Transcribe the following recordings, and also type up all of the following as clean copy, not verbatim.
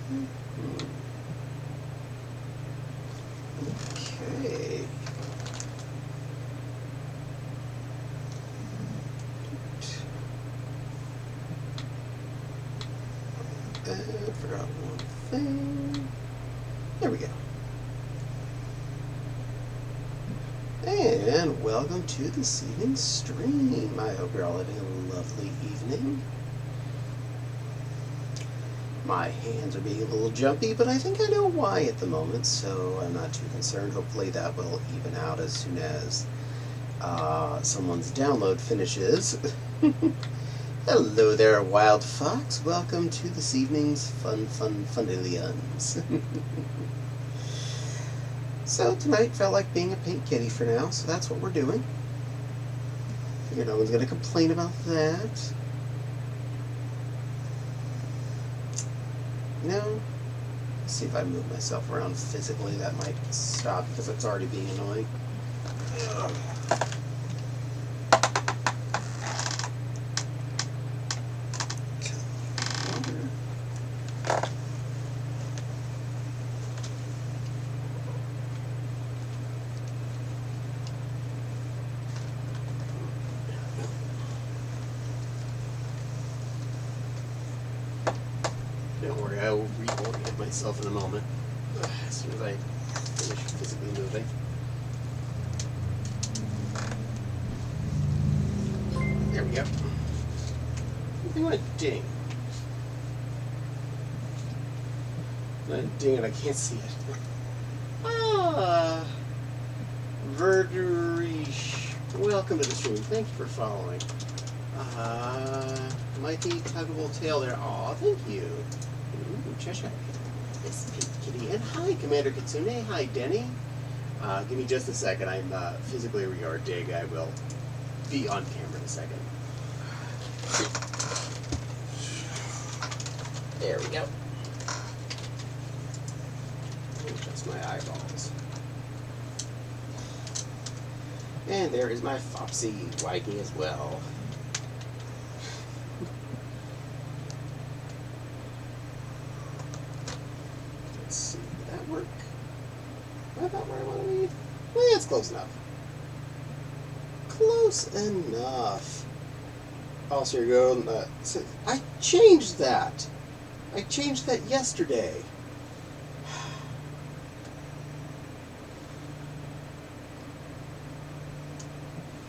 Okay. I forgot one thing. There we go. And welcome to this evening's stream. I hope you're all having a lovely evening. My hands are being a little jumpy, but I think I know why at the moment, so I'm not too concerned. Hopefully that will even out as soon as someone's download finishes. Hello there, Wild Fox. Welcome to this evening's Fundillions. So tonight felt like being a pink kitty for now, so that's what we're doing. Figure no one's going to complain about that. No. Let's see if I move myself around physically. That might stop because it's already being annoying. Ugh. Don't worry, I will reorient myself in a moment as soon as I finish physically moving. There we go. Something went ding. Went ding and I can't see it. Ah, Verderish. Welcome to the stream. Thank you for following. Mighty tuggable tail there. Aw, thank you. Ooh, Cheshire. Yes, Pink Kitty. And hi, Commander Kitsune. Hi, Denny. Give me just a second. I'm physically dig. I will be on camera in a second. There we go. Adjust my eyeballs. And there is my Fopsy wagging as well. Let's see, did that work? Am I about where I want to be? Well, yeah, it's close enough. Close enough. Also, you're going, I changed that. I changed that yesterday.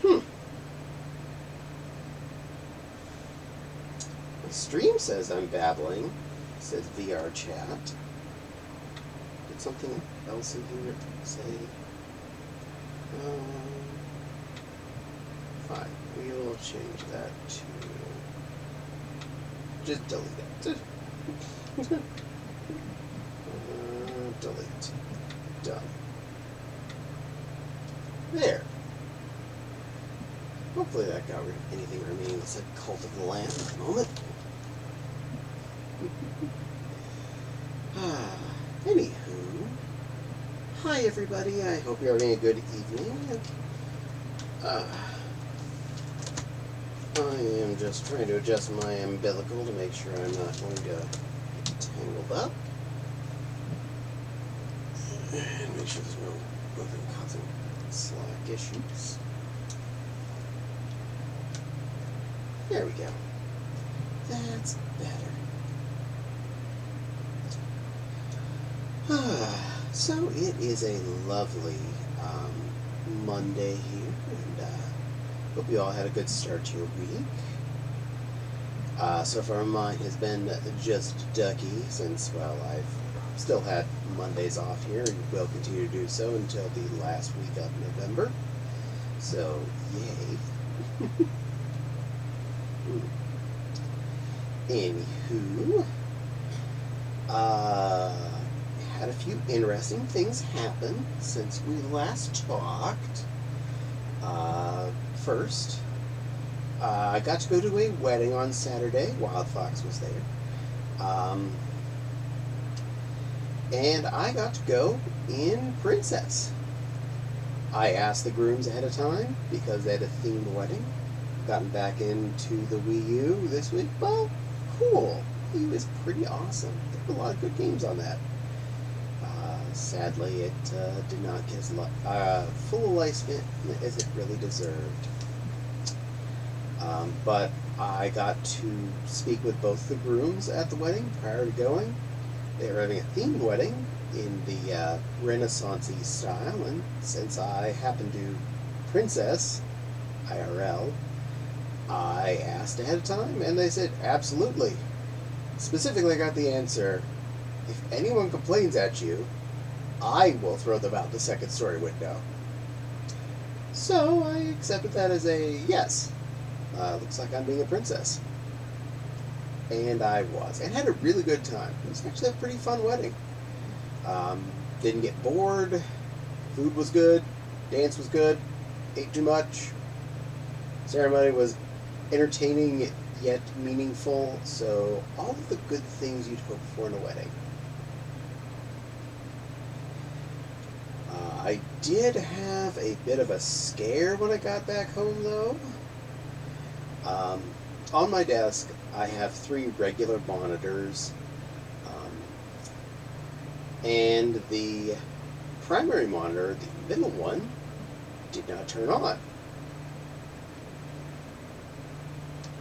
The stream says I'm babbling. It says VR chat. Did something else in here say? Fine. We'll change that to just delete it. Delete. Done. There. Hopefully that got rid of anything remaining that said Cult of the Lamb at the moment. Anywho. Hi everybody, I hope you're having a good evening. I am just trying to adjust my umbilical to make sure I'm not going to get tangled up. And make sure there's nothing causing slack issues. There we go. That's better. So it is a lovely Monday here, and hope you all had a good start to your week. So far mine has been just ducky since, well, I've still had Mondays off here and will continue to do so until the last week of November. So, yay. Anywho, had a few interesting things happen since we last talked. First, I got to go to a wedding on Saturday. Wild Fox was there. And I got to go in Princess. I asked the grooms ahead of time because they had a themed wedding. Gotten back into the Wii U this week. Well, cool. U is pretty awesome. There were a lot of good games on that. Sadly, it did not get as full a lifespan as it really deserved. But I got to speak with both the grooms at the wedding prior to going. They were having a themed wedding in the Renaissance-y style, and since I happen to princess IRL, I asked ahead of time, and they said absolutely. Specifically, I got the answer: if anyone complains at you, I will throw them out the second-story window. So I accepted that as a yes. Looks like I'm being a princess. And I was. And had a really good time. It was actually a pretty fun wedding. Didn't get bored. Food was good. Dance was good. Ate too much. Ceremony was entertaining yet meaningful. So all of the good things you'd hope for in a wedding. I did have a bit of a scare when I got back home, though. On my desk, I have 3 regular monitors, and the primary monitor, the middle one, did not turn on.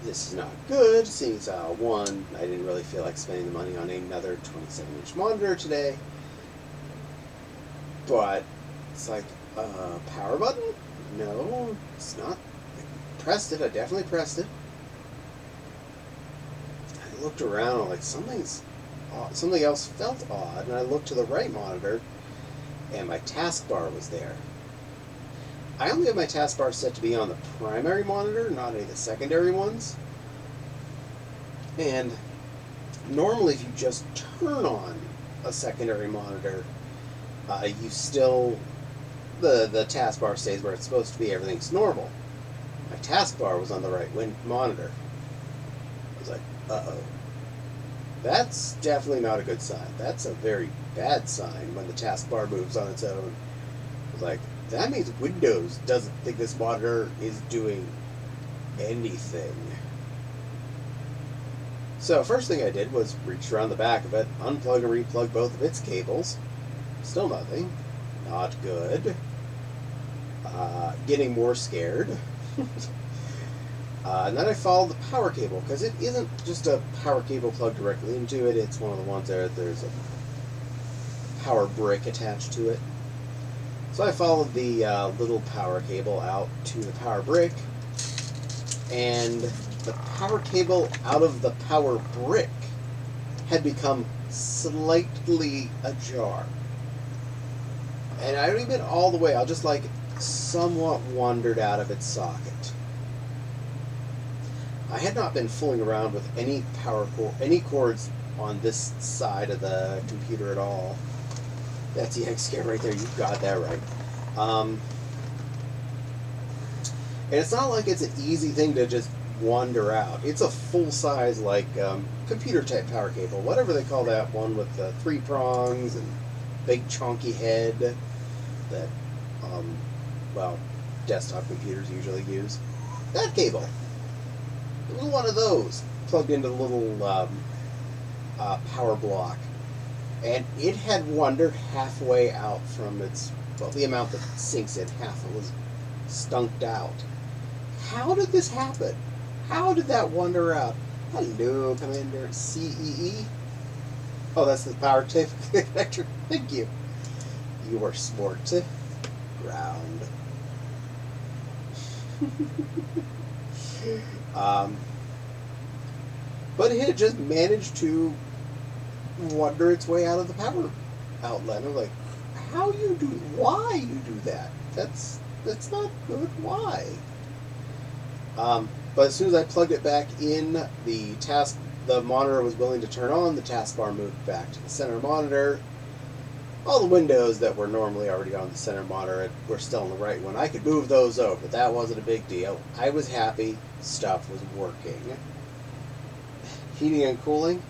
This is not good, since one, I didn't really feel like spending the money on another 27-inch monitor today, but it's like, power button? No, it's not. I pressed it, I definitely pressed it. I looked around, like, something else felt odd, and I looked to the right monitor, and my taskbar was there. I only have my taskbar set to be on the primary monitor, not any of the secondary ones. And normally if you just turn on a secondary monitor, you still, the taskbar stays where it's supposed to be, everything's normal. My taskbar was on the right monitor. I was like, uh-oh. That's definitely not a good sign. That's a very bad sign when the taskbar moves on its own. I was like, that means Windows doesn't think this monitor is doing anything. So first thing I did was reach around the back of it, unplug and replug both of its cables. Still nothing. Not good. Getting more scared. And then I followed the power cable, because it isn't just a power cable plugged directly into it. It's one of the ones there's a power brick attached to it. So I followed the little power cable out to the power brick, and the power cable out of the power brick had become slightly ajar. And I don't even all the way, I'll just like somewhat wandered out of its socket. I had not been fooling around with any any cords on this side of the computer at all. That's the X scare right there. You got that right. And it's not like it's an easy thing to just wander out. It's a full-size, like, computer-type power cable. Whatever they call that one with the 3 prongs and big chunky head that, well, desktop computers usually use. That cable. It was one of those plugged into the little power block. And it had wandered halfway out from its, well, the amount that sinks in, half it was stunked out. How did this happen? How did that wander out? Hello, Commander CEE. Oh, that's the power tape connector. Thank you. You are smart. Ground. But it had just managed to wander its way out of the power outlet. I'm like, why you do that? That's not good. Why? But as soon as I plugged it back in, the monitor was willing to turn on, the taskbar moved back to the center monitor. All the windows that were normally already on the center monitor were still on the right one. I could move those over. That wasn't a big deal. I was happy. Stuff was working. Heating and cooling?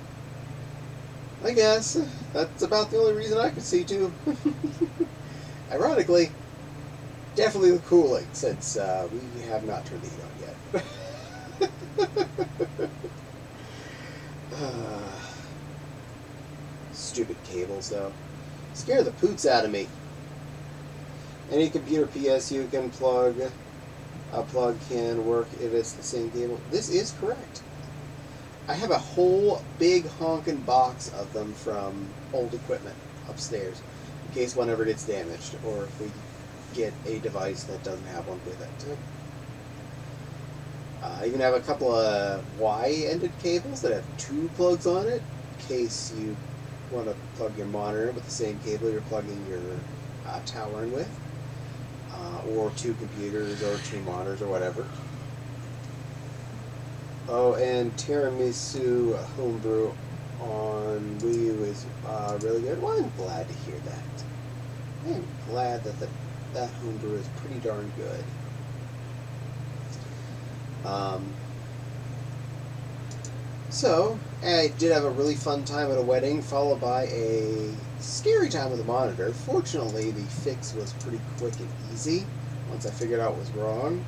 I guess. That's about the only reason I could see, too. Ironically, definitely the cooling, since we have not turned the heat on yet. stupid cables, though. Scare the poots out of me. Any computer PSU can plug. A plug can work if it's the same cable. This is correct. I have a whole big honking box of them from old equipment upstairs, in case one ever gets damaged, or if we get a device that doesn't have one with it. I even have a couple of Y-ended cables that have 2 plugs on it, in case you want to plug your monitor with the same cable you're plugging your tower in with, or 2 computers or 2 monitors or whatever. Oh, and tiramisu homebrew on Wii U is really good. Well, I'm glad to hear that. I'm glad that that homebrew is pretty darn good. So, I did have a really fun time at a wedding, followed by a scary time with the monitor. Fortunately, the fix was pretty quick and easy once I figured out what was wrong.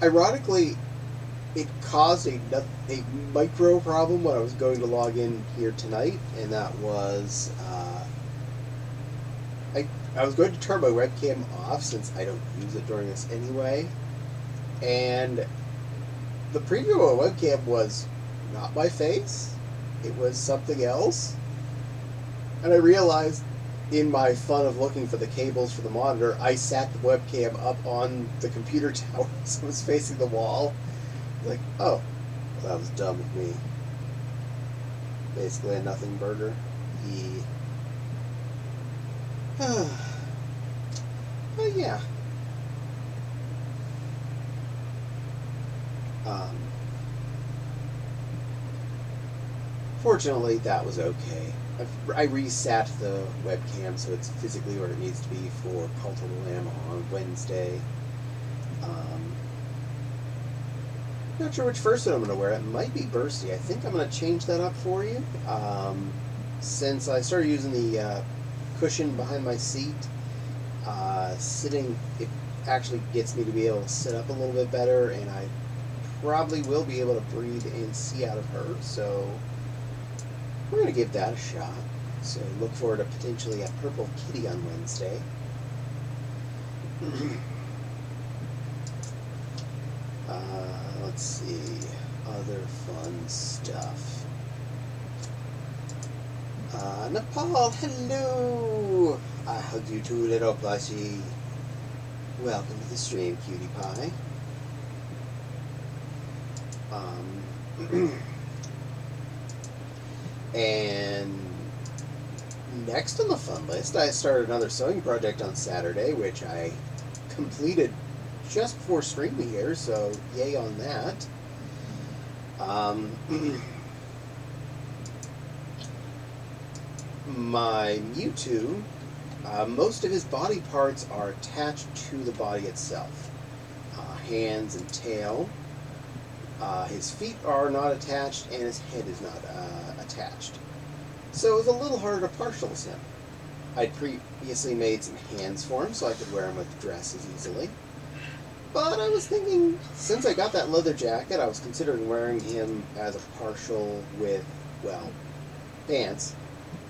Ironically, it caused a micro problem when I was going to log in here tonight, and that was I was going to turn my webcam off since I don't use it during this anyway, and the preview of my webcam was not my face, it was something else, and I realized in my fun of looking for the cables for the monitor, I sat the webcam up on the computer tower so it was facing the wall. Like, oh, well, that was dumb of me. Basically a nothing burger. Yeah. But yeah. Fortunately, that was okay. I reset the webcam so it's physically where it needs to be for Cult of the Lamb on Wednesday. Not sure which fursuit I'm going to wear. It might be bursty. I think I'm going to change that up for you. Since I started using the cushion behind my seat, sitting, it actually gets me to be able to sit up a little bit better, and I probably will be able to breathe and see out of her, so we're going to give that a shot. So look forward to potentially a purple kitty on Wednesday. Let's see, other fun stuff. Nepal, hello! I hugged you too, little plushie. Welcome to the stream, cutie pie. And next on the fun list, I started another sewing project on Saturday, which I completed just before streaming here, so yay on that. My Mewtwo, most of his body parts are attached to the body itself. Hands and tail. His feet are not attached, and his head is not attached. So it was a little harder to partials him. I'd previously made some hands for him so I could wear him with dresses easily. But I was thinking, since I got that leather jacket, I was considering wearing him as a partial with, well, pants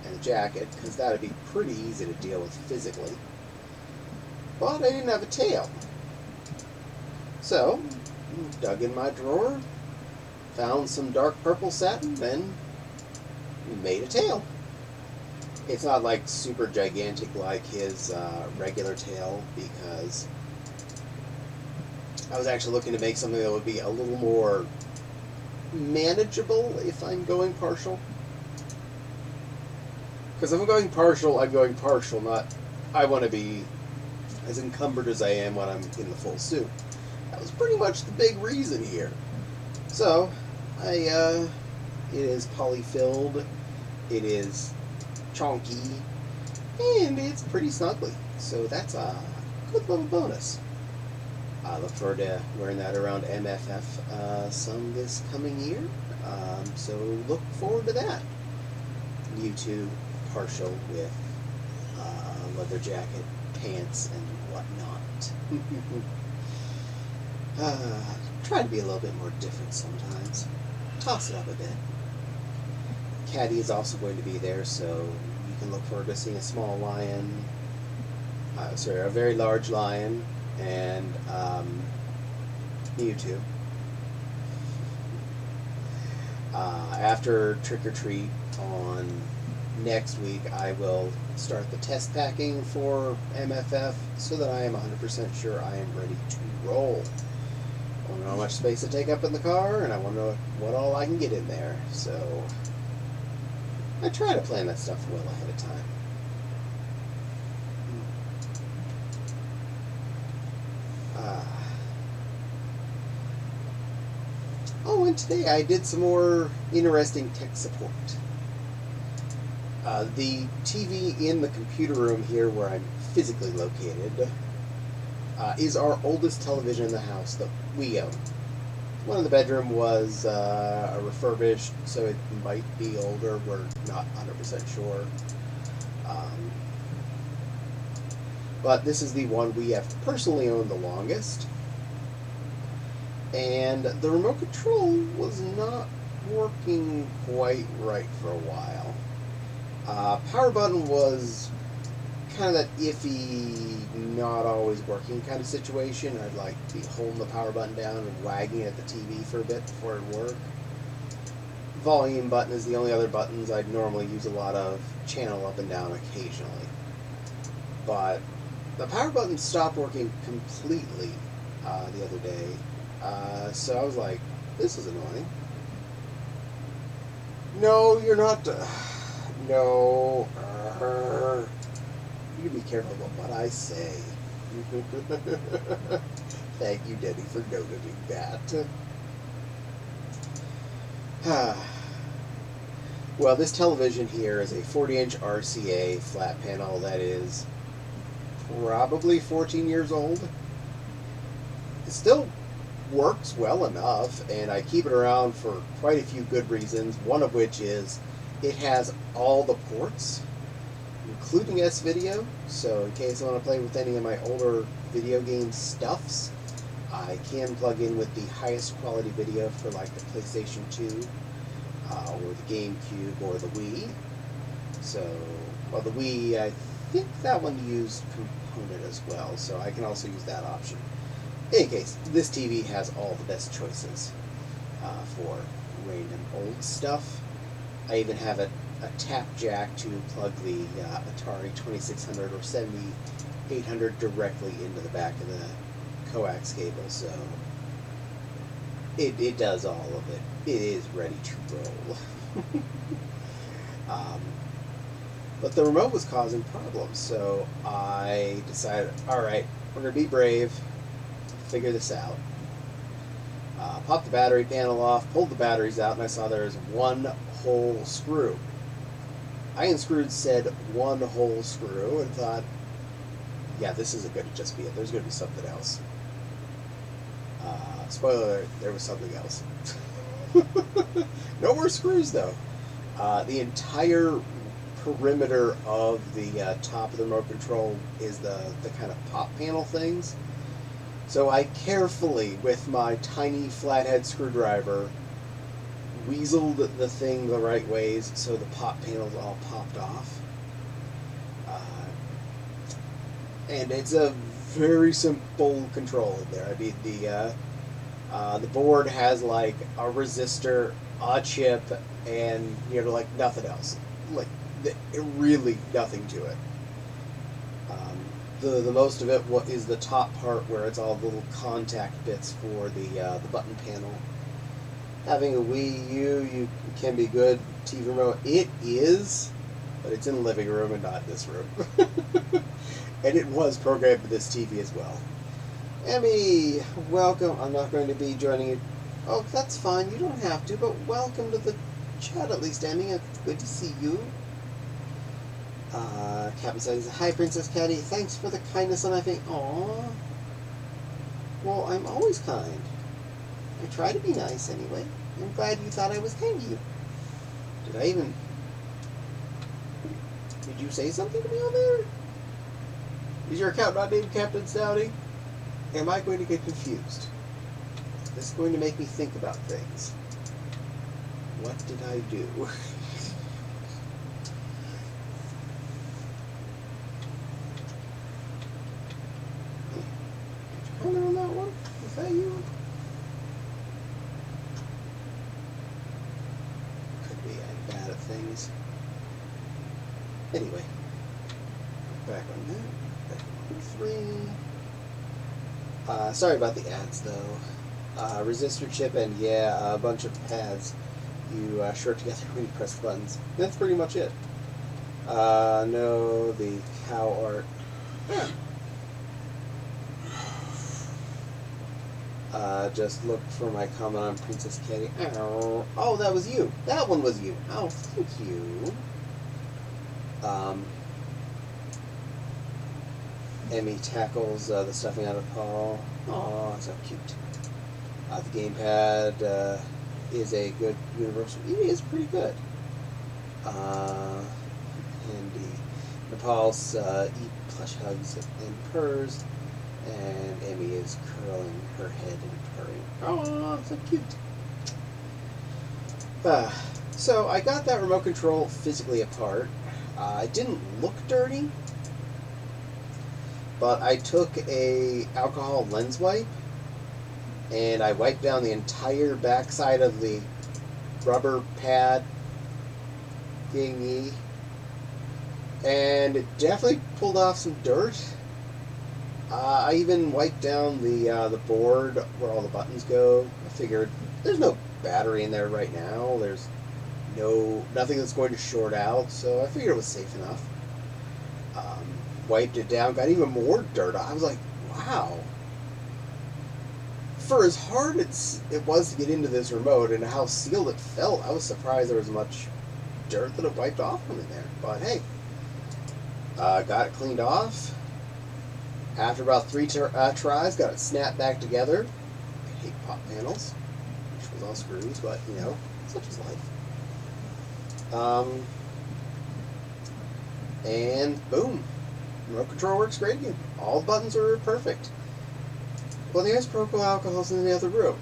and a jacket, because that would be pretty easy to deal with physically. But I didn't have a tail. So, dug in my drawer, found some dark purple satin, then made a tail. It's not like super gigantic like his regular tail, because I was actually looking to make something that would be a little more manageable if I'm going partial. Because if I'm going partial, not I want to be as encumbered as I am when I'm in the full suit. That was pretty much the big reason here. So, it is polyfilled, it is chonky, and it's pretty snuggly. So that's a good little bonus. I look forward to wearing that around MFF some this coming year. So look forward to that. Mewtwo partial with leather jacket, pants, and whatnot. Try to be a little bit more different sometimes. Toss it up a bit. Caddie is also going to be there, so you can look forward to seeing a small lion, a very large lion, and Mewtwo. After Trick or Treat on next week, I will start the test packing for MFF so that I am 100% sure I am ready to roll. I want to know how much space to take up in the car, and I want to know what all I can get in there. So I try to plan that stuff well ahead of time. Oh, and today I did some more interesting tech support. The TV in the computer room here where I'm physically located is our oldest television in the house that we own. One in the bedroom was a refurbished, so it might be older. We're not 100% sure. But this is the one we have personally owned the longest. And the remote control was not working quite right for a while. Power button was kind of that iffy, not always working kind of situation. I'd like to be holding the power button down and wagging at the TV for a bit before it would work. Volume button is the only other buttons I'd normally use a lot of. Channel up and down occasionally. But the power button stopped working completely the other day. So I was like, this is annoying. No, you're not. No. You be careful about what I say. Thank you, Denny, for noticing that. Well, this television here is a 40-inch RCA flat panel that is probably 14 years old. It still works well enough, and I keep it around for quite a few good reasons, one of which is it has all the ports, including S-Video, so in case I want to play with any of my older video game stuffs, I can plug in with the highest quality video for like the PlayStation 2, or the GameCube, or the Wii. So, well, the Wii, I think that one used component as well, so I can also use that option. In any case, this TV has all the best choices for random old stuff. I even have a tap jack to plug the Atari 2600 or 7800 directly into the back of the coax cable, so it does all of it. It is ready to roll. But the remote was causing problems, so I decided, alright, we're going to be brave, figure this out. Popped the battery panel off, pulled the batteries out, and I saw there was one whole screw. I unscrewed said one whole screw and thought, yeah, this isn't going to just be it. There's going to be something else. Spoiler alert, there was something else. No more screws, though. The entire perimeter of the top of the remote control is the kind of pop panel things. So I carefully, with my tiny flathead screwdriver, weaseled the thing the right ways so the pop panels all popped off. And it's a very simple control in there. I mean, the board has like a resistor, a chip, and like nothing else. Like really nothing to it. The most of it is the top part where it's all the little contact bits for the button panel. Having a Wii U, you can be good. TV remote, it is, but it's in the living room and not this room. And it was programmed for this TV as well. Emmy, welcome. I'm not going to be joining you. Oh, that's fine. You don't have to, but welcome to the chat at least, Emmy. It's good to see you. Captain says, hi, Princess Caddie. Thanks for the kindness on my face. Aww. Well, I'm always kind. I try to be nice anyway. I'm glad you thought I was kind to you. Did I even... Did you say something to me on there? Is your account not named Captain Stouty? Am I going to get confused? This is going to make me think about things. What did I do? things. Anyway, back on that. Back on 3. Sorry about the ads though. Resistor chip and yeah, a bunch of pads you short together when you press the buttons. That's pretty much it. No, the cow art. Just look for my comment on Princess Caddie. Oh, that was you. That one was you. Oh, thank you. Emmy tackles the stuffing out of Paul. Oh, so cute. The gamepad is a good universal. It is pretty good. Handy. Nepal's eat plush hugs and purrs, and Emmy is curling her head and purring. Oh, so cute. So I got that remote control physically apart. It didn't look dirty, but I took a alcohol lens wipe and I wiped down the entire backside of the rubber pad thingy, and it definitely pulled off some dirt. I even wiped down the board where all the buttons go. I figured there's no battery in there right now. There's nothing that's going to short out, so I figured it was safe enough. Wiped it down, got even more dirt. I was like, wow. For as hard it was to get into this remote and how sealed it felt, I was surprised there was much dirt that it wiped off from in there. But hey, got it cleaned off. After about 3 tries, got it snapped back together. I hate pop panels, which was all screws, but you know, such is life. And boom, remote control works great again. All the buttons are perfect. Well, the isopropyl alcohol's in the other room,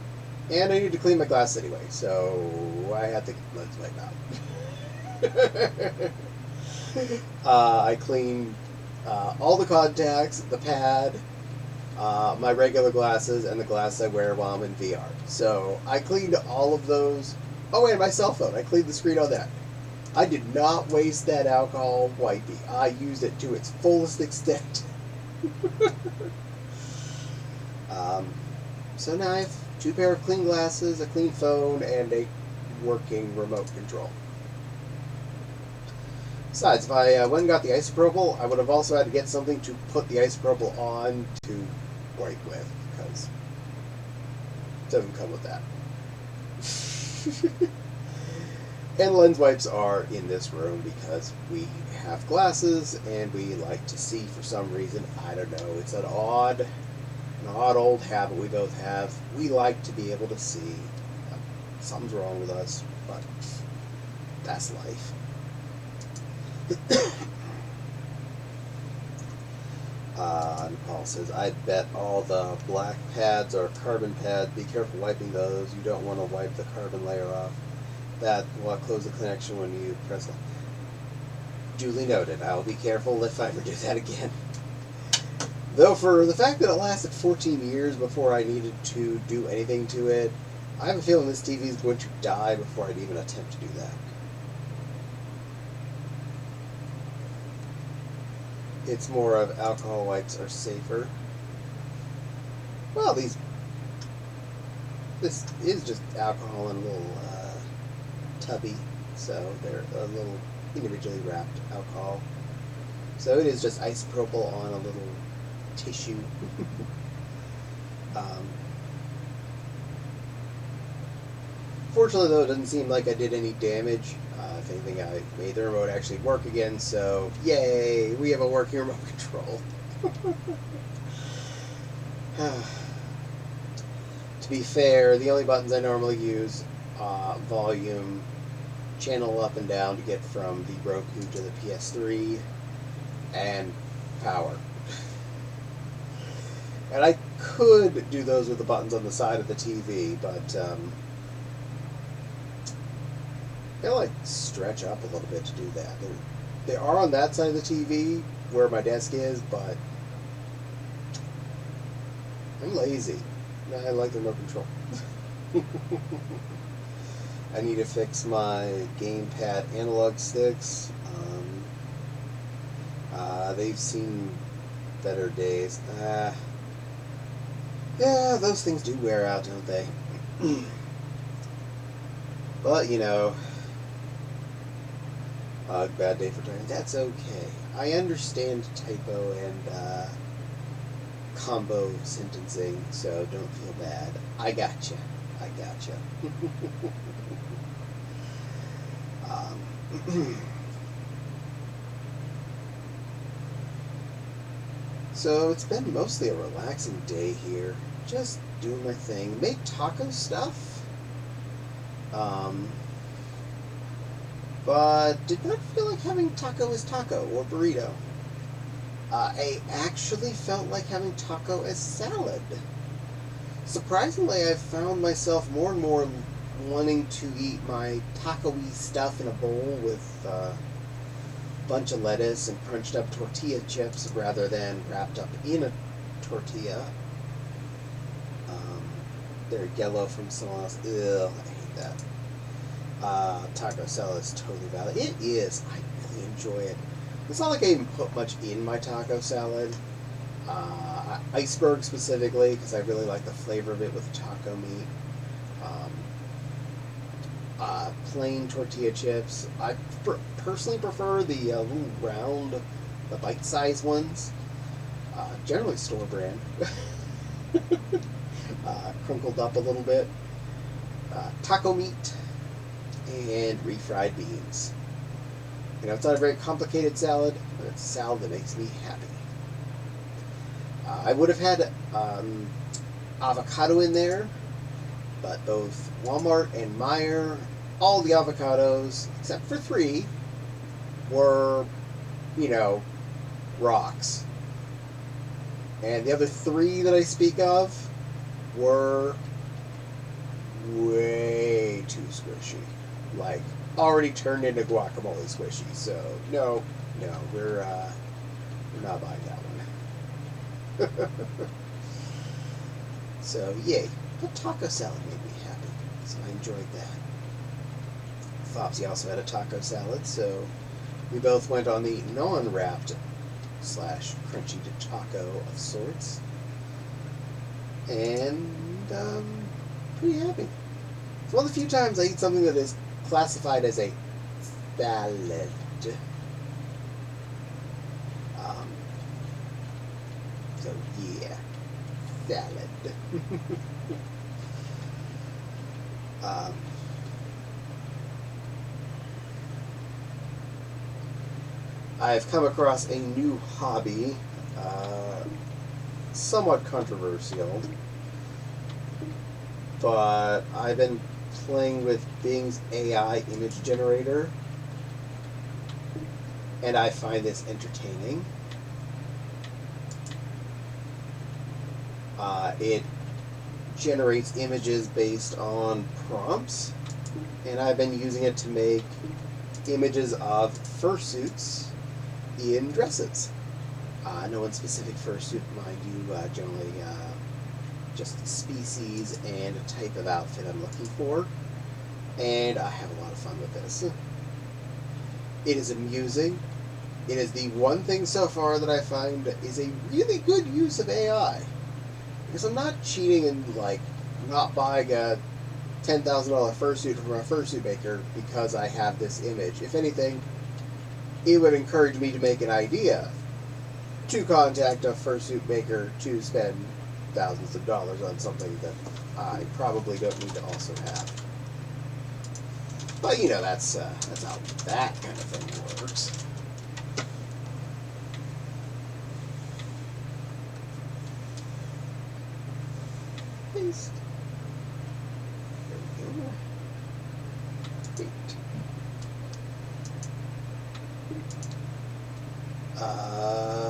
and I need to clean my glass anyway, so I had to lens wipe out. I cleaned all the contacts, the pad, my regular glasses, and the glasses I wear while I'm in VR. So I cleaned all of those. Oh, and my cell phone. I cleaned the screen on that. I did not waste that alcohol wipey. I used it to its fullest extent. So now I have 2 pair of clean glasses, a clean phone, and a working remote control. Besides, if I went and got the isopropyl, I would have also had to get something to put the isopropyl on to wipe with, because it doesn't come with that. And lens wipes are in this room because we have glasses and we like to see for some reason. I don't know. It's an odd old habit we both have. We like to be able to see. Something's wrong with us, but that's life. Paul says, I bet all the black pads are carbon pads. Be careful wiping those. You don't want to wipe the carbon layer off. That will close the connection when you press it. Duly noted. I'll be careful if I ever do that again. Though for the fact that it lasted 14 years before I needed to do anything to it, I have a feeling this TV is going to die before I'd even attempt to do that. It's more of alcohol wipes are safer. Well, this is just alcohol in a little tubby, so they're a little individually wrapped alcohol. So it is just isopropyl on a little tissue. Fortunately, though, it doesn't seem like I did any damage. If anything, I made the remote actually work again, so yay, we have a working remote control. To be fair, the only buttons I normally use, volume, channel up and down to get from the Roku to the PS3, and power. And I could do those with the buttons on the side of the TV, but they'll like stretch up a little bit to do that. They are on that side of the TV where my desk is, but I'm lazy. I like the remote control. I need to fix my gamepad analog sticks. They've seen better days. Yeah, those things do wear out, don't they? But, you know, bad day for turning. That's okay. I understand typo and combo sentencing, so don't feel bad. I gotcha. I gotcha. So it's been mostly a relaxing day here. Just doing my thing. Made taco stuff. But did not feel like having taco as taco or burrito. I actually felt like having taco as salad. Surprisingly, I've found myself more and more wanting to eat my taco-y stuff in a bowl with a bunch of lettuce and crunched up tortilla chips rather than wrapped up in a tortilla. They're yellow from someone else. Ugh, I hate that. Taco salad is totally valid. It is. I really enjoy it. It's not like I even put much in my taco salad. Iceberg specifically, because I really like the flavor of it with taco meat. Plain tortilla chips. I personally prefer the little round, the bite-sized ones. Generally store brand. Crunkled up a little bit. Taco meat and refried beans. You know, it's not a very complicated salad, but it's a salad that makes me happy. I would have had avocado in there, but both Walmart and Meijer, all the avocados, except for 3, were, you know, rocks. And the other 3 that I speak of were way too squishy. Like, already turned into guacamole squishy. So, no, we're not buying that one. So, yay. But taco salad made me happy, so I enjoyed that. Flopsy also had a taco salad, so we both went on the non-wrapped / crunchy taco of sorts. And, pretty happy. It's one of the few times I eat something that is classified as a salad. So, yeah. Salad. I've come across a new hobby, somewhat controversial, but I've been playing with Bing's AI image generator, and I find this entertaining. It generates images based on prompts, and I've been using it to make images of fursuits in dresses. No one specific fursuit, mind you, generally just the species and a type of outfit I'm looking for, and I have a lot of fun with this. It is amusing. It is the one thing so far that I find is a really good use of AI. Because I'm not cheating and, like, not buying a $10,000 fursuit from a fursuit maker because I have this image. If anything, it would encourage me to make an idea to contact a fursuit maker to spend thousands of dollars on something that I probably don't need to also have. But, you know, that's how that kind of thing works. Paste. There we go. Wait.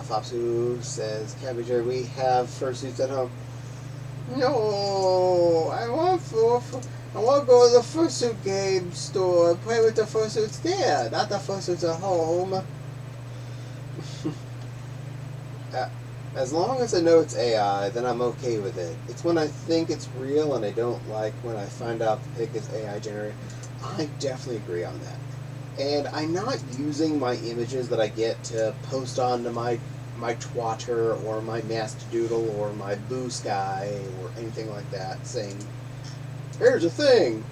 Fopsu says, Cabbager, we have fursuits at home. No, I want to go to the fursuit game store and play with the fursuits there, not the fursuits at home. As long as I know it's AI, then I'm okay with it. It's when I think it's real and I don't like when I find out the pic is AI generated. I definitely agree on that. And I'm not using my images that I get to post onto my Twitter or my Mastadoodle or my Blue Sky or anything like that saying, here's a thing.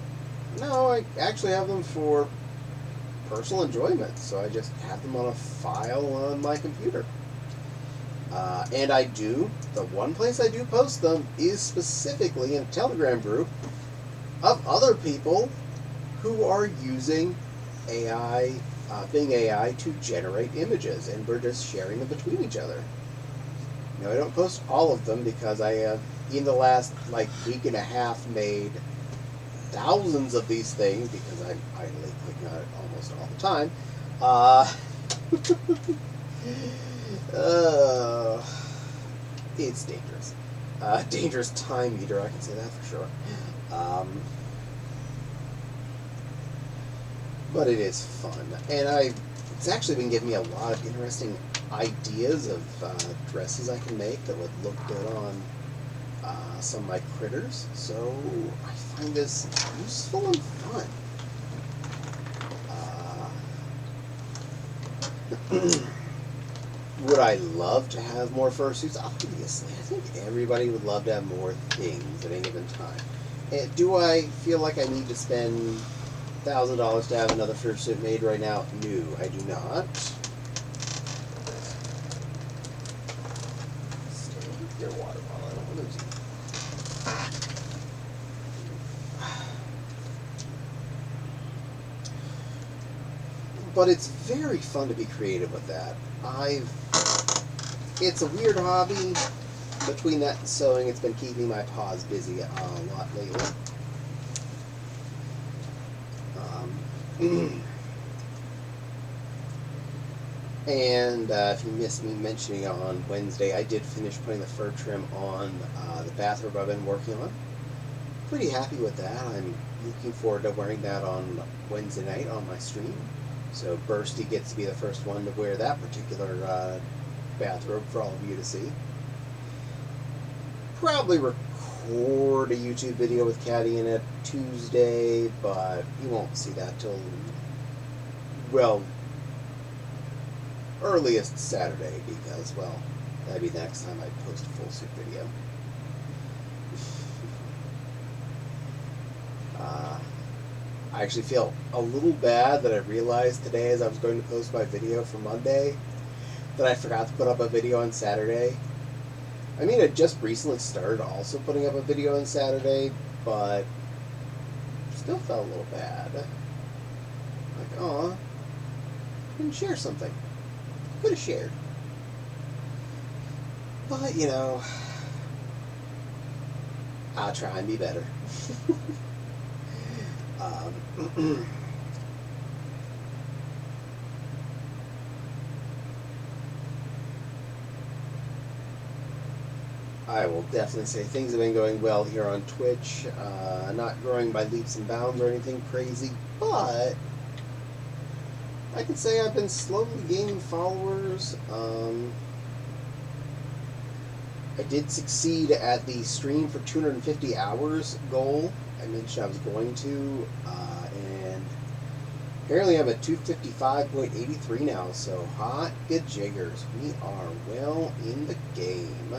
No, I actually have them for personal enjoyment, so I just have them on a file on my computer. And the one place I do post them is specifically in a Telegram group of other people who are using AI, Bing AI to generate images, and we're just sharing them between each other. Now, I don't post all of them because I have, in the last week and a half, made thousands of these things because I'm idly clicking on it almost all the time. It's dangerous. Dangerous time eater, I can say that for sure. But it is fun, and it's actually been giving me a lot of interesting ideas of dresses I can make that would look good on some of my critters. So I find this useful and fun. Would I love to have more fursuits? Obviously, I think everybody would love to have more things at any given time. And do I feel like I need to spend $1,000 to have another fursuit made right now? No, I do not. Stay with your water bottle. I don't want to lose you. But it's very fun to be creative with that. It's a weird hobby. Between that and sewing, it's been keeping my paws busy a lot lately. And if you missed me mentioning on Wednesday, I did finish putting the fur trim on the bathrobe I've been working on. Pretty happy with that. I'm looking forward to wearing that on Wednesday night on my stream. So Bursty gets to be the first one to wear that particular bathrobe for all of you to see. Probably record a YouTube video with Caddie in it Tuesday, but you won't see that till, well, earliest Saturday, because, well, that'd be the next time I post a full suit video. I actually feel a little bad that I realized today as I was going to post my video for Monday that I forgot to put up a video on Saturday. I mean, I just recently started also putting up a video on Saturday, but still felt a little bad. Like, aw, didn't share something. Could have shared. But, you know, I'll try and be better. I will definitely say things have been going well here on Twitch. Not growing by leaps and bounds or anything crazy, but I can say I've been slowly gaining followers. I did succeed at the stream for 250 hours goal I mentioned I was going to, and apparently I'm at 255.83 now, so hot good jiggers. We are well in the game.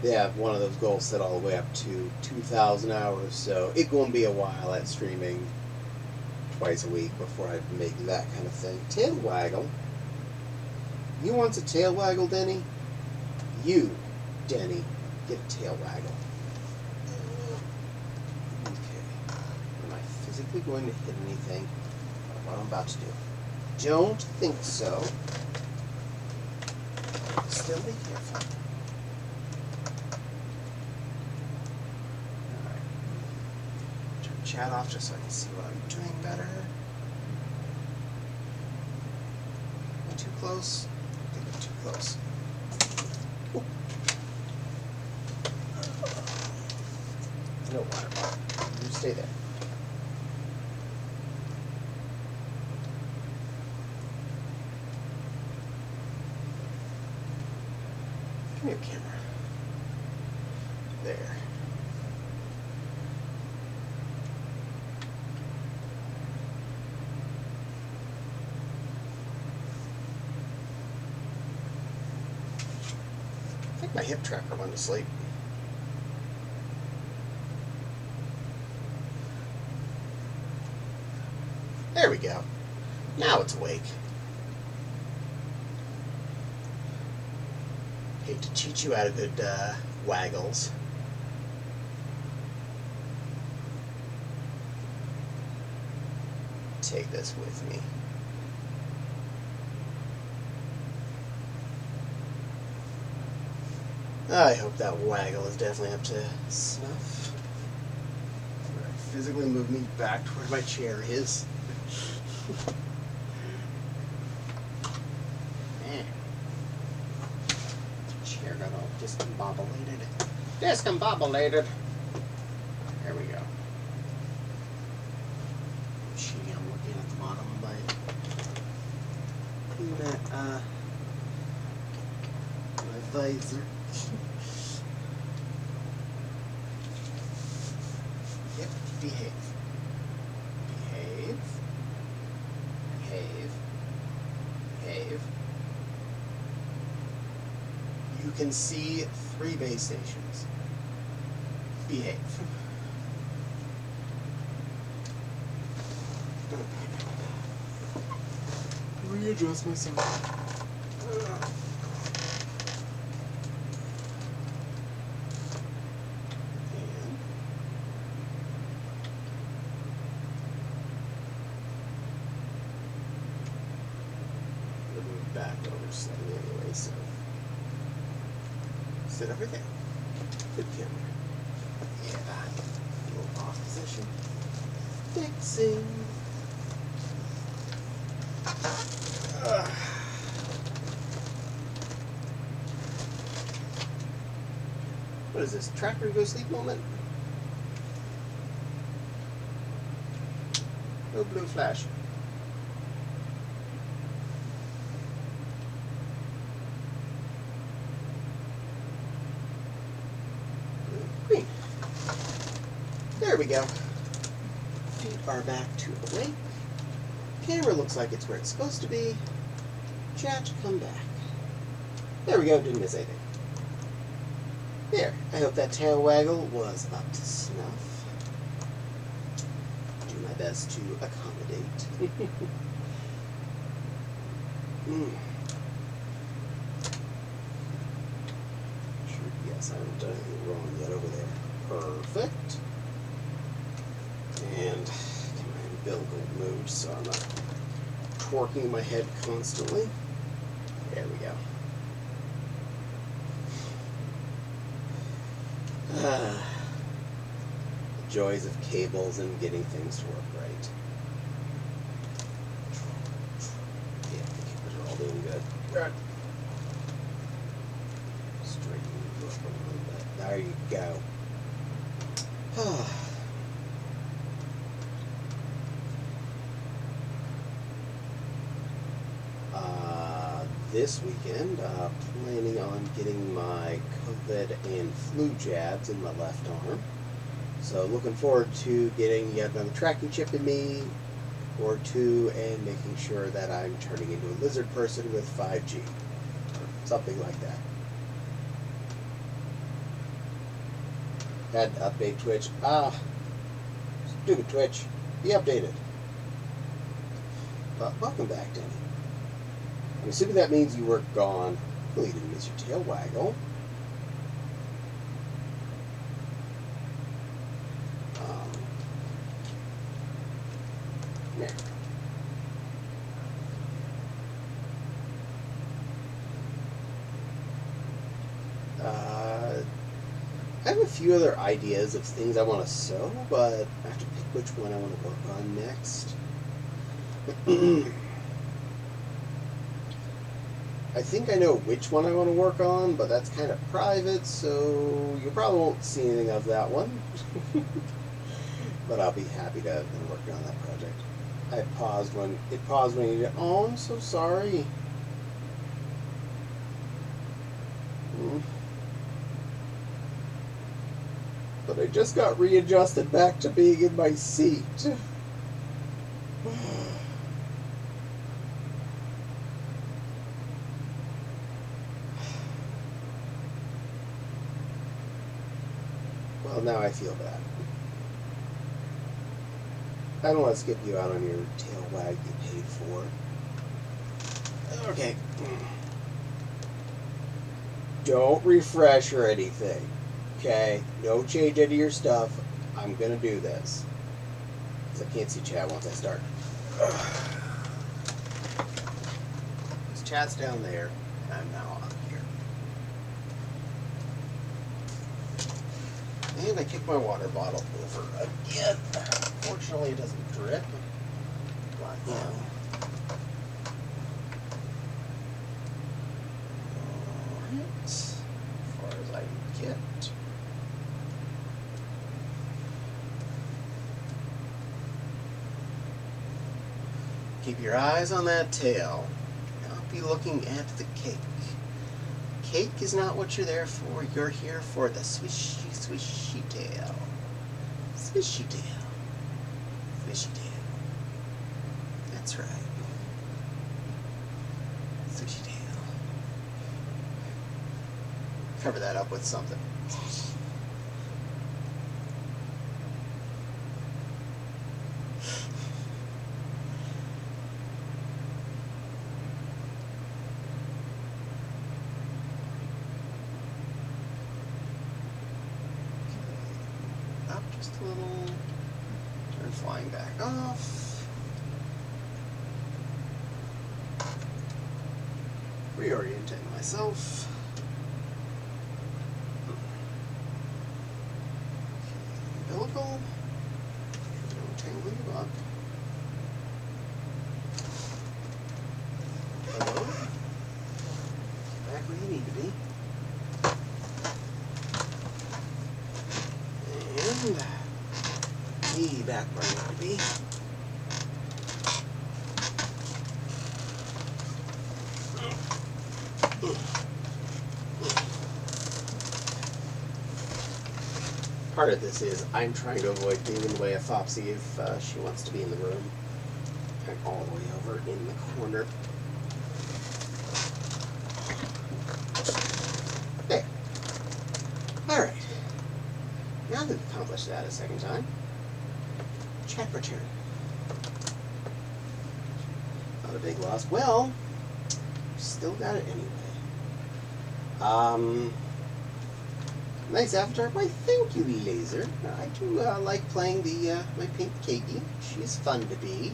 They have one of those goals set all the way up to 2,000 hours, so it's going to be a while at streaming twice a week before I make that kind of thing. Tail waggle. You want a tail waggle, Denny? You, Denny, get a tail waggle. Okay. Am I physically going to hit anything? What I'm about to do. Don't think so. Still be careful. Alright. Turn chat off just so I can see what I'm doing better. Am I too close? I think I'm too close. Ooh. No water bottle. You stay there. Come here, camera. There. think my hip tracker went to sleep. There we go. Now it's awake. Hate to cheat you out of good waggles. Take this with me. I hope that waggle is definitely up to snuff. Physically move me back to where my chair is. Man. Chair got all discombobulated. Discombobulated. There we go. Gee, I'm looking at the bottom of my visor. Yep, behave. Behave. Behave. Behave. You can see 3 base stations. Behave. Readjust myself. Back over slightly anyway, so sit over there. Good camera. Yeah, a little off position. Fixing. What is this? Tracker go sleep moment? No blue flash. Green. There we go. Feet are back to awake. Camera looks like it's where it's supposed to be. Chat, come back. There we go, didn't miss anything. There, I hope that tail waggle was up to snuff. Do my best to accommodate. Sure, yes, I haven't done anything wrong yet over there. Perfect. And get my umbilical moved so I'm not twerking my head constantly. There we go. The joys of cables and getting things to work right. Yeah, the cables are all doing good. Good. Straighten you up a little bit. There you go. This weekend, planning on getting my COVID and flu jabs in my left arm. So looking forward to getting yet another tracking chip in me or 2 and making sure that I'm turning into a lizard person with 5G. Or something like that. Had to update Twitch. Stupid Twitch. Be updated. But welcome back, Denny. I'm assuming that means you were gone. Well, you didn't miss your tail waggle. There. I have a few other ideas of things I want to sew, but I have to pick which one I want to work on next. I think I know which one I want to work on, but that's kind of private, so you probably won't see anything of that one. But I'll be happy to have been working on that project. It paused when you did. Oh, I'm so sorry. But I just got readjusted back to being in my seat. Well, now I feel bad. I don't want to skip you out on your tail wag you paid for. Okay. Don't refresh or anything. Okay? Don't change any of your stuff. I'm gonna do this. Because I can't see chat once I start. This chat's down there, and I'm now up here. And I kicked my water bottle over again. Fortunately, it doesn't drip. But, you know. Alright. As far as I can get. Keep your eyes on that tail. Not be looking at the cake. Cake is not what you're there for. You're here for the swishy, swishy tail. Swishy tail. Swishy tail. That's right. Swishy tail. Cover that up with something. Just a little. Turn flying back off. Reorienting myself. Umbilical. Don't tangle you up. Hello. Back where you need to be. And back where I need to be. Part of this is I'm trying to avoid being in the way of Fopsy if she wants to be in the room. I'm all the way over in the corner. There. Alright. Now that we've accomplished that a second time, chat return. Not a big loss. Well, still got it anyway. Nice avatar. Why, thank you, Laser. I do like playing the my pink Katie. She's fun to be.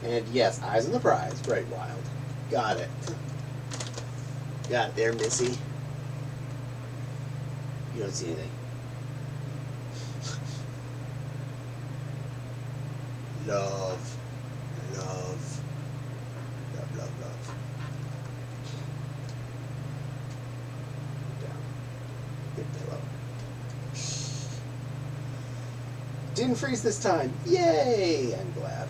And yes, eyes on the prize. Bright Wild. Got it. Got it there, Missy. You don't see anything. Love, love, love, love, love. Down. Good pillow. Didn't freeze this time. Yay! I'm glad.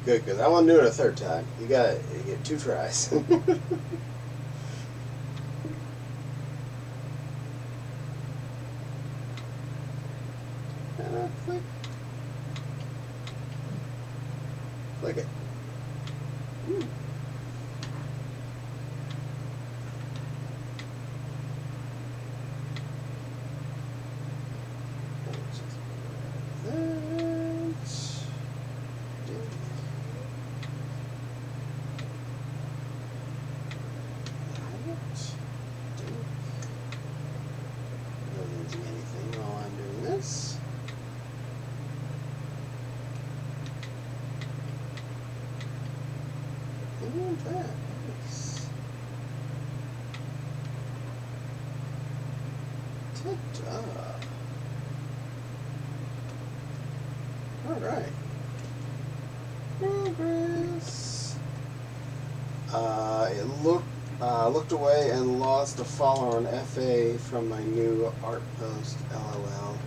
Good, because I want to do it a third time. You get 2 tries. Click. Click it. Ooh. Nice. Ta-da. All right. Progress. It looked away and lost a follower on FA from my new art post. LOL.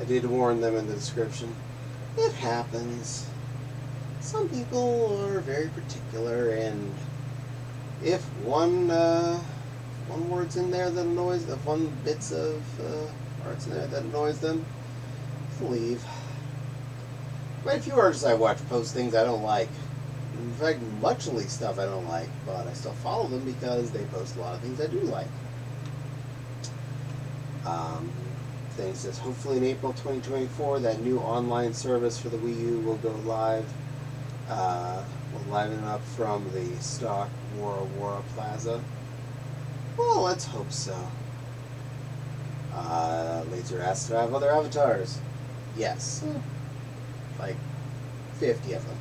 I did warn them in the description. It happens. Some people are very particular, and if one word's in there that annoys, if one bits of art's in there that annoys them, leave. Quite a few artists I watch post things I don't like. In fact, much of the stuff I don't like, but I still follow them because they post a lot of things I do like. Thing says, hopefully in April 2024, that new online service for the Wii U will go live. Will liven up from the stock Wara Plaza. Well, let's hope so. Laser asks, do I have other avatars? Yes. Like 50 of them.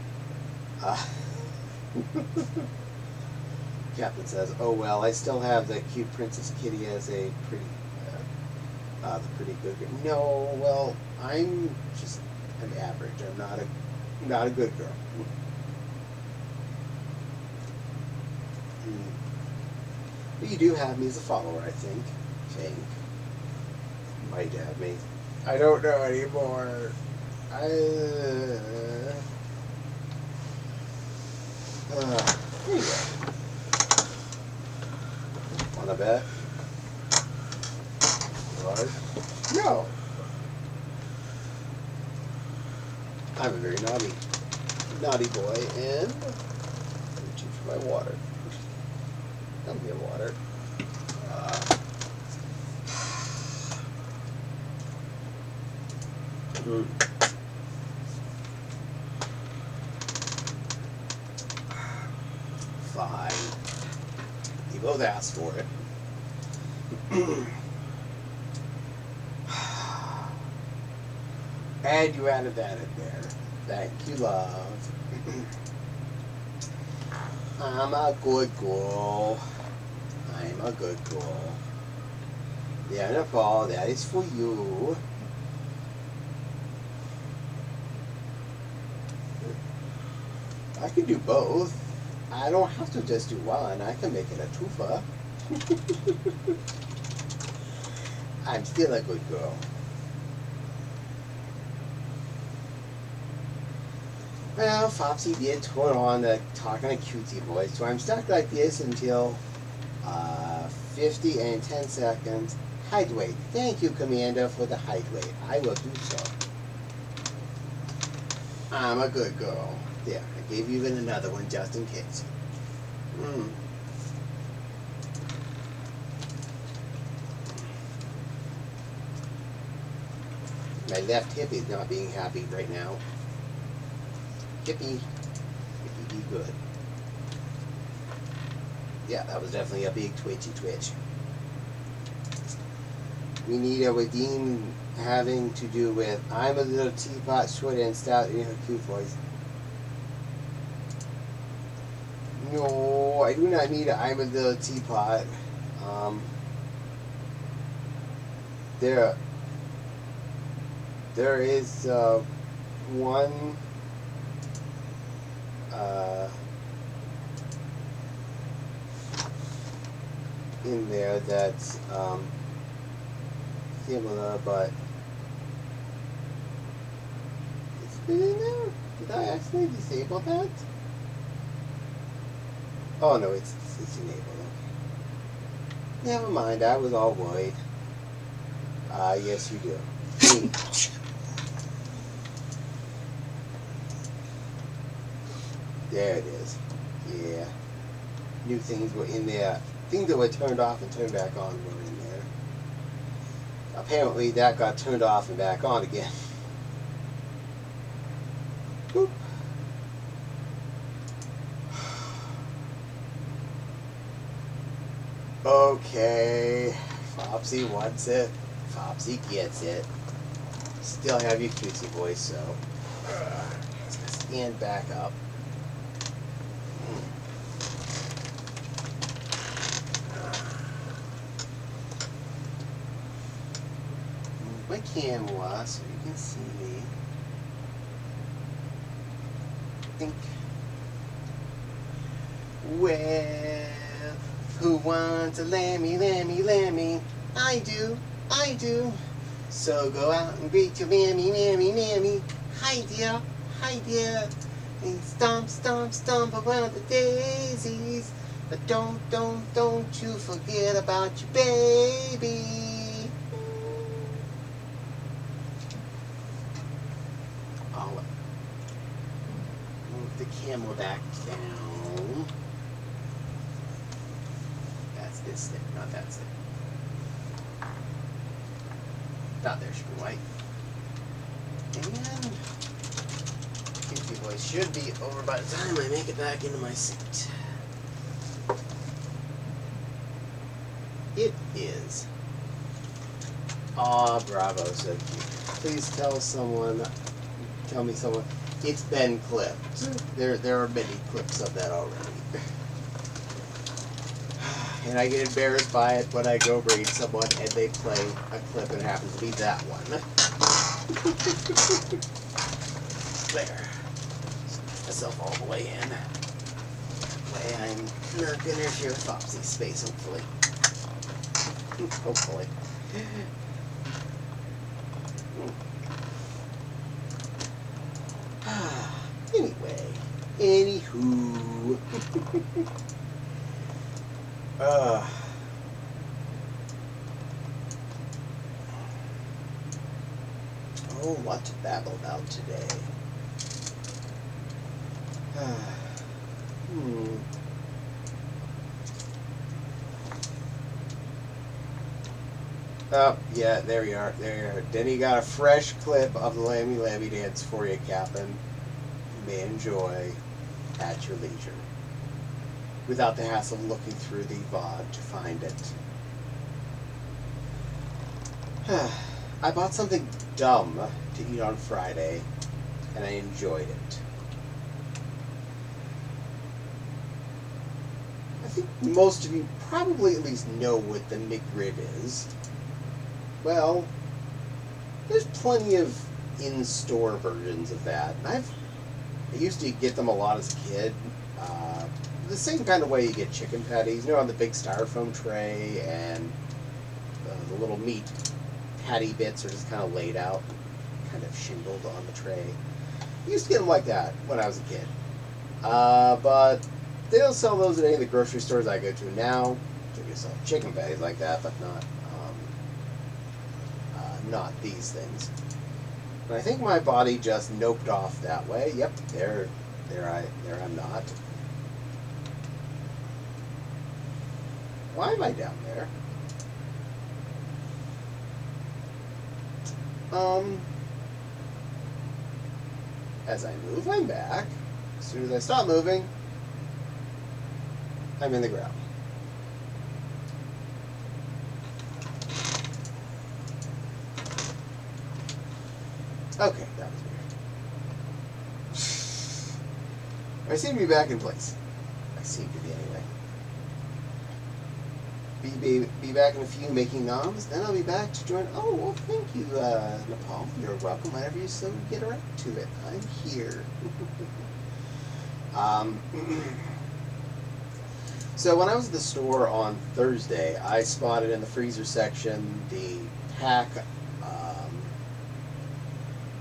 Captain says, oh well, I still have the cute Princess Kitty as a pretty, the pretty good girl. No, well, I'm just an average. I'm not a good girl. But you do have me as a follower, I think. You might have me. I don't know anymore. Anyway. Wanna bet? Lord? No. I'm a very naughty boy, and I'm reaching for my water. Come here, water. Fine. You both asked for it. And you added that in there. Thank you, love. I'm a good girl. I'm a good girl. Jennifer, that is for you. I can do both. I don't have to just do one. I can make it a twofer. I'm still a good girl. Well, Fopsy did turn on the talking a cutesy voice, so I'm stuck like this until 50 and 10 seconds. Height weight. Thank you, Commander, for the height weight. I will do so. I'm a good girl. There, I gave you even another one just in case. My left hip is not being happy right now. Hippie be good. Yeah, that was definitely a big twitchy twitch. We need a redeem having to do with I'm a little teapot, short and stout in her cute voice. No, I do not need a I'm a little teapot. There is one in there that's similar, but is it in there? Did I actually disable that? Oh no, it's enabled. Okay. Never mind, I was all worried. Yes you do. There it is. Yeah. New things were in there. Things that were turned off and turned back on were in there. Apparently that got turned off and back on again. Boop. Okay. Fopsy wants it. Fopsy gets it. Still have your cutesy voice, so let's stand back up. Move my camera so you can see me. Think. Well, who wants a lammy, lammy, lammy? I do. So go out and greet your mammy, mammy, mammy. Hi dear, and stomp, stomp, stomp around the daisies. But don't you forget about your baby. Oh, move the camel back down. That's this stick, not that stick. Not there, sugar white. And Goofy Voice should be over by the time I make it back into my seat. It is. Aw, bravo, so cute. Please tell me someone, it's been clipped. There are many clips of that already. And I get embarrassed by it when I go braid someone and they play a clip and it happens to be that one. There. Myself all the way in. That way I'm not going to interfere with Foxy's space, hopefully. Hopefully. Anywho. Oh, what to babble about today? Oh, yeah, there you are. There you are. Denny got a fresh clip of the Lammy Lammy dance for you, Captain. You may enjoy at your leisure, without the hassle of looking through the VOD to find it. I bought something dumb to eat on Friday, and I enjoyed it. I think most of you probably at least know what the McRib is. Well, there's plenty of in-store versions of that. I used to get them a lot as a kid. The same kind of way you get chicken patties, on the big styrofoam tray, and the little meat patty bits are just kind of laid out, kind of shingled on the tray. I used to get them like that when I was a kid. But they don't sell those at any of the grocery stores I go to now. They do sell chicken patties like that, but not these things. And I think my body just noped off that way. Yep, there I'm not. Why am I down there? As I move, I'm back. As soon as I stop moving, I'm in the ground. Okay, that was weird. I seem to be back in place. I seem to be anyway. Be back in a few making noms, then I'll be back to join. Oh, well, thank you, Nepal. You're welcome whenever you so get around to it. I'm here. So when I was at the store on Thursday, I spotted in the freezer section the pack,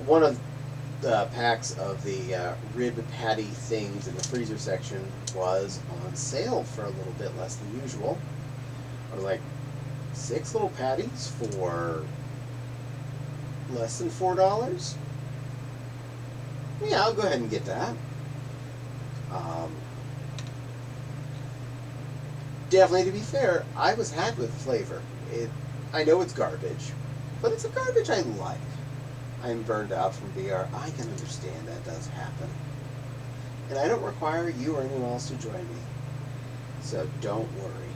one of the packs of the rib patty things in the freezer section was on sale for a little bit less than usual. I was like, 6 little patties for less than $4? Yeah, I'll go ahead and get that. Definitely, to be fair, I was happy with the flavor. I know it's garbage, but it's a garbage I like. I'm burned out from VR. I can understand that does happen. And I don't require you or anyone else to join me. So don't worry.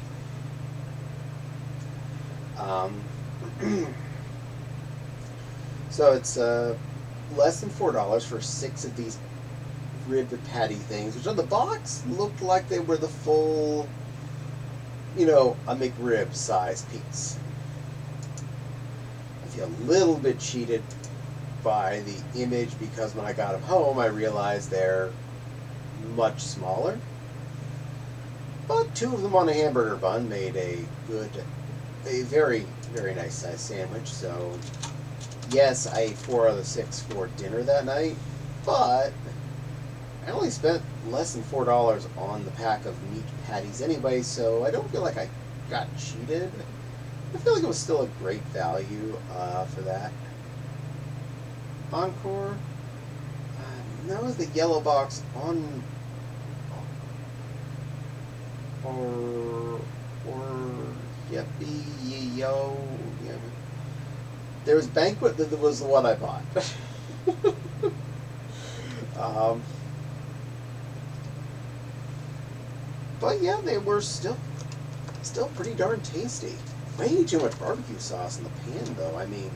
So it's less than $4 for 6 of these rib patty things, which on the box looked like they were the full, a McRib size piece. I feel a little bit cheated by the image because when I got them home I realized they're much smaller. But 2 of them on a hamburger bun made a very, very nice size sandwich. So yes, I ate 4 out of the 6 for dinner that night, but I only spent less than $4 on the pack of meat patties anyway, so I don't feel like I got cheated. I feel like it was still a great value for that. Encore? that was the yellow box on, or yippee yo. Yeah. There was Banquet that was the one I bought. um, but yeah, they were still pretty darn tasty. Way too much barbecue sauce in the pan, though. I mean,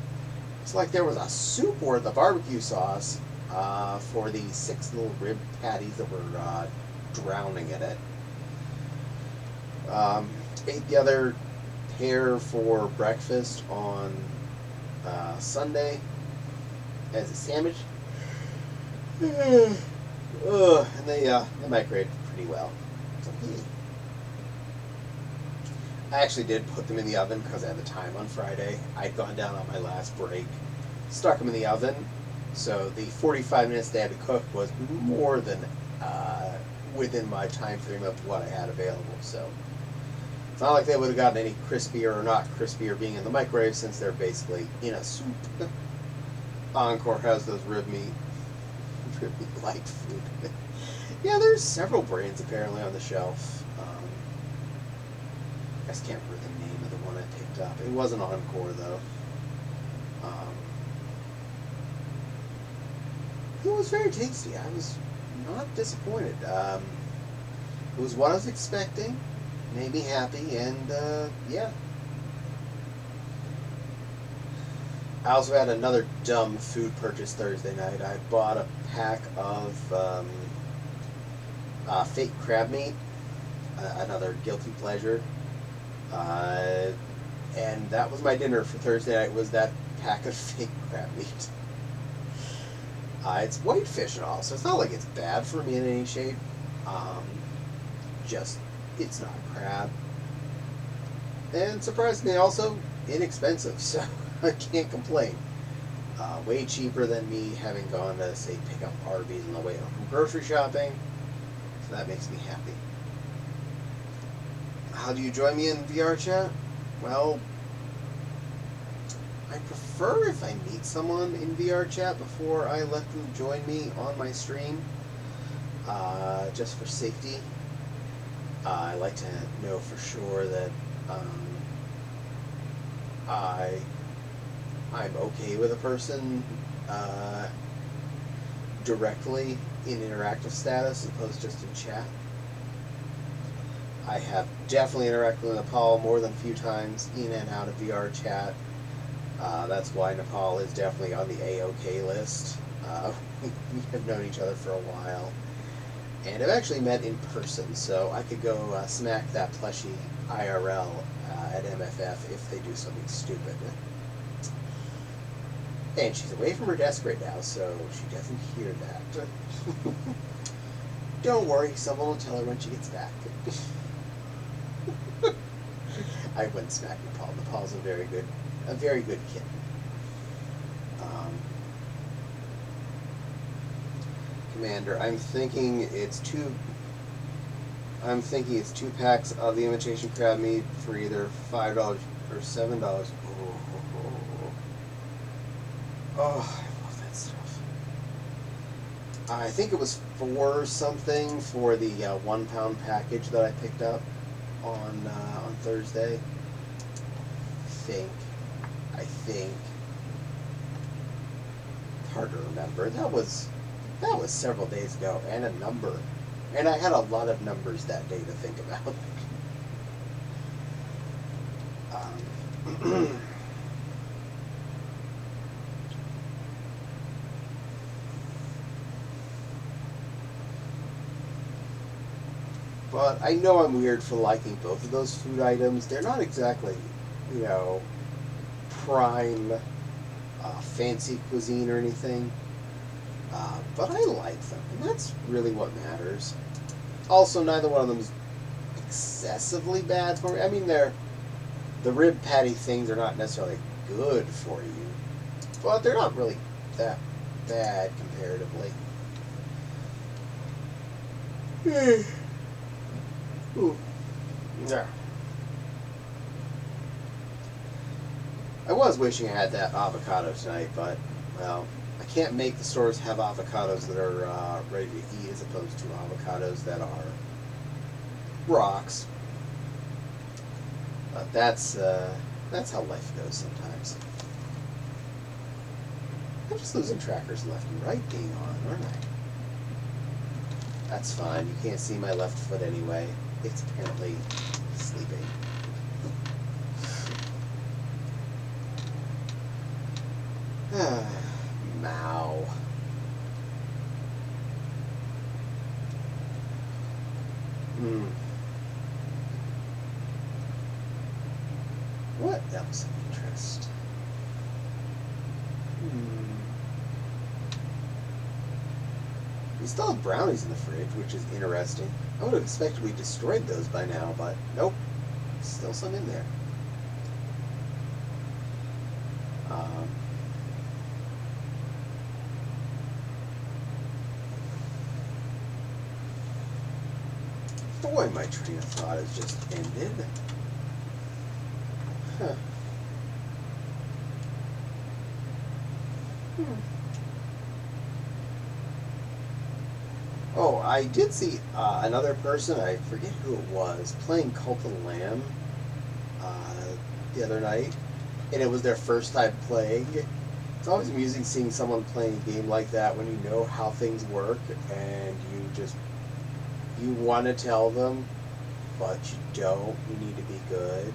it's like there was a soup worth of barbecue sauce for the 6 little rib patties that were drowning in it. Ate the other pair for breakfast on Sunday as a sandwich. And they microwaved pretty well. So, yeah. I actually did put them in the oven because I had the time on Friday. I'd gone down on my last break, stuck them in the oven, so the 45 minutes they had to cook was more than within my time frame of what I had available. So it's not like they would have gotten any crispier or not crispier being in the microwave, since they're basically in a soup. Encore has those rib meat like food. Yeah, there's several brands apparently on the shelf. I just can't remember the name of the one I picked up. It wasn't Encore though. It was very tasty. I was not disappointed. It was what I was expecting. Made me happy, and yeah. I also had another dumb food purchase Thursday night. I bought a pack of fake crab meat, another guilty pleasure. And that was my dinner for Thursday night, was that pack of fake crab meat. It's whitefish and all, so it's not like it's bad for me in any shape. Just, it's not crab. And surprisingly also inexpensive, so I can't complain. Way cheaper than me having gone to, say, pick up Arby's on the way home from grocery shopping. So that makes me happy. How do you join me in VR chat? Well, I prefer if I meet someone in VR chat before I let them join me on my stream, just for safety. I like to know for sure that I'm okay with a person directly in interactive status as opposed to just in chat. I have definitely interacted with Nepal more than a few times in and out of VR chat. That's why Nepal is definitely on the A-OK list. We have known each other for a while. And I've actually met in person, so I could go smack that plushie IRL at MFF if they do something stupid. And she's away from her desk right now, so she doesn't hear that. Don't worry, someone will tell her when she gets back. I wouldn't smack Nepal. Nepal's a very good kitten. Commander, I'm thinking it's two packs of the imitation crab meat for either $5 or $7. Oh, I love that stuff. I think it was for something for the 1 pound package that I picked up on Thursday. I think. It's hard to remember. That was several days ago, and a number. And I had a lot of numbers that day to think about. But I know I'm weird for liking both of those food items. They're not exactly, prime fancy cuisine or anything. But I like them, and that's really what matters. Also, neither one of them is excessively bad for me. I mean, the rib patty things are not necessarily good for you, but they're not really that bad comparatively. Ooh. Yeah. I was wishing I had that avocado tonight, but, well, I can't make the stores have avocados that are ready to eat as opposed to avocados that are rocks. But that's how life goes sometimes. I'm just losing trackers left and right being on, aren't I? That's fine. You can't see my left foot anyway. It's apparently sleeping. Mow. What else of interest? We still have brownies in the fridge, which is interesting. I would have expected we destroyed those by now, but nope. Still some in there. Boy, my train of thought has just ended. Huh. Oh, I did see another person, I forget who it was, playing Cult of the Lamb the other night, and it was their first time playing. It's always amusing seeing someone playing a game like that when you know how things work and you want to tell them, but you don't. You need to be good.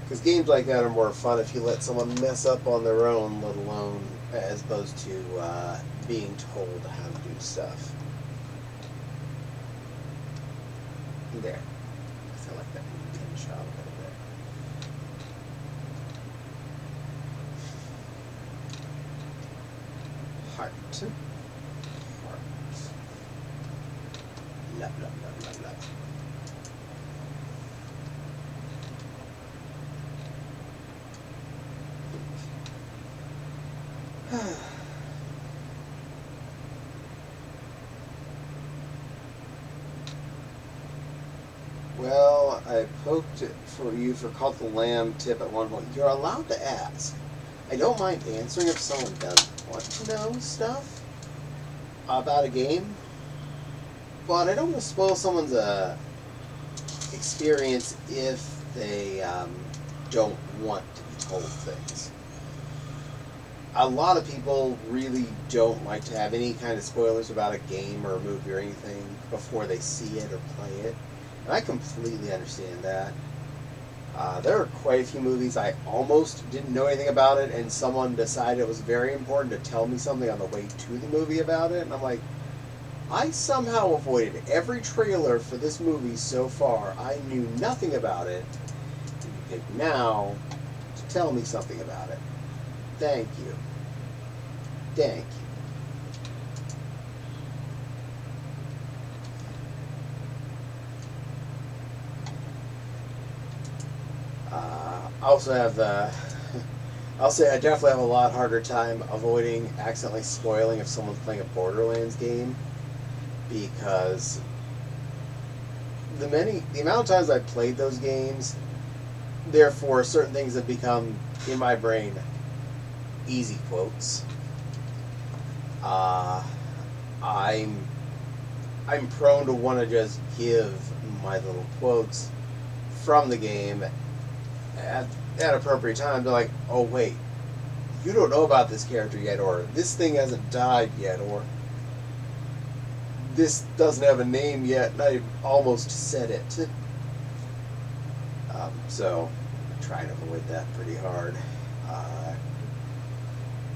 Because games like that are more fun if you let someone mess up on their own, let alone as opposed to being told how to do stuff. There. I feel like that pin shot a little bit. Heart. Heart. Love, love, love, love, love. Well, I poked it for you for Cult of the Lamb tip at one point. You're allowed to ask. I don't mind answering if someone does want to know stuff about a game, but I don't want to spoil someone's experience if they don't want to be told things. A lot of people really don't like to have any kind of spoilers about a game or a movie or anything before they see it or play it. And I completely understand that. There are quite a few movies I almost didn't know anything about it, and someone decided it was very important to tell me something on the way to the movie about it. And I'm like, I somehow avoided every trailer for this movie so far. I knew nothing about it. And you pick now to tell me something about it. Thank you. Thank you. I also have I'll say I definitely have a lot harder time avoiding accidentally spoiling if someone's playing a Borderlands game, because the amount of times I've played those games, therefore certain things have become in my brain easy quotes. I'm prone to want to just give my little quotes from the game at appropriate times. They're like, oh wait, you don't know about this character yet, or this thing hasn't died yet, or this doesn't have a name yet, and I almost said it. So I try and avoid that pretty hard.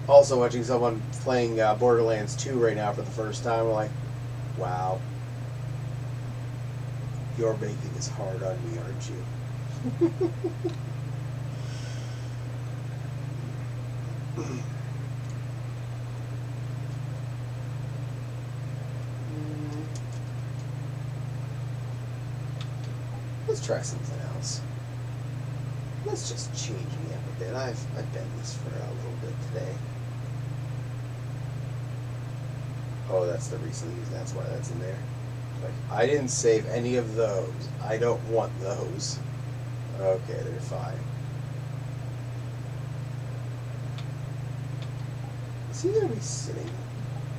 Also watching someone playing Borderlands 2 right now for the first time, I'm like, wow, you're making this hard on me, aren't you? Let's try something else. Let's just change me up a bit. I've been this for a little bit today. Oh, that's the recent use. That's why that's in there. Like, I didn't save any of those. I don't want those. Okay, they're fine. Is he gonna be sitting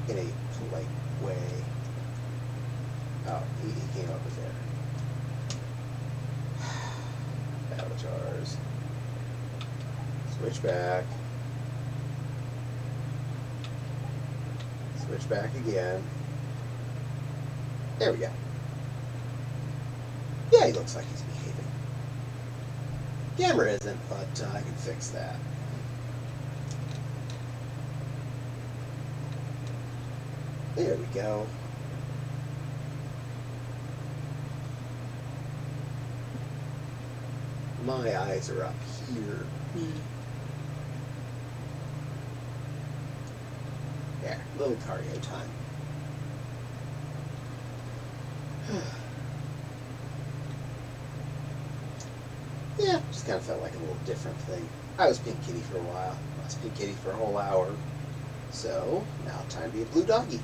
in a polite way? Oh, he came over there. Avatars. Switch back. Switch back again. There we go. Yeah, he looks like he's behaving. Camera isn't, but I can fix that. There we go. My eyes are up here. There, little cardio time. Yeah, just kind of felt like a little different thing. I was Pink Kitty for a while. I was Pink Kitty for a whole hour. So, now time to be a blue doggy.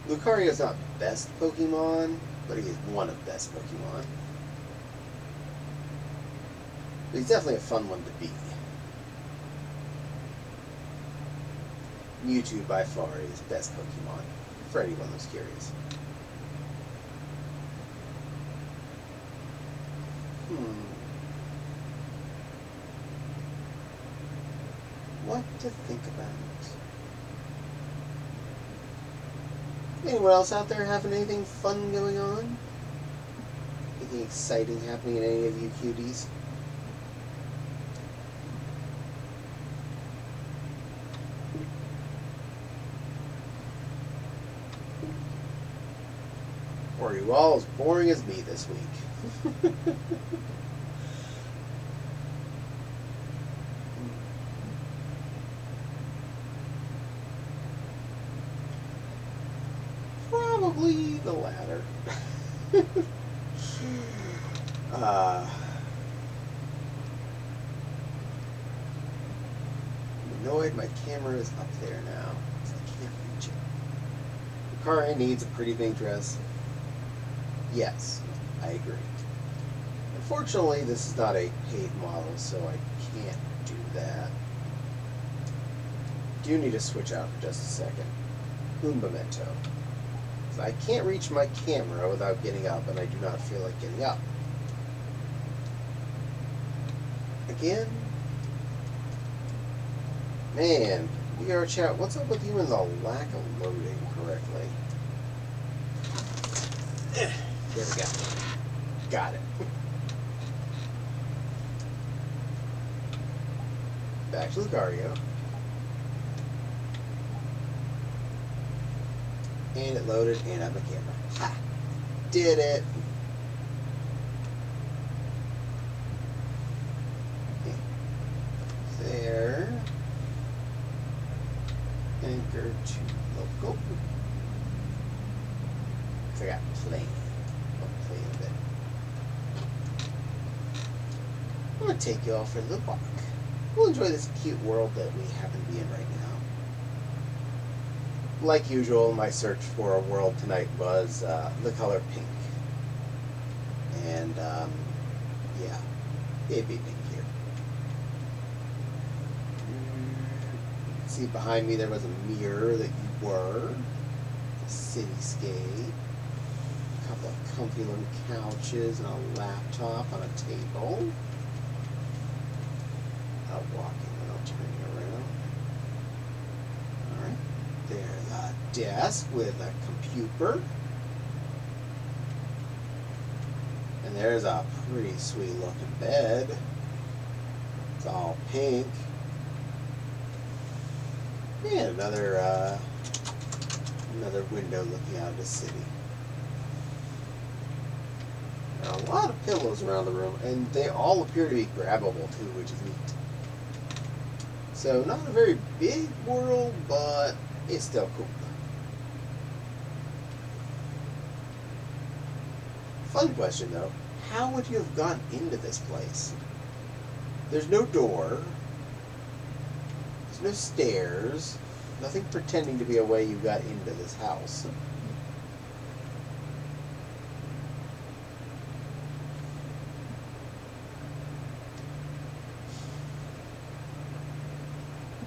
Lucario's not best Pokemon, but he is one of the best Pokemon. But he's definitely a fun one to beat. Mewtwo by far is best Pokemon, for anyone who's curious. What to think about? Anyone else out there having anything fun going on? Anything exciting happening in any of you cuties? Or are you all as boring as me this week? Probably the latter. I'm annoyed my camera is up there now, so I can't reach it. Lucario needs a pretty pink dress. Yes, I agree. Unfortunately, this is not a paid model, so I can't do that. Do need to switch out for just a second. Un momento. I can't reach my camera without getting up, and I do not feel like getting up. Again? Man, VR chat, what's up with you and the lack of loading correctly? There we go. Got it. Back to Lucario. And it loaded, and I'm a camera. Ha! Did it! Okay. There. Anchor to local. So I got plane. I'll play a bit. I'm going to take you all for a little walk. We'll enjoy this cute world that we happen to be in right now. Like usual, my search for a world tonight was the color pink. And, yeah, it'd be pink here. See, behind me there was a mirror that you were. A cityscape. A couple of comfy little couches and a laptop on a table. I'll walk in and I'll turn you around. Alright. There's a desk with a computer. And there's a pretty sweet looking bed. It's all pink. And another window looking out of the city. There are a lot of pillows around the room, and they all appear to be grabbable too, which is neat. So not a very big world, but it's still cool. Fun question though, how would you have gotten into this place? There's no door, there's no stairs, nothing pretending to be a way you got into this house.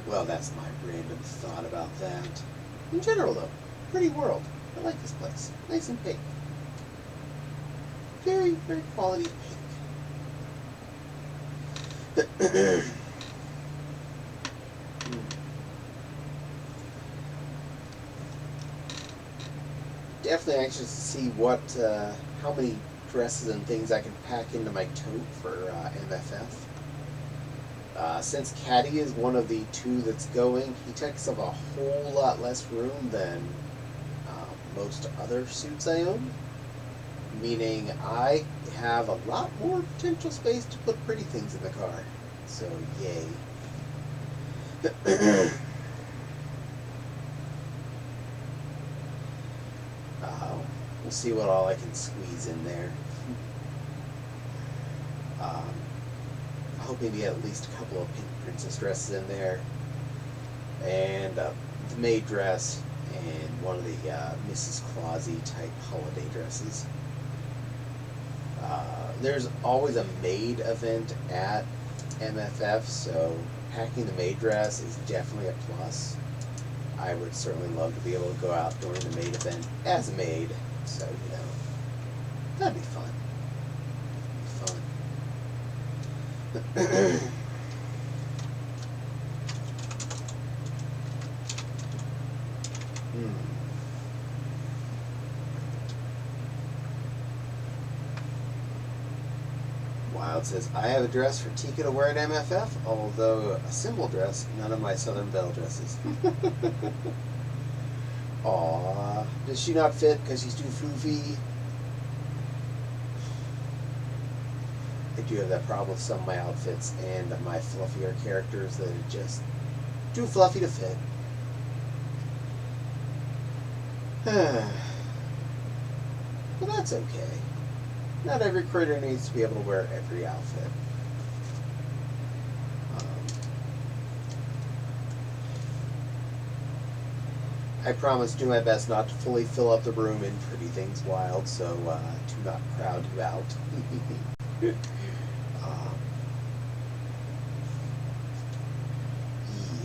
Well, that's my random thought about that. In general, though, pretty world. I like this place. Nice and pink. Very, very quality pink. Definitely anxious to see how many dresses and things I can pack into my tote for MFF. Since Caddie is one of the two that's going, he takes up a whole lot less room than most other suits I own. Meaning I have a lot more potential space to put pretty things in the car. So, yay. We'll see what all I can squeeze in there. Hoping to get at least a couple of pink princess dresses in there, and the maid dress, and one of the Mrs. Clausy type holiday dresses. There's always a maid event at MFF, so packing the maid dress is definitely a plus. I would certainly love to be able to go out during the maid event as a maid, so that'd be fun. Wild says, I have a dress for Tika to wear at MFF, although a symbol dress, none of my Southern Belle dresses. Aww. Does she not fit because she's too floofy? I do have that problem with some of my outfits and my fluffier characters that are just too fluffy to fit. But that's okay. Not every critter needs to be able to wear every outfit. I promise to do my best not to fully fill up the room in Pretty Things Wild, so to not crowd you out.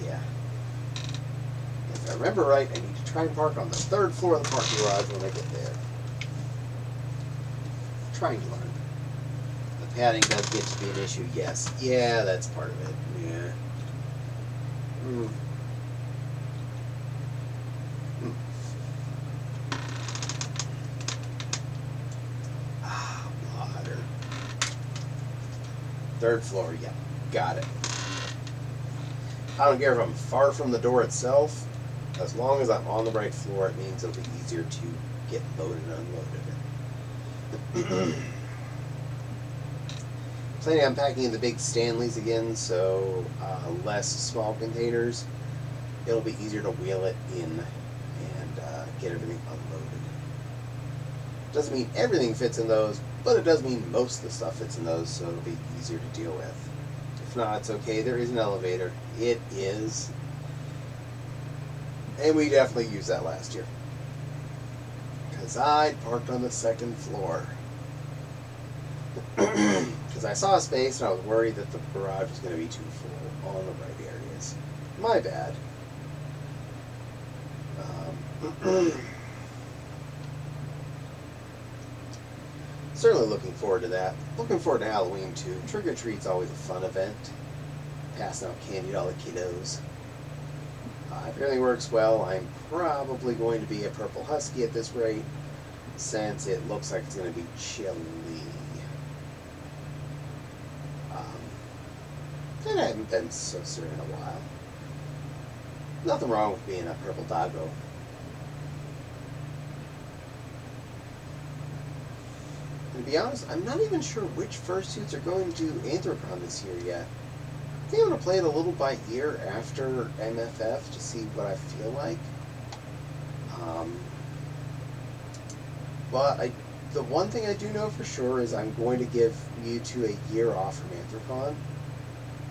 Yeah. If I remember right, I need to try and park on the 3rd floor of the parking garage when I get there. Trying to learn. The padding does get to be an issue, yes. Yeah, that's part of it. Yeah. Water. 3rd floor, yeah. Got it. I don't care if I'm far from the door itself. As long as I'm on the right floor, it means it'll be easier to get loaded and unloaded. Planning on packing in the big Stanleys again, so less small containers. It'll be easier to wheel it in and get everything unloaded. Doesn't mean everything fits in those, but it does mean most of the stuff fits in those, so it'll be easier to deal with. If not, it's okay. There is an elevator. It is. And we definitely used that last year. Because I parked on the 2nd floor. Because I saw a space and I was worried that the garage was going to be too full on the right areas. My bad. Certainly looking forward to that. Looking forward to Halloween too. Trick or Treat's always a fun event. Passing out candy to all the kiddos. If everything works well, I'm probably going to be a purple husky at this rate, since it looks like it's going to be chilly. And I haven't been so certain in a while. Nothing wrong with being a purple doggo. And to be honest, I'm not even sure which fursuits are going to Anthrocon this year yet. I think I'm going to play it a little by ear after MFF to see what I feel like. But the one thing I do know for sure is I'm going to give Mewtwo a year off from Anthrocon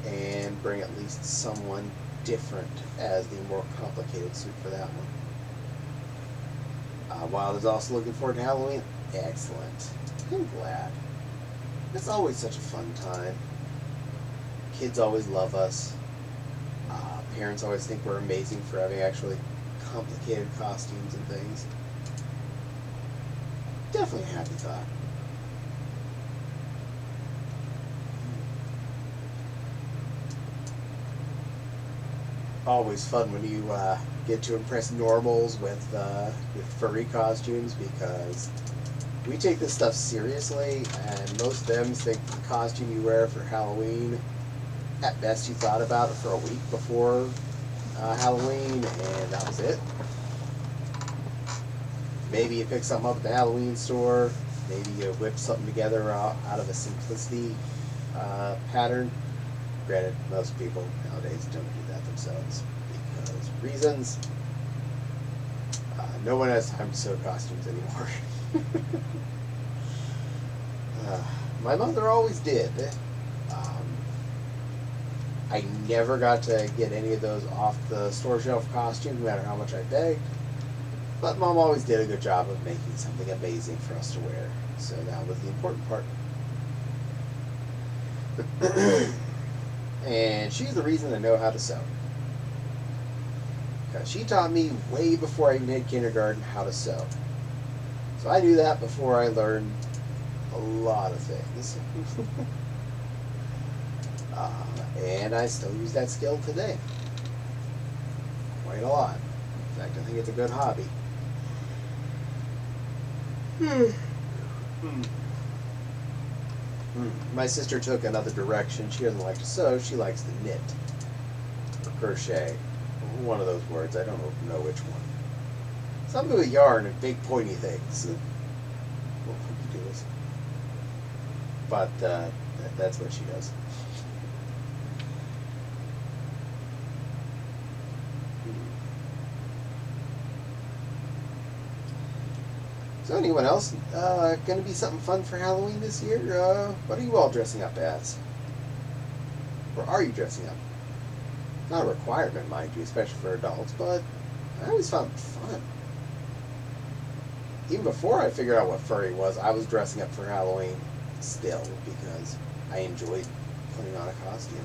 and bring at least someone different as the more complicated suit for that one. Wild is also looking forward to Halloween. Excellent. I'm glad. It's always such a fun time. Kids always love us. parents always think we're amazing for having actually complicated costumes and things. Definitely a happy thought. Always fun when you get to impress normals with furry costumes, because we take this stuff seriously, and most of them think the costume you wear for Halloween, at best you thought about it for a week before Halloween, and that was it. Maybe you pick something up at the Halloween store, maybe you whip something together out of a simplicity pattern. Granted, most people nowadays don't do that themselves because reasons. No one has time to sew costumes anymore. My mother always did. I never got to get any of those off the store shelf costumes, no matter how much I begged. But Mom always did a good job of making something amazing for us to wear. So that was the important part. And she's the reason I know how to sew. Because she taught me way before I even hit kindergarten how to sew. So I knew that before I learned a lot of things. And I still use that skill today. Quite a lot. In fact, I think it's a good hobby. My sister took another direction. She doesn't like to sew. She likes to knit or crochet. One of those words. I don't know which one. Something with yarn and big pointy things. Well, you do this. But that's what she does. So anyone else going to be something fun for Halloween this year? What are you all dressing up as? Or are you dressing up? Not a requirement, mind you, especially for adults, but I always found it fun. Even before I figured out what furry was, I was dressing up for Halloween still, because I enjoyed putting on a costume.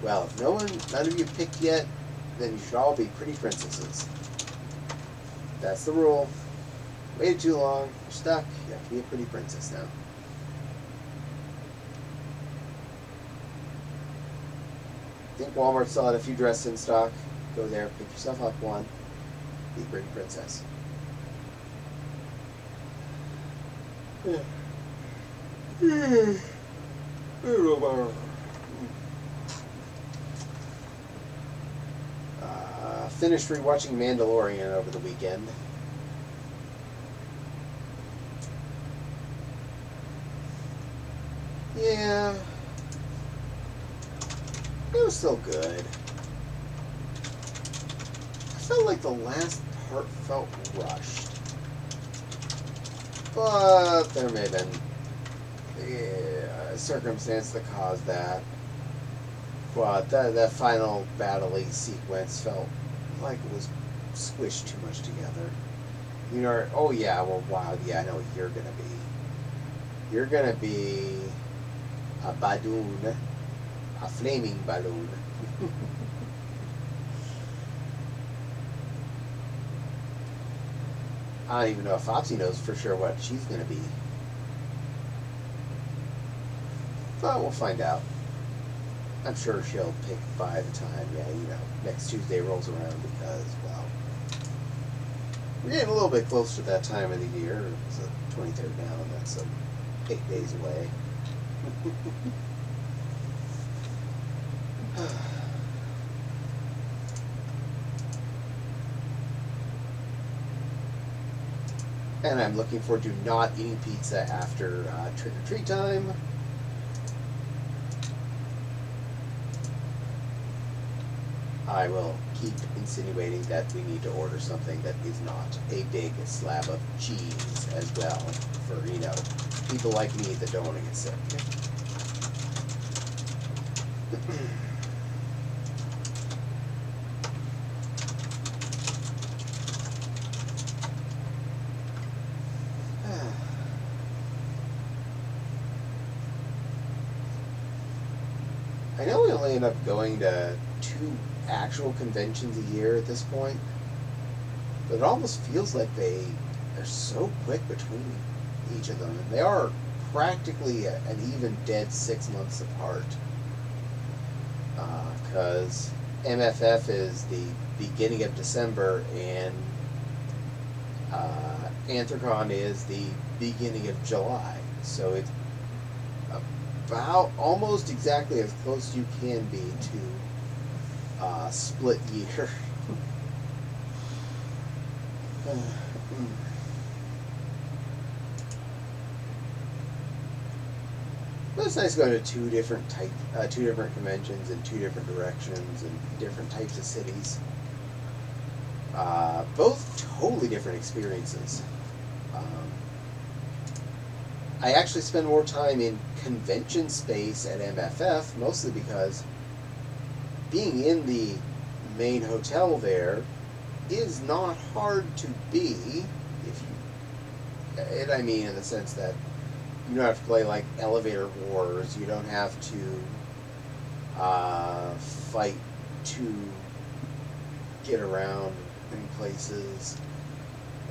Well, if none of you picked yet, then you should all be pretty princesses. That's the rule. Waited too long, you're stuck, you have to be a pretty princess now. I think Walmart still had a few dresses in stock. Go there, pick yourself up one, be a pretty princess. Finished rewatching Mandalorian over the weekend. Yeah, it was still good. I felt like the last part felt rushed, but there may have been a circumstance that caused that. But that final battle sequence felt like it was squished too much together. You know, oh yeah, well, wow, yeah, I know what you're gonna be. You're gonna be a balloon, a flaming balloon. I don't even know if Foxy knows for sure what she's gonna be. But we'll find out. I'm sure she'll pick by the time, next Tuesday rolls around, because, well, we're getting a little bit close to that time of the year. It's the 23rd now, and that's 8 days away. And I'm looking forward to not eating pizza after trick-or-treat time. I will keep insinuating that we need to order something that is not a big slab of cheese as well, for, people like me that don't want to get sick. I know we only end up going to 2 actual conventions a year at this point, but it almost feels like they're so quick between each of them, and they are practically an even dead 6 months apart. Because MFF is the beginning of December, and Anthrocon is the beginning of July. So it's about almost exactly as close you can be to split year. But it's nice going to two different conventions in 2 different directions and different types of cities. Both totally different experiences. I actually spend more time in convention space at MFF, mostly because being in the main hotel there is not hard to be, if you, and I mean in the sense that you don't have to play like elevator wars, you don't have to fight to get around in places.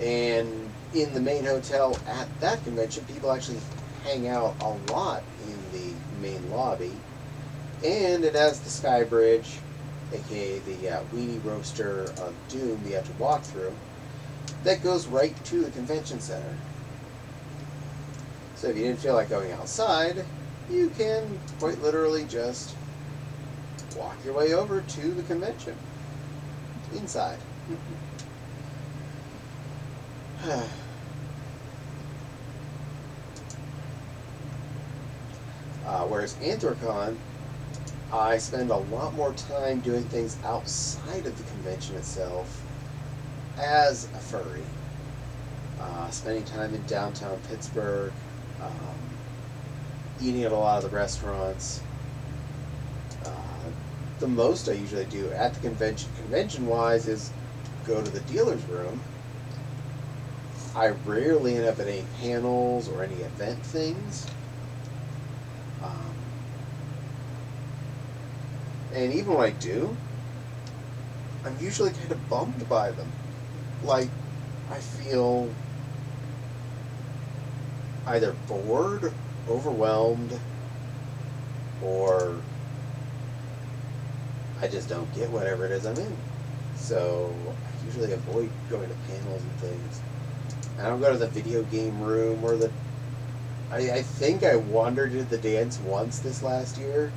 And in the main hotel at that convention, people actually hang out a lot in the main lobby. And it has the Sky Bridge, aka the Weenie Roaster of Doom that you have to walk through, that goes right to the convention center. So if you didn't feel like going outside, you can quite literally just walk your way over to the convention. Inside. Whereas Anthrocon, I spend a lot more time doing things outside of the convention itself as a furry. Spending time in downtown Pittsburgh, eating at a lot of the restaurants. The most I usually do at the convention-wise, is go to the dealer's room. I rarely end up at any panels or any event things. And even when I do, I'm usually kind of bummed by them. Like, I feel either bored, overwhelmed, or I just don't get whatever it is I'm in. So I usually avoid going to panels and things. I don't go to the video game room or the... I think I wandered into the dance once this last year.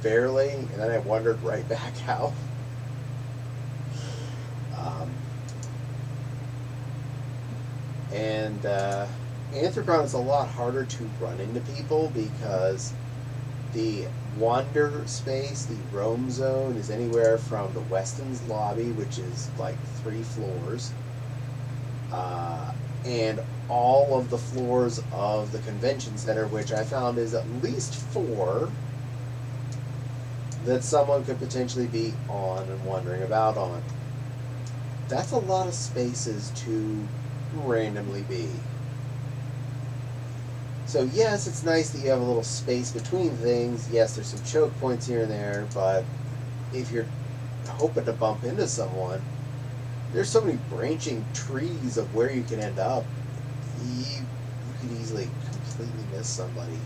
Barely, and then I wandered right back out. Anthrocon is a lot harder to run into people because the wander space, the roam zone, is anywhere from the Weston's lobby, which is like 3 floors, and all of the floors of the convention center, which I found is at least 4 that someone could potentially be on and wandering about on. That's a lot of spaces to randomly be. So yes, it's nice that you have a little space between things. Yes, there's some choke points here and there, but if you're hoping to bump into someone, there's so many branching trees of where you can end up. You could easily completely miss somebody.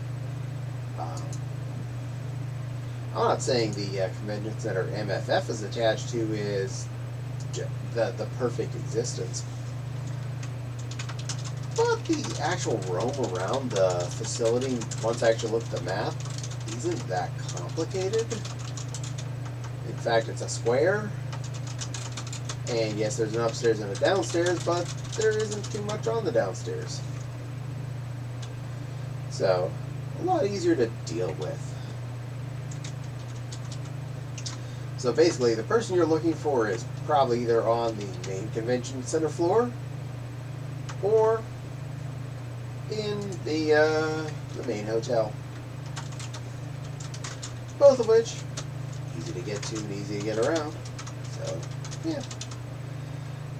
I'm not saying the convention center MFF is attached to is the perfect existence, but the actual roam around the facility, once I actually look at the map, isn't that complicated. In fact, it's a square, and yes, there's an upstairs and a downstairs, but there isn't too much on the downstairs. So, a lot easier to deal with. So basically, the person you're looking for is probably either on the main convention center floor or in the main hotel. Both of which, easy to get to and easy to get around. So, yeah.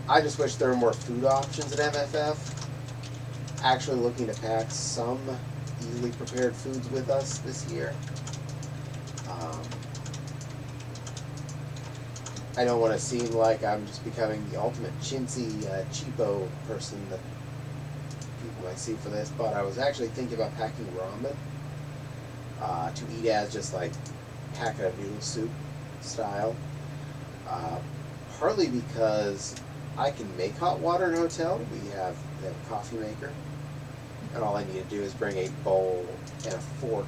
I just wish there were more food options at MFF. Actually looking to pack some easily prepared foods with us this year. I don't want to seem like I'm just becoming the ultimate chintzy, cheapo person that people might see for this, but I was actually thinking about packing ramen to eat as just like packet of noodle soup style. Partly because I can make hot water in a hotel. We have a coffee maker, and all I need to do is bring a bowl and a fork,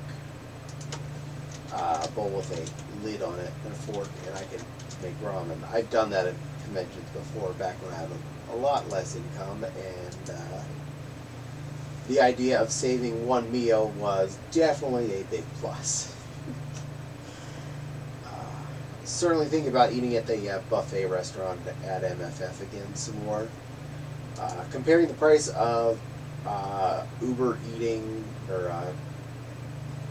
a bowl with a lid on it and a fork, and I can make ramen. I've done that at conventions before, back when I had a lot less income, and the idea of saving one meal was definitely a big plus. Certainly thinking about eating at the buffet restaurant at MFF again some more. Comparing the price of Uber eating or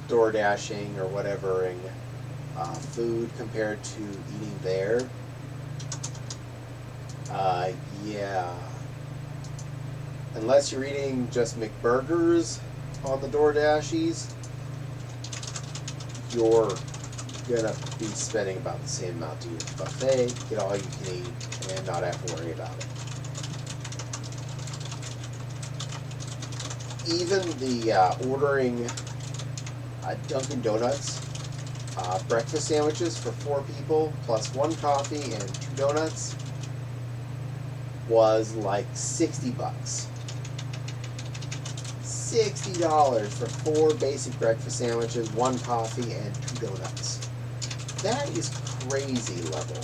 door dashing or whatever food compared to eating there. Yeah. Unless you're eating just McBurgers on the DoorDashies, you're gonna be spending about the same amount to eat at the buffet, get all you can eat, and not have to worry about it. Even the ordering Dunkin' Donuts breakfast sandwiches for 4 people, plus 1 coffee and 2 donuts, was like $60. $60 for 4 basic breakfast sandwiches, 1 coffee, and 2 donuts. That is crazy level.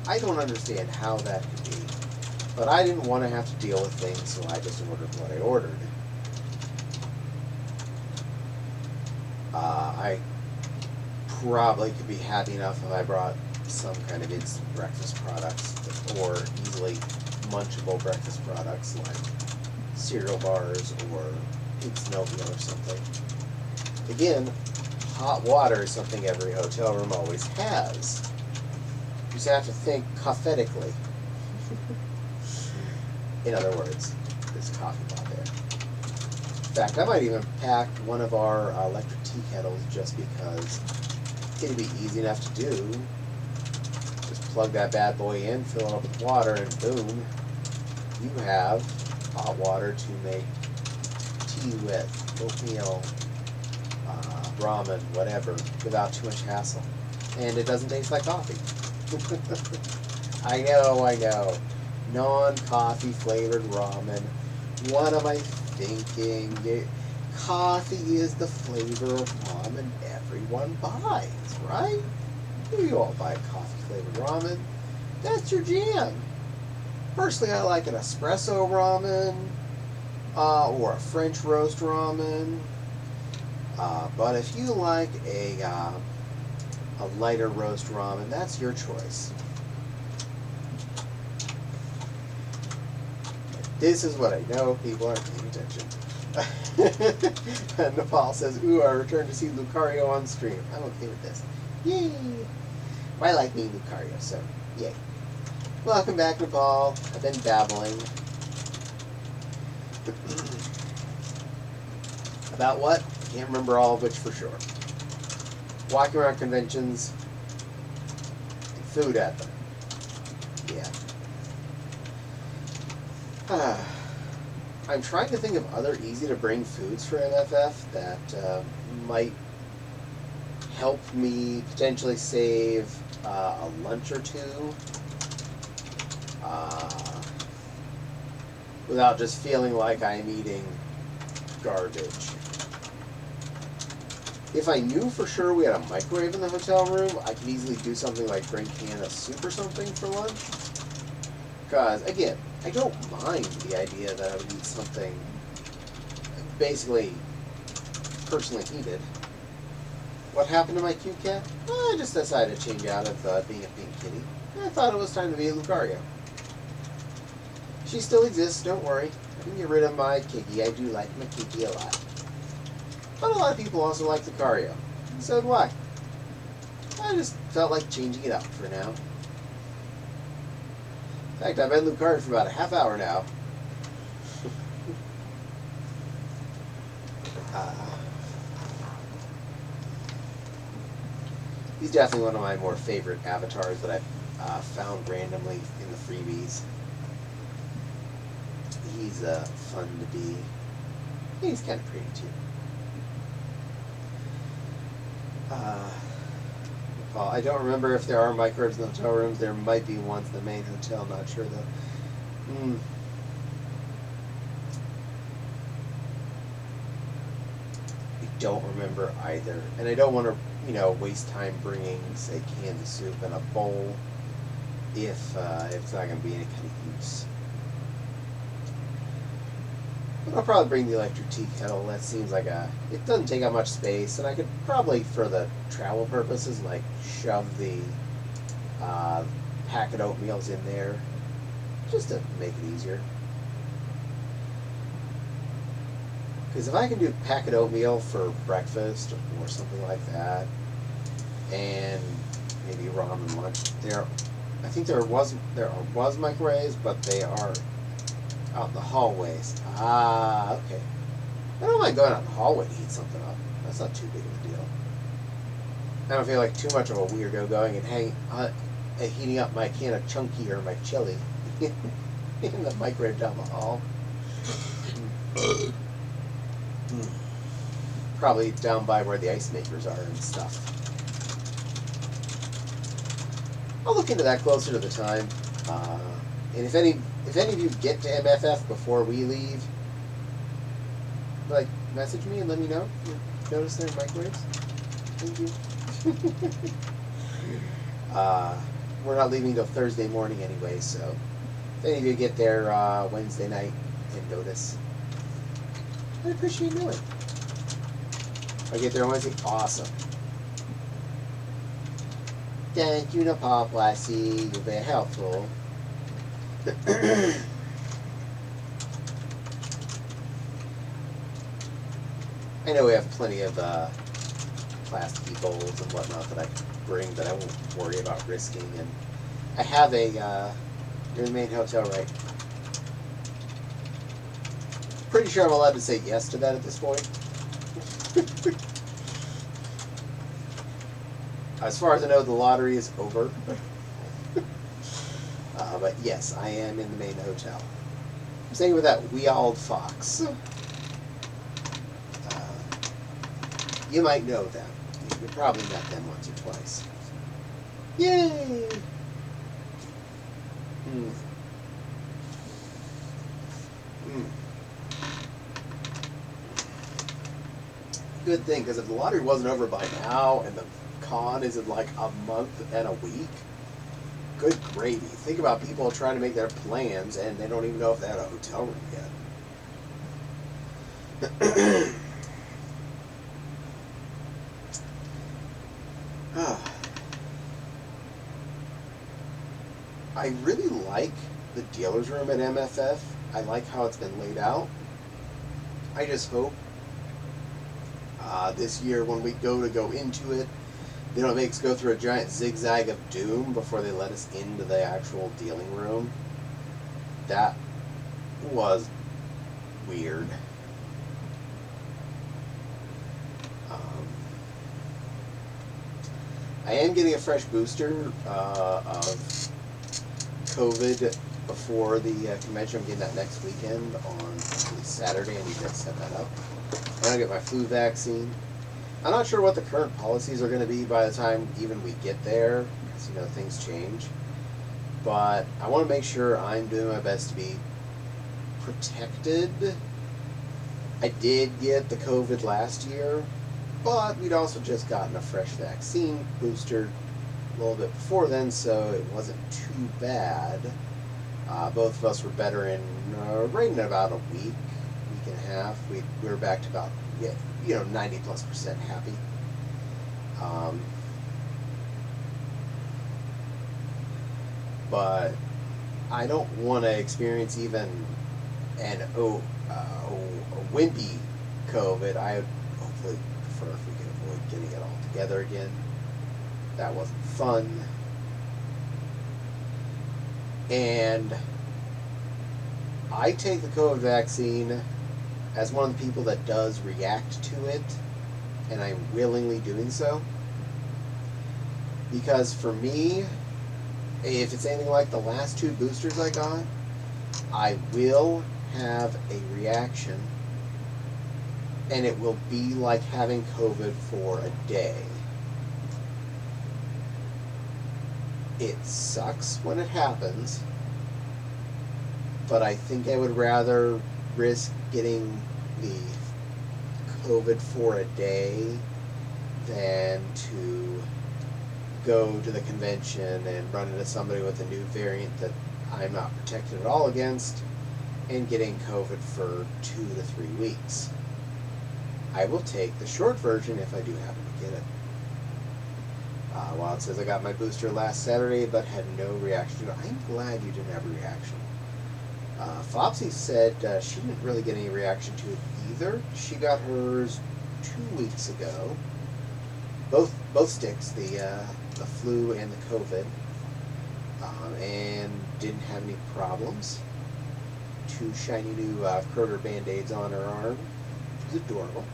I don't understand how that could be. But I didn't want to have to deal with things, so I just ordered what I ordered. I probably could be happy enough if I brought some kind of instant breakfast products or easily munchable breakfast products like cereal bars or pizza oatmeal or something. Again, hot water is something every hotel room always has. You just have to think prophetically. In other words, there's a coffee pot there. In fact, I might even pack one of our electric tea kettles just because it'd be easy enough to do. Just plug that bad boy in, fill it up with water, and boom, you have hot water to make tea with, oatmeal, ramen, whatever, without too much hassle. And it doesn't taste like coffee. I know. Non-coffee flavored ramen. What am I thinking? Coffee is the flavor of ramen everyone buys, right? You all buy coffee flavored ramen. That's your jam. Personally, I like an espresso ramen or a French roast ramen. But if you like a lighter roast ramen, that's your choice. This is what I know people aren't paying attention. And Nepal says, ooh, I returned to see Lucario on stream. I'm okay with this. Yay! Well, I like me Lucario, so yay. Welcome back, Nepal. I've been babbling. About what? Can't remember all of which for sure. Walking around conventions and food at them. Yeah. I'm trying to think of other easy to bring foods for MFF that might help me potentially save a lunch or two without just feeling like I'm eating garbage. If I knew for sure we had a microwave in the hotel room, I could easily do something like bring a can of soup or something for lunch. Because, again, I don't mind the idea that I would eat something basically personally heated. What happened to my cute cat? I just decided to change out of being a pink kitty. I thought it was time to be a Lucario. She still exists, don't worry. I can get rid of my Kiki. I do like my Kiki a lot. But a lot of people also like Lucario. So do I. I just felt like changing it up for now. In fact, I've been Lucario for about a half hour now. He's definitely one of my more favorite avatars that I've found randomly in the freebies. He's fun to be. He's kind of pretty too. Well, I don't remember if there are microwaves in the hotel rooms. There might be ones in the main hotel. Not sure though. I don't remember either, and I don't want to, waste time bringing, say, canned soup and a bowl if it's not going to be any kind of use. But I'll probably bring the electric tea kettle. That seems like it doesn't take up much space, and I could probably, for the travel purposes, like shove the packet oatmeals in there, just to make it easier. Because if I can do packet oatmeal for breakfast or something like that, and maybe ramen lunch, I think there was microwaves, but they are out in the hallways. Okay. I don't mind going out in the hallway to heat something up. That's not too big of a deal. I don't feel like too much of a weirdo going and heating up my can of chunky or my chili in the microwave down the hall. Probably down by where the ice makers are and stuff. I'll look into that closer to the time. And if any of you get to MFF before we leave, message me and let me know. Notice there are microwaves. Thank you. We're not leaving till Thursday morning anyway, so if any of you get there Wednesday night and notice, I appreciate doing it. If I get there on Wednesday, awesome. Thank you, Nepal Lassie. You're very helpful. I know we have plenty of plastic bowls and whatnot that I can bring that I won't worry about risking. And I have you're in the main hotel, right? Pretty sure I'm allowed to say yes to that at this point. As far as I know, the lottery is over. But yes, I am in the main hotel. I'm staying with that wee-old fox. You might know them. You probably met them once or twice. Yay! Good thing, because if the lottery wasn't over by now and the con is in like a month and a week, good gravy. Think about people trying to make their plans and they don't even know if they have a hotel room yet. I really like the dealer's room at MFF. I like how it's been laid out. I just hope this year when we go into it, they don't make us go through a giant zigzag of doom before they let us into the actual dealing room. That was weird. I am getting a fresh booster of COVID before the convention. I'm getting that next weekend on Saturday. I need to set that up. I'm going to get my flu vaccine. I'm not sure what the current policies are going to be by the time even we get there, because things change. But I want to make sure I'm doing my best to be protected. I did get the COVID last year, but we'd also just gotten a fresh vaccine booster a little bit before then, so it wasn't too bad. Both of us were better in right in about a week and a half. We were back to about 90+% happy. But I don't want to experience even a wimpy COVID. I would hopefully prefer if we could avoid getting it all together again. That wasn't fun. And I take the COVID vaccine as one of the people that does react to it, and I'm willingly doing so. Because for me, if it's anything like the last 2 boosters I got, I will have a reaction, and it will be like having COVID for a day. It sucks when it happens, but I think I would rather risk getting the COVID for a day than to go to the convention and run into somebody with a new variant that I'm not protected at all against and getting COVID for 2 to 3 weeks. I will take the short version if I do happen to get it. While it says I got my booster last Saturday but had no reaction to it, I'm glad you didn't have a reaction. Flopsy said she didn't really get any reaction to it either. She got hers 2 weeks ago. Both sticks, the flu and the COVID, and didn't have any problems. 2 shiny new Kroger Band-Aids on her arm. It was adorable.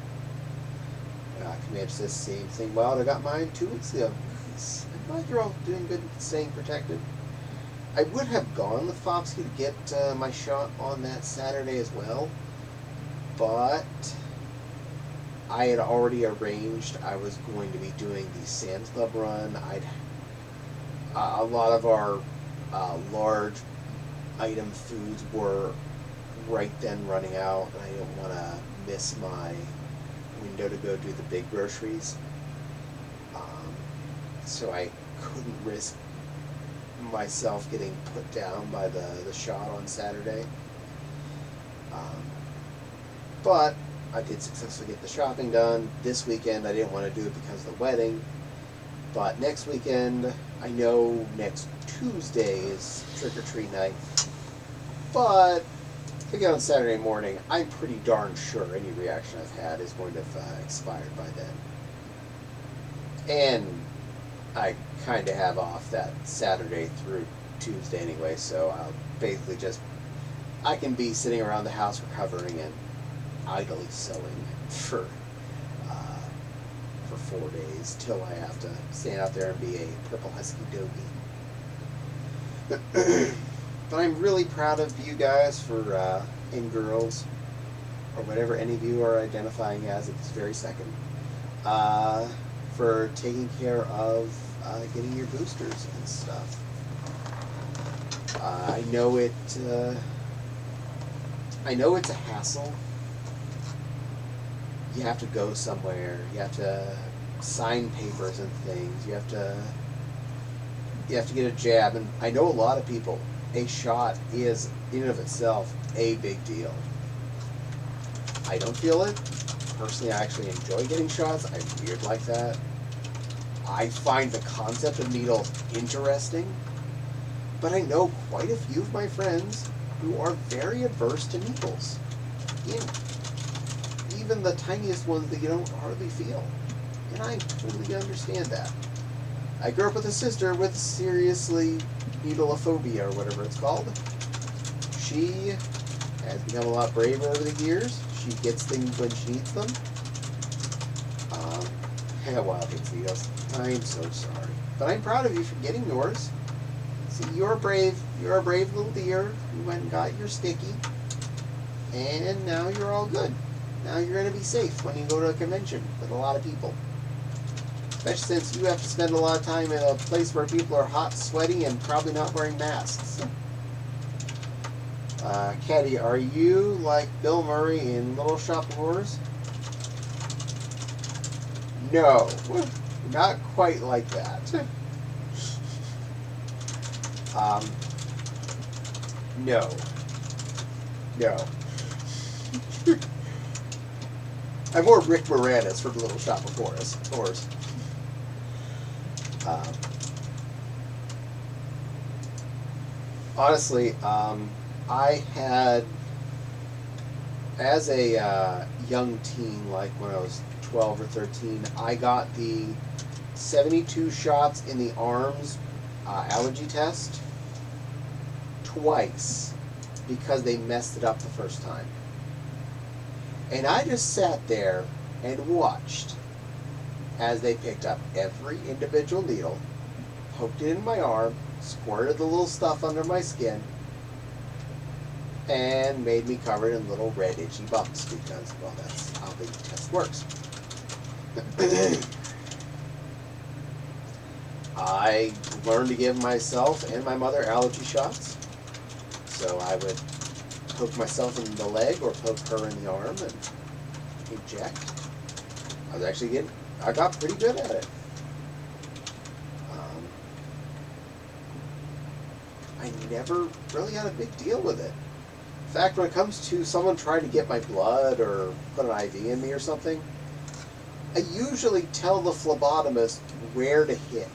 Command says same thing. Well, I got mine 2 weeks ago. Nice. I'm glad you're all doing good and staying protected. I would have gone with Foxy to get my shot on that Saturday as well, but I had already arranged I was going to be doing the Sam's Club run. A lot of our large item foods were right then running out, and I didn't want to miss my window to go do the big groceries. So I couldn't risk myself getting put down by the shot on Saturday. But I did successfully get the shopping done. This weekend I didn't want to do it because of the wedding. But next weekend, I know next Tuesday is trick-or-treat night. But if I get on Saturday morning, I'm pretty darn sure any reaction I've had is going to have expired by then. And I kind of have off that Saturday through Tuesday anyway, so I'll basically I can be sitting around the house recovering and idly sewing for 4 days till I have to stand out there and be a purple husky doggy. But I'm really proud of you guys and girls, or whatever any of you are identifying as at this very second, for taking care of getting your boosters and stuff. I know it's a hassle. You have to go somewhere. You have to sign papers and things. You have to get a jab. And I know a lot of people, a shot is in and of itself a big deal. I don't feel it. Personally, I actually enjoy getting shots. I'm weird like that. I find the concept of needles interesting, but I know quite a few of my friends who are very adverse to needles. Even the tiniest ones that you don't hardly feel. And I totally understand that. I grew up with a sister with seriously needleophobia, or whatever it's called. She has become a lot braver over the years. She gets things when she needs them. Wild hates needles. I'm so sorry. But I'm proud of you for getting yours. See, you're a brave little deer. You went and got your sticky. And now you're all good. Now you're going to be safe when you go to a convention with a lot of people. Especially since you have to spend a lot of time in a place where people are hot, sweaty, and probably not wearing masks. Caddie, are you like Bill Murray in Little Shop of Horrors? No, not quite like that. No. I'm more Rick Moranis from Little Shop of Horrors. Honestly, I had, as a young teen, like when I was 12 or 13, I got the 72 shots in the arms allergy test twice because they messed it up the first time. And I just sat there and watched as they picked up every individual needle, poked it in my arm, squirted the little stuff under my skin, and made me covered in little red itchy bumps because, well, that's how the test works. I learned to give myself and my mother allergy shots. So I would poke myself in the leg or poke her in the arm and inject. I got pretty good at it. I never really had a big deal with it. In fact, when it comes to someone trying to get my blood or put an IV in me or something, I usually tell the phlebotomist where to hit.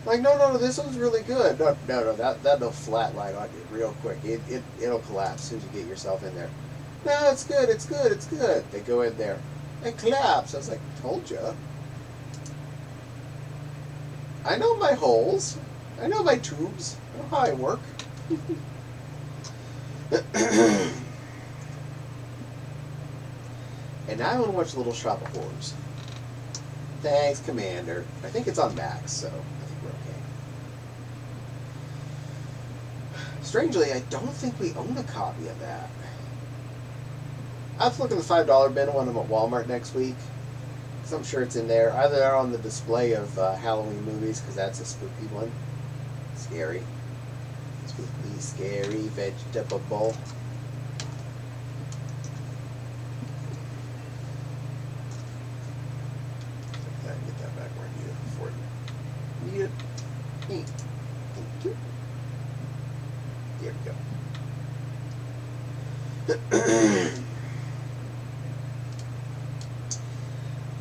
Like, no, this one's really good. No, that'll flatline on you real quick. It'll collapse as soon as you get yourself in there. No, it's good. They go in there and collapse. I was like, told ya. I know my holes. I know my tubes. I know how I work. And now I want to watch Little Shop of Horrors. Thanks, Commander. I think it's on Max, so I think we're okay. Strangely, I don't think we own a copy of that. I have to look in the $5 bin when I'm at Walmart next week, because I'm sure it's in there. Either they're on the display of Halloween movies, because that's a spooky one. Scary. Spooky, scary, vegetable. Get that back where I need it before you need it. Thank you. There we go.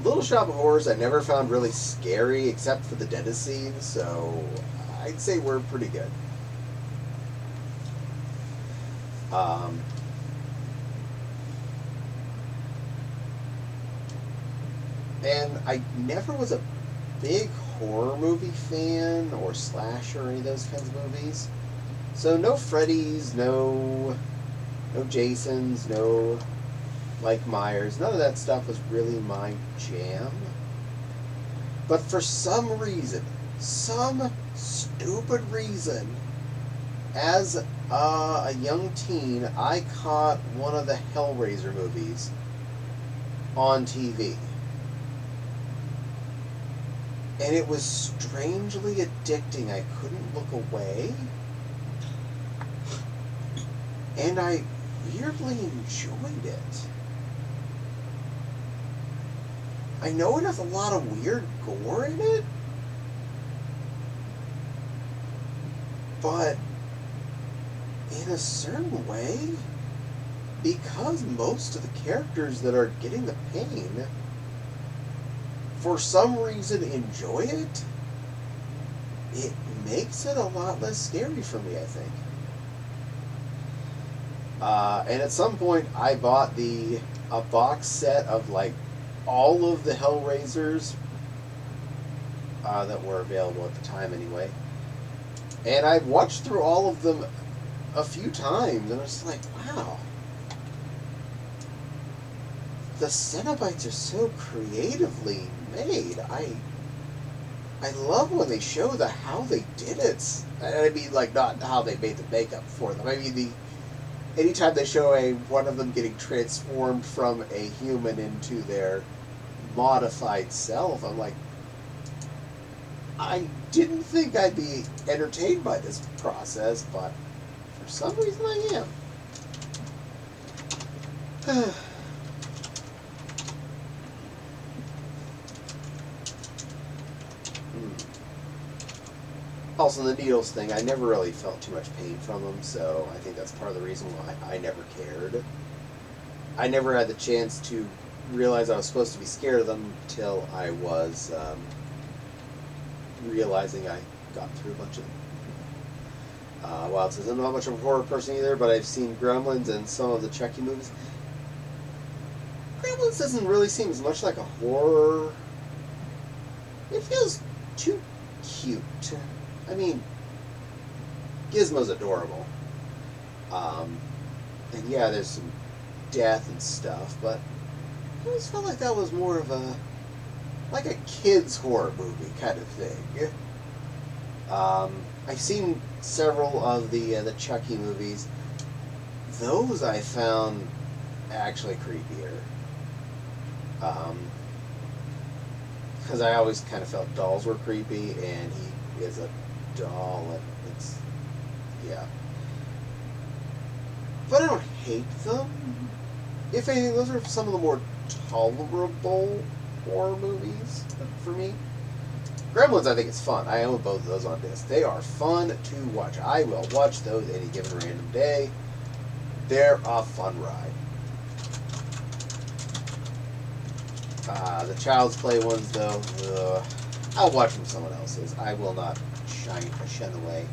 Little Shop of Horrors I never found really scary except for the dentist scene, so I'd say we're pretty good. And I never was a big horror movie fan or slasher or any of those kinds of movies. So no Freddy's, no Jason's, no Mike Myers. None of that stuff was really my jam. But for some reason, some stupid reason, as a young teen, I caught one of the Hellraiser movies on TV. And it was strangely addicting. I couldn't look away. And I weirdly enjoyed it. I know it has a lot of weird gore in it, but in a certain way, because most of the characters that are getting the pain, for some reason enjoy it, it makes it a lot less scary for me, I think. And at some point, I bought a box set of like all of the Hellraisers that were available at the time anyway. And I watched through all of them a few times, and I was like, wow. The Cenobites are so creatively made. I love when they show how they did it. I mean, like, not how they made the makeup for them. I mean, anytime they show one of them getting transformed from a human into their modified self, I'm like, I didn't think I'd be entertained by this process, but for some reason I am. Also, the needles thing, I never really felt too much pain from them, so I think that's part of the reason why I never cared. I never had the chance to realize I was supposed to be scared of them until I was realizing I got through a bunch of them. Well, since I'm not much of a horror person either, but I've seen Gremlins and some of the Chucky movies. Gremlins doesn't really seem as much like a horror. It feels too cute. I mean, Gizmo's adorable. And yeah, there's some death and stuff, but I always felt like that was more of a like a kids horror movie kind of thing. I've seen several of the Chucky movies. Those I found actually creepier. Because I always kind of felt dolls were creepy, and he is a doll, and it's, yeah. But I don't hate them. If anything, those are some of the more tolerable horror movies for me. Gremlins, I think it's fun. I own both of those on disc. They are fun to watch. I will watch those any given random day. They're a fun ride. The Child's Play ones, though, I'll watch them someone else's. I will not shun away.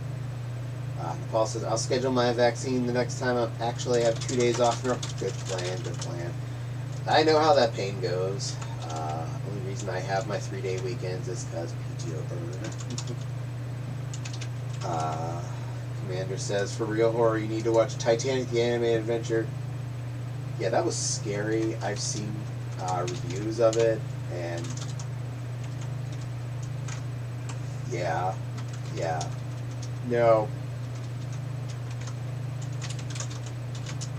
Paul says, I'll schedule my vaccine the next time I actually have 2 days off. Good plan, good plan. I know how that pain goes. Only reason I have my 3-day weekends is because PTO burn. Commander says, for real horror, you need to watch Titanic the Animated Adventure. Yeah, that was scary. I've seen reviews of it, and yeah. No.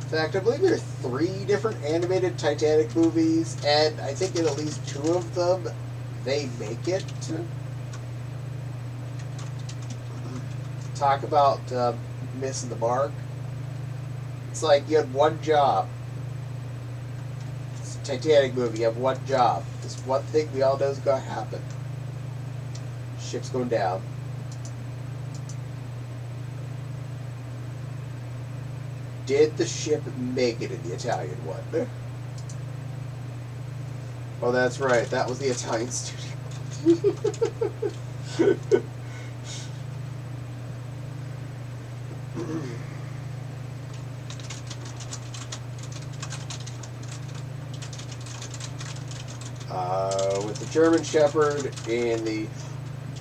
In fact, I believe there are 3 different animated Titanic movies, and I think in at least 2 of them, they make it. Talk about missing the mark. It's like you had one job. It's a Titanic movie, you have one job. This one thing we all know is going to happen. Ship's going down. Did the ship make it in the Italian one? Oh, that's right. That was the Italian studio. With the German Shepherd and the...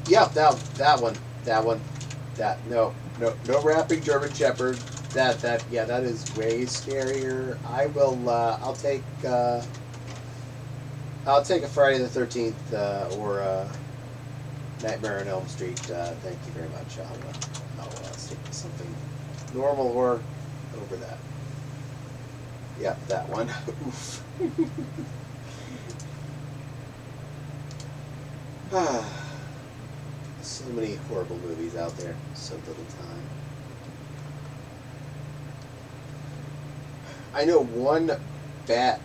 Yep, that one. No rapping German Shepherd. That is way scarier. I'll take a Friday the 13th or Nightmare on Elm Street. Thank you very much. I'll stick to something normal or over that. Yep, that one. Oof. So many horrible movies out there. So little time. I know one bad,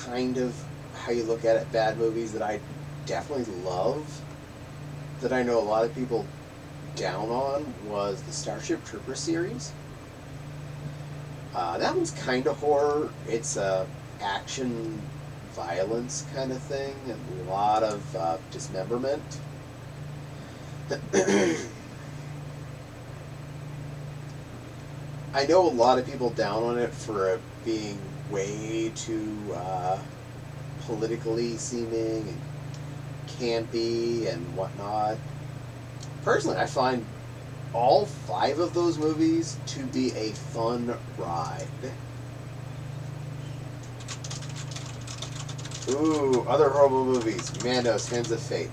kind of how you look at it, bad movies that I definitely love, that I know a lot of people down on, was the Starship Troopers series. That one's kind of horror. It's a action violence kind of thing, and a lot of dismemberment. I know a lot of people down on it for being way too politically seeming and campy and whatnot. Personally, I find all 5 of those movies to be a fun ride. Ooh, other horrible movies. Manos, Hands of Fate.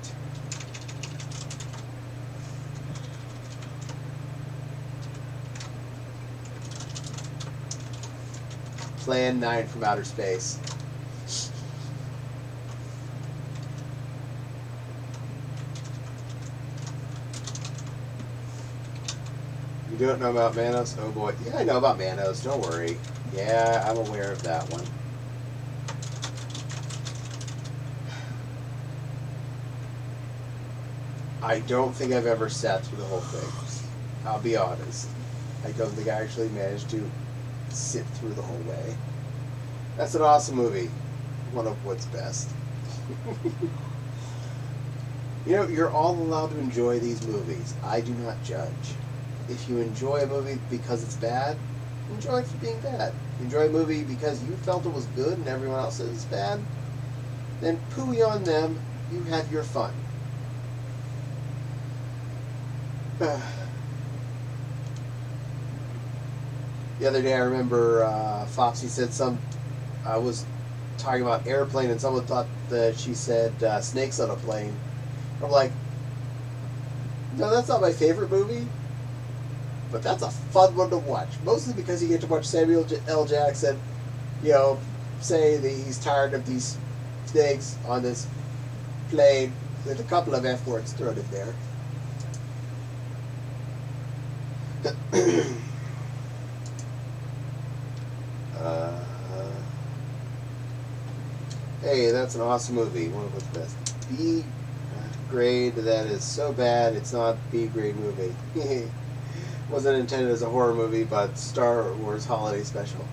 Plan 9 from Outer Space. You don't know about Manos? Oh boy. Yeah, I know about Manos. Don't worry. Yeah, I'm aware of that one. I don't think I've ever sat through the whole thing. I'll be honest. I don't think I actually managed to sit through the whole way. That's an awesome movie. One of what's best. You know, you're all allowed to enjoy these movies. I do not judge. If you enjoy a movie because it's bad, enjoy it for being bad. Enjoy a movie because you felt it was good and everyone else says it's bad, then pooey on them. You have your fun. The other day I remember Foxy said I was talking about airplane, and someone thought that she said snakes on a plane. I'm like, no, that's not my favorite movie, but that's a fun one to watch. Mostly because you get to watch Samuel L. Jackson, say that he's tired of these snakes on this plane with a couple of F words thrown in there. Hey, that's an awesome movie. One of the best. B grade that is so bad it's not B grade movie. Wasn't intended as a horror movie, but Star Wars Holiday Special.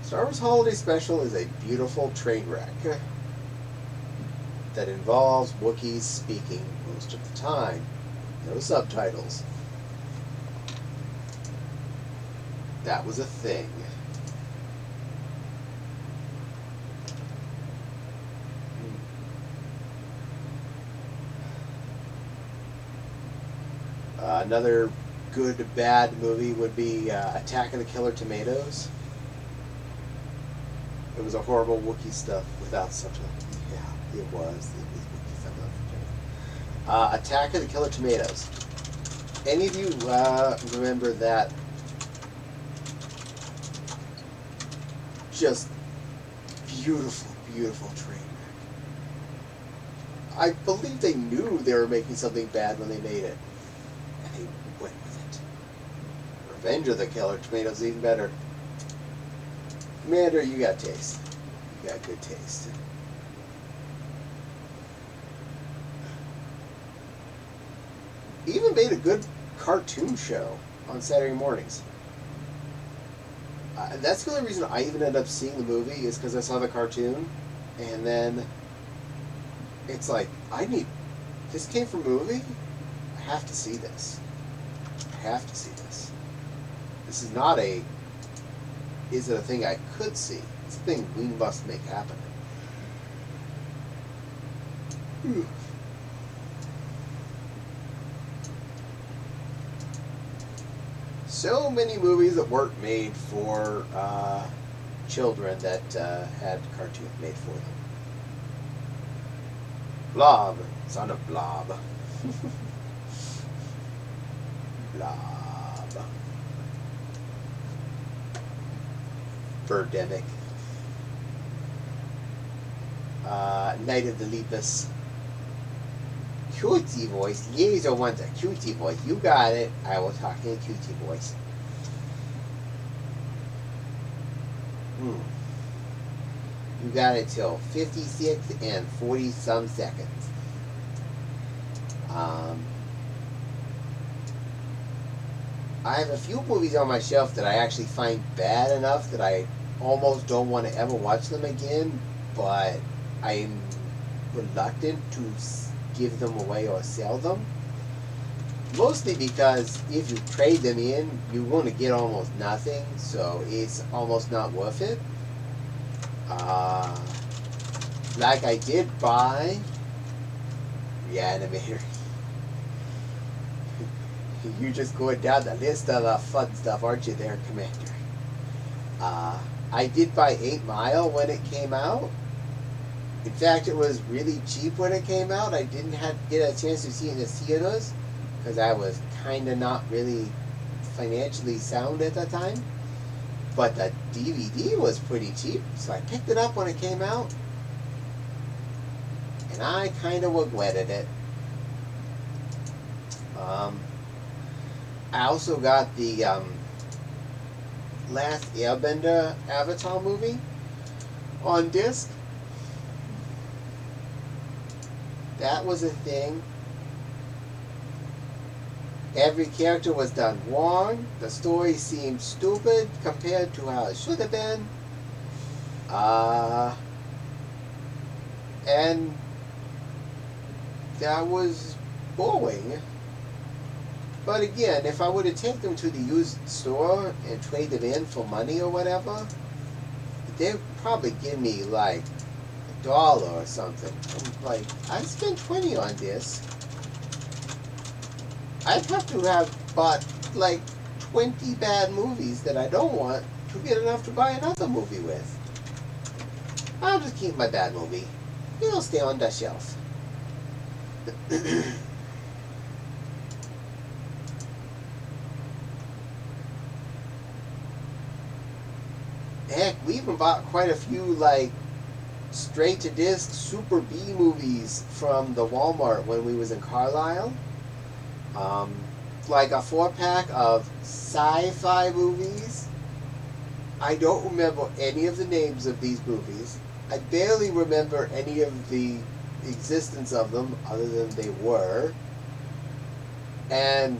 Star Wars Holiday Special is a beautiful train wreck that involves Wookiees speaking most of the time. No subtitles. That was a thing. Another good bad movie would be Attack of the Killer Tomatoes. It was a horrible Wookiee stuff without subtitles. Yeah, it was. Wookiee stuff. Attack of the Killer Tomatoes. Any of you remember that just beautiful, beautiful train wreck? I believe they knew they were making something bad when they made it. And they went with it. Revenge of the Killer Tomatoes is even better. Commander, you got taste. You got good taste. He even made a good cartoon show on Saturday mornings. That's the only reason I even ended up seeing the movie is because I saw the cartoon, and then it's like, this came from a movie? I have to see this. I have to see this. This is not is it a thing I could see? It's a thing we must make happen. So many movies that weren't made for children that had cartoons made for them. Blob, son of Blob. Blob. Birdemic. Night of the Lepus. Cutie voice. Laser wants a cutie voice. You got it. I will talk in a cutie voice. You got it till 56 and 40 some seconds. I have a few movies on my shelf that I actually find bad enough that I almost don't want to ever watch them again, but I'm reluctant to give them away or sell them. Mostly because if you trade them in, you're going to get almost nothing, so it's almost not worth it. Like I did buy Reanimator. You're just going down the list of the fun stuff, aren't you there, Commander? I did buy 8 Mile when it came out. In fact, it was really cheap when it came out. I didn't get a chance to see it in the theaters because I was kind of not really financially sound at the time. But the DVD was pretty cheap, so I picked it up when it came out. And I kind of regretted it. I also got the Last Airbender Avatar movie on disc. That was a thing. Every character was done wrong. The story seemed stupid compared to how it should have been. And that was boring. But again, if I were to take them to the used store and trade them in for money or whatever, they'd probably give me like $1 or something. I'm like, I spent 20 on this. I'd have to have bought like 20 bad movies that I don't want to get enough to buy another movie with. I'll just keep my bad movie. It'll stay on the shelf. Heck, we even bought quite a few, like, straight-to-disc Super B movies from the Walmart when we was in Carlisle. Like a 4-pack of sci-fi movies. I don't remember any of the names of these movies. I barely remember any of the existence of them, other than they were. And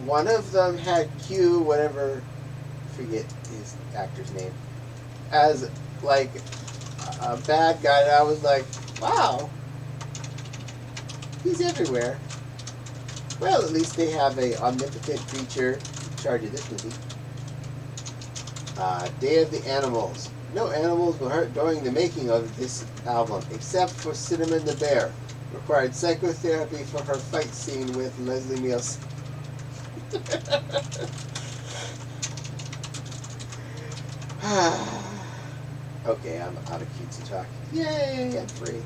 one of them had Q, whatever, forget his actor's name, as like a bad guy. And I was like, wow, he's everywhere. Well, at least they have a omnipotent creature in charge of this movie. Day of the Animals. No animals were hurt during the making of this album, except for Cinnamon the Bear. Required psychotherapy for her fight scene with Leslie Nielsen. Okay, I'm out of cutesy talk. Yay, I'm free.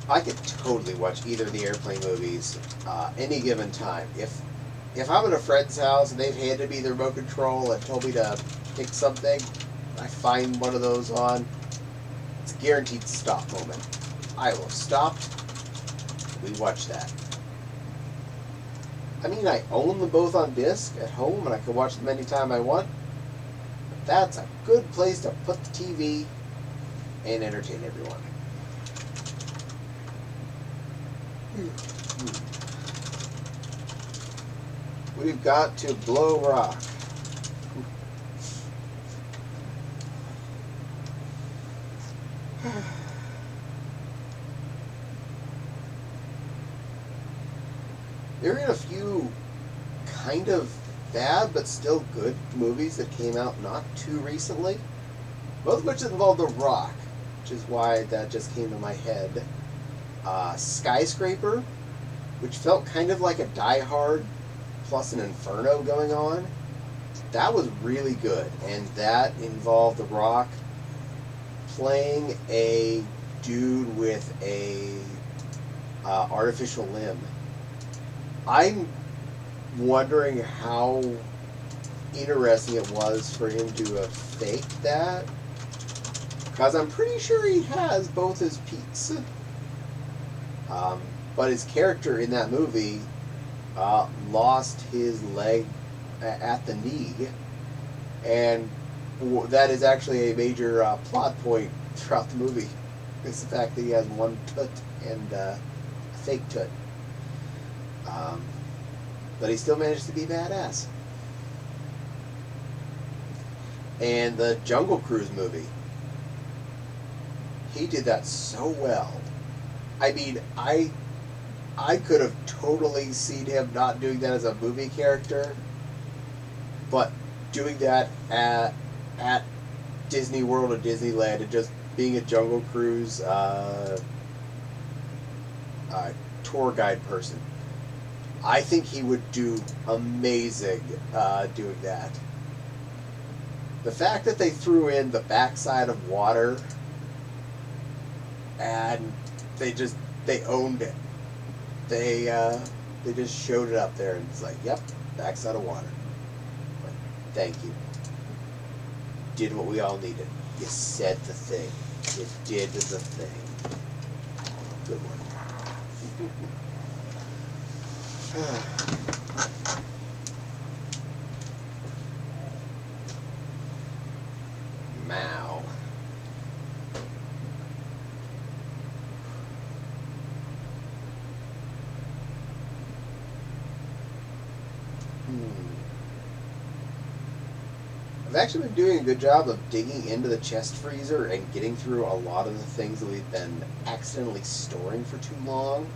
I could totally watch either of the Airplane movies any given time. If I'm at a friend's house and they've handed me the remote control and told me to pick something, I find one of those on, it's a guaranteed stop moment. I will stop. We watch that. I mean, I own them both on disc at home and I can watch them anytime I want. But that's a good place to put the TV and entertain everyone. We've got to blow rock. There are a few kind of bad but still good movies that came out not too recently, both of which involve The Rock, which is why that just came to my head. Skyscraper, which felt kind of like a Die Hard plus an Inferno going on. That was really good, and that involved The Rock playing a dude with a artificial limb. I'm wondering how interesting it was for him to have faked that, because I'm pretty sure he has both his peaks. But his character in that movie lost his leg at the knee, and that is actually a major plot point throughout the movie. It's the fact that he has one toot and a fake toot. But he still managed to be badass. And the Jungle Cruise movie, he did that so well. I mean, I could have totally seen him not doing that as a movie character, but doing that at Disney World or Disneyland and just being a Jungle Cruise tour guide person. I think he would do amazing doing that. The fact that they threw in the backside of water and they owned it. They just showed it up there and it's like, yep, backside of water. But thank you. Did what we all needed. You said the thing. You did the thing. Good one. Mao. I've actually been doing a good job of digging into the chest freezer and getting through a lot of the things that we've been accidentally storing for too long.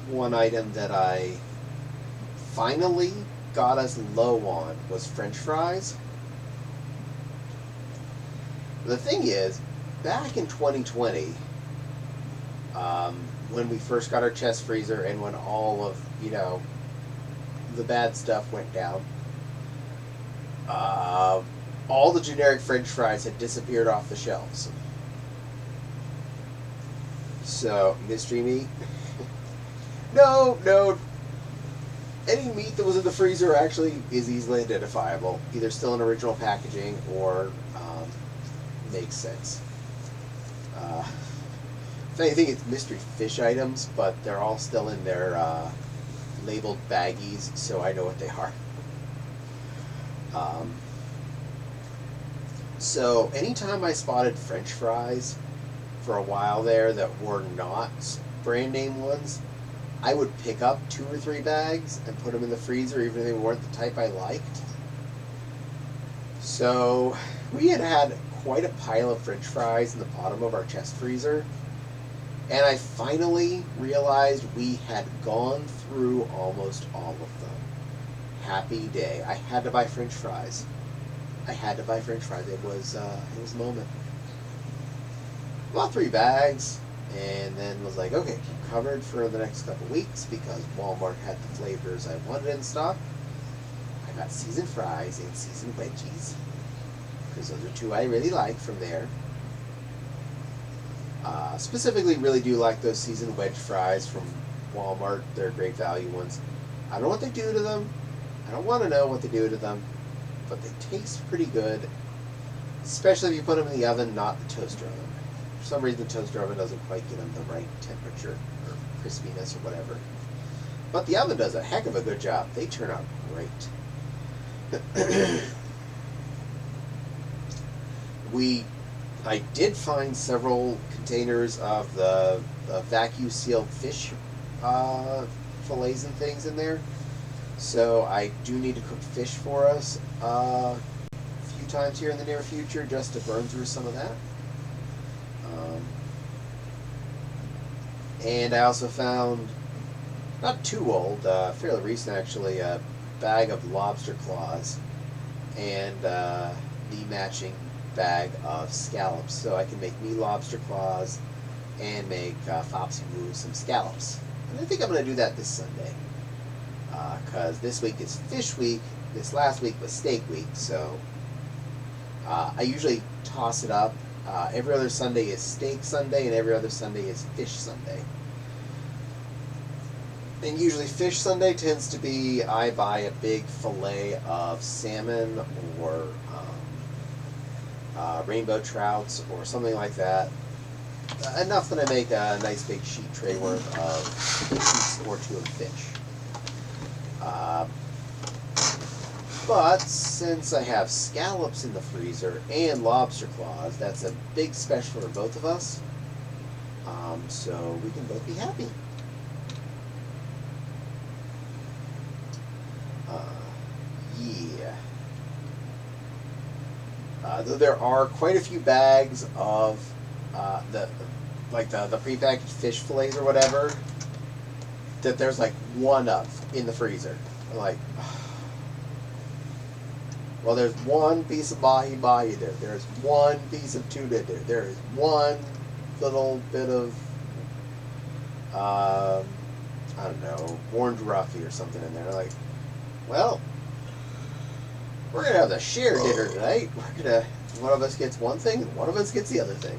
One item that I finally got us low on was French fries. The thing is, back in 2020, When we first got our chest freezer and when all of, the bad stuff went down, all the generic French fries had disappeared off the shelves. So, mystery meat? No. Any meat that was in the freezer actually is easily identifiable. Either still in original packaging or makes sense. If anything, it's mystery fish items, but they're all still in their labeled baggies, so I know what they are. So anytime I spotted French fries for a while there that were not brand name ones, I would pick up 2 or 3 bags and put them in the freezer, even if they weren't the type I liked. So we had quite a pile of French fries in the bottom of our chest freezer, and I finally realized we had gone through almost all of them. Happy day. I had to buy French fries. It was a moment. Bought 3 bags, and then was like, okay, keep covered for the next couple weeks because Walmart had the flavors I wanted in stock. I got seasoned fries and seasoned wedgies, because those are 2 I really like from there. Specifically, really do like those seasoned wedge fries from Walmart. They're great value ones. I don't know what they do to them. I don't want to know what they do to them, but they taste pretty good, especially if you put them in the oven, not the toaster oven. For some reason, the toaster oven doesn't quite get them the right temperature or crispiness or whatever. But the oven does a heck of a good job. They turn out great. I did find several containers of the vacuum sealed fish fillets and things in there. So I do need to cook fish for us a few times here in the near future just to burn through some of that. And I also found, not too old, fairly recent actually, a bag of lobster claws and the matching bag of scallops. So I can make me lobster claws and make Fopsy Woo some scallops. And I think I'm going to do that this Sunday. Because this week is fish week, this last week was steak week, so I usually toss it up. Every other Sunday is steak Sunday, and every other Sunday is fish Sunday. And usually fish Sunday tends to be I buy a big fillet of salmon or rainbow trouts or something like that. Enough that I make a nice big sheet tray worth of piece or 2 of fish. But since I have scallops in the freezer and lobster claws, that's a big special for both of us. So we can both be happy. Yeah. Though there are quite a few bags of the prepackaged fish fillets or whatever that there's like 1 of in the freezer. Like, well, there's 1 piece of mahi-mahi there. There's 1 piece of tuna there. There is 1 little bit of, I don't know, orange roughy or something in there. Like, well, we're going to have the shared dinner tonight. One of us gets one thing and one of us gets the other thing.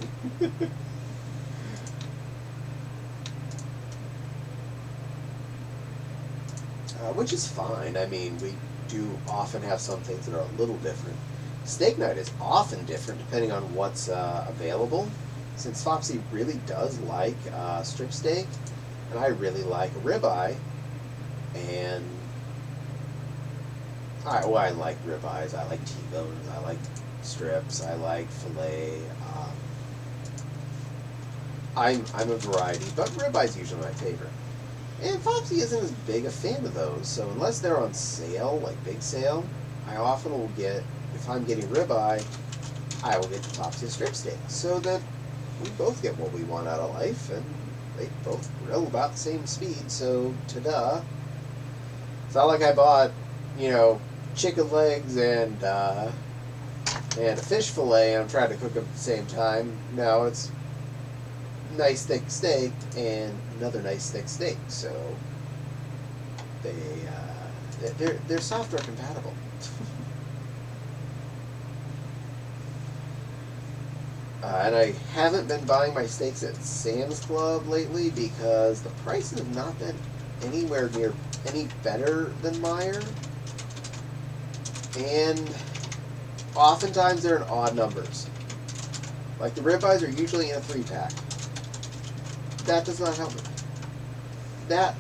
Which is fine. I mean, we do often have some things that are a little different. Steak night is often different depending on what's available. Since Fopsy really does like strip steak, and I really like a ribeye, and I like ribeyes, I like T-bones, I like strips, I like filet. I'm a variety, but ribeye's usually my favorite. And Fopsy isn't as big a fan of those, so unless they're on sale, like big sale, I often will get, if I'm getting ribeye, I will get Fopsy a strip steak, so that we both get what we want out of life, and they both grill about the same speed, so ta-da. It's not like I bought, chicken legs and a fish fillet and I'm trying to cook them at the same time. No, it's nice thick steak and another nice thick steak. So they're software compatible. And I haven't been buying my steaks at Sam's Club lately because the prices have not been anywhere near any better than Meijer. And oftentimes they're in odd numbers. Like the ribeyes are usually in a 3-pack. That does not help me. That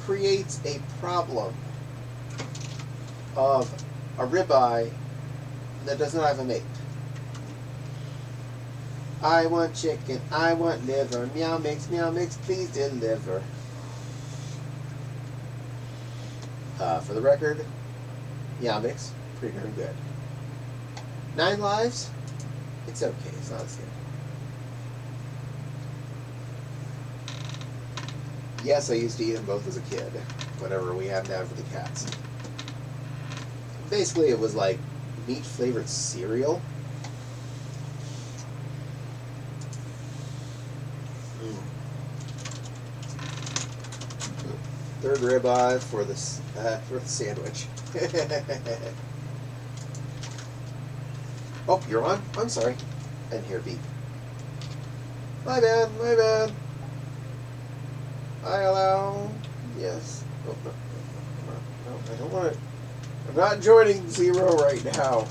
creates a problem of a ribeye that does not have a mate. I want chicken, I want liver, meow mix, please deliver. For the record, meow mix, pretty darn good. 9 lives, it's okay, it's not as good. Yes, I used to eat them both as a kid, whatever we have now for the cats. Basically, it was like meat-flavored cereal. Third ribeye for the sandwich. Oh, you're on? I'm sorry. I didn't hear a beep. My bad, my bad. I allow. Yes. Oh, no, I don't want to. I'm not joining Zero right now.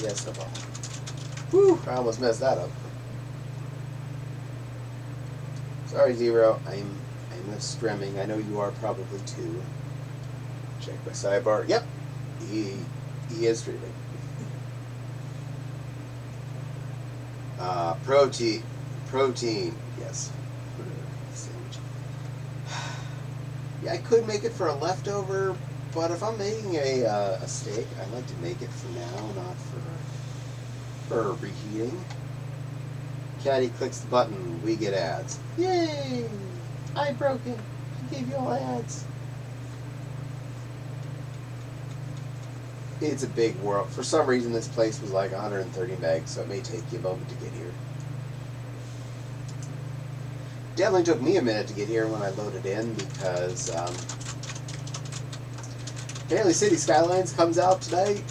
Yes, no problem. Whew, I almost messed that up. Sorry, Zero. I'm streaming. I know you are probably too. Check my sidebar. Yep, he is streaming. Protein. Yes. Sandwich. Yeah, I could make it for a leftover, but if I'm making a steak, I like to make it for now, not for reheating. Caddie clicks the button. We get ads. Yay! I broke it. I gave you all ads. It's a big world. For some reason, this place was like 130 megs, so it may take you a moment to get here. Definitely took me a minute to get here when I loaded in because apparently City Skylines comes out tonight.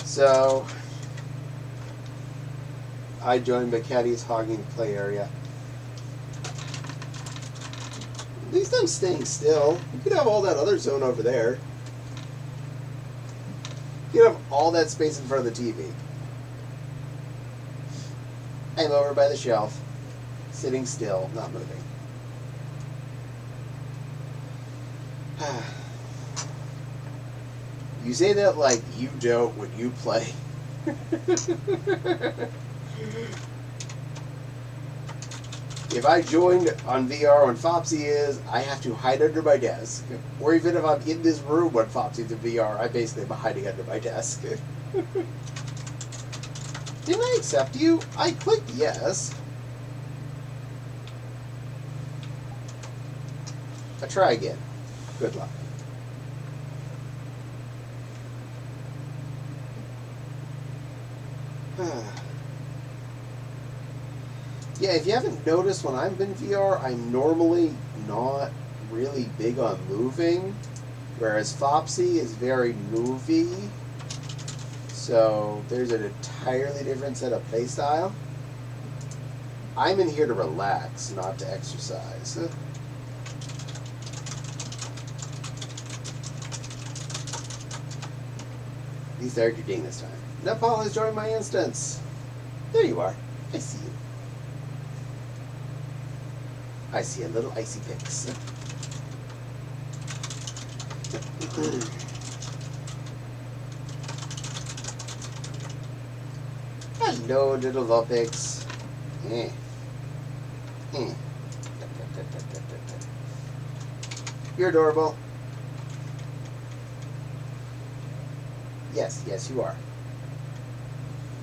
So I joined McCaddie's hogging play area. At least I'm staying still. You could have all that other zone over there. You could have all that space in front of the TV. I'm over by the shelf, sitting still, not moving. You say that like you don't when you play. If I joined on VR when Fopsy is, I have to hide under my desk. Or even if I'm in this room when Fopsy's in VR, I basically am hiding under my desk. Didn't I accept you? I clicked yes. I try again. Good luck. Yeah, if you haven't noticed, when I'm in VR, I'm normally not really big on moving, whereas Fopsy is very movie. So there's an entirely different set of play style. I'm in here to relax, not to exercise. At least I heard your ding this time. Nepal has joined my instance. There you are. I see you. I see a little icy pix. Hello, little Vulpix. You're adorable. Yes, you are.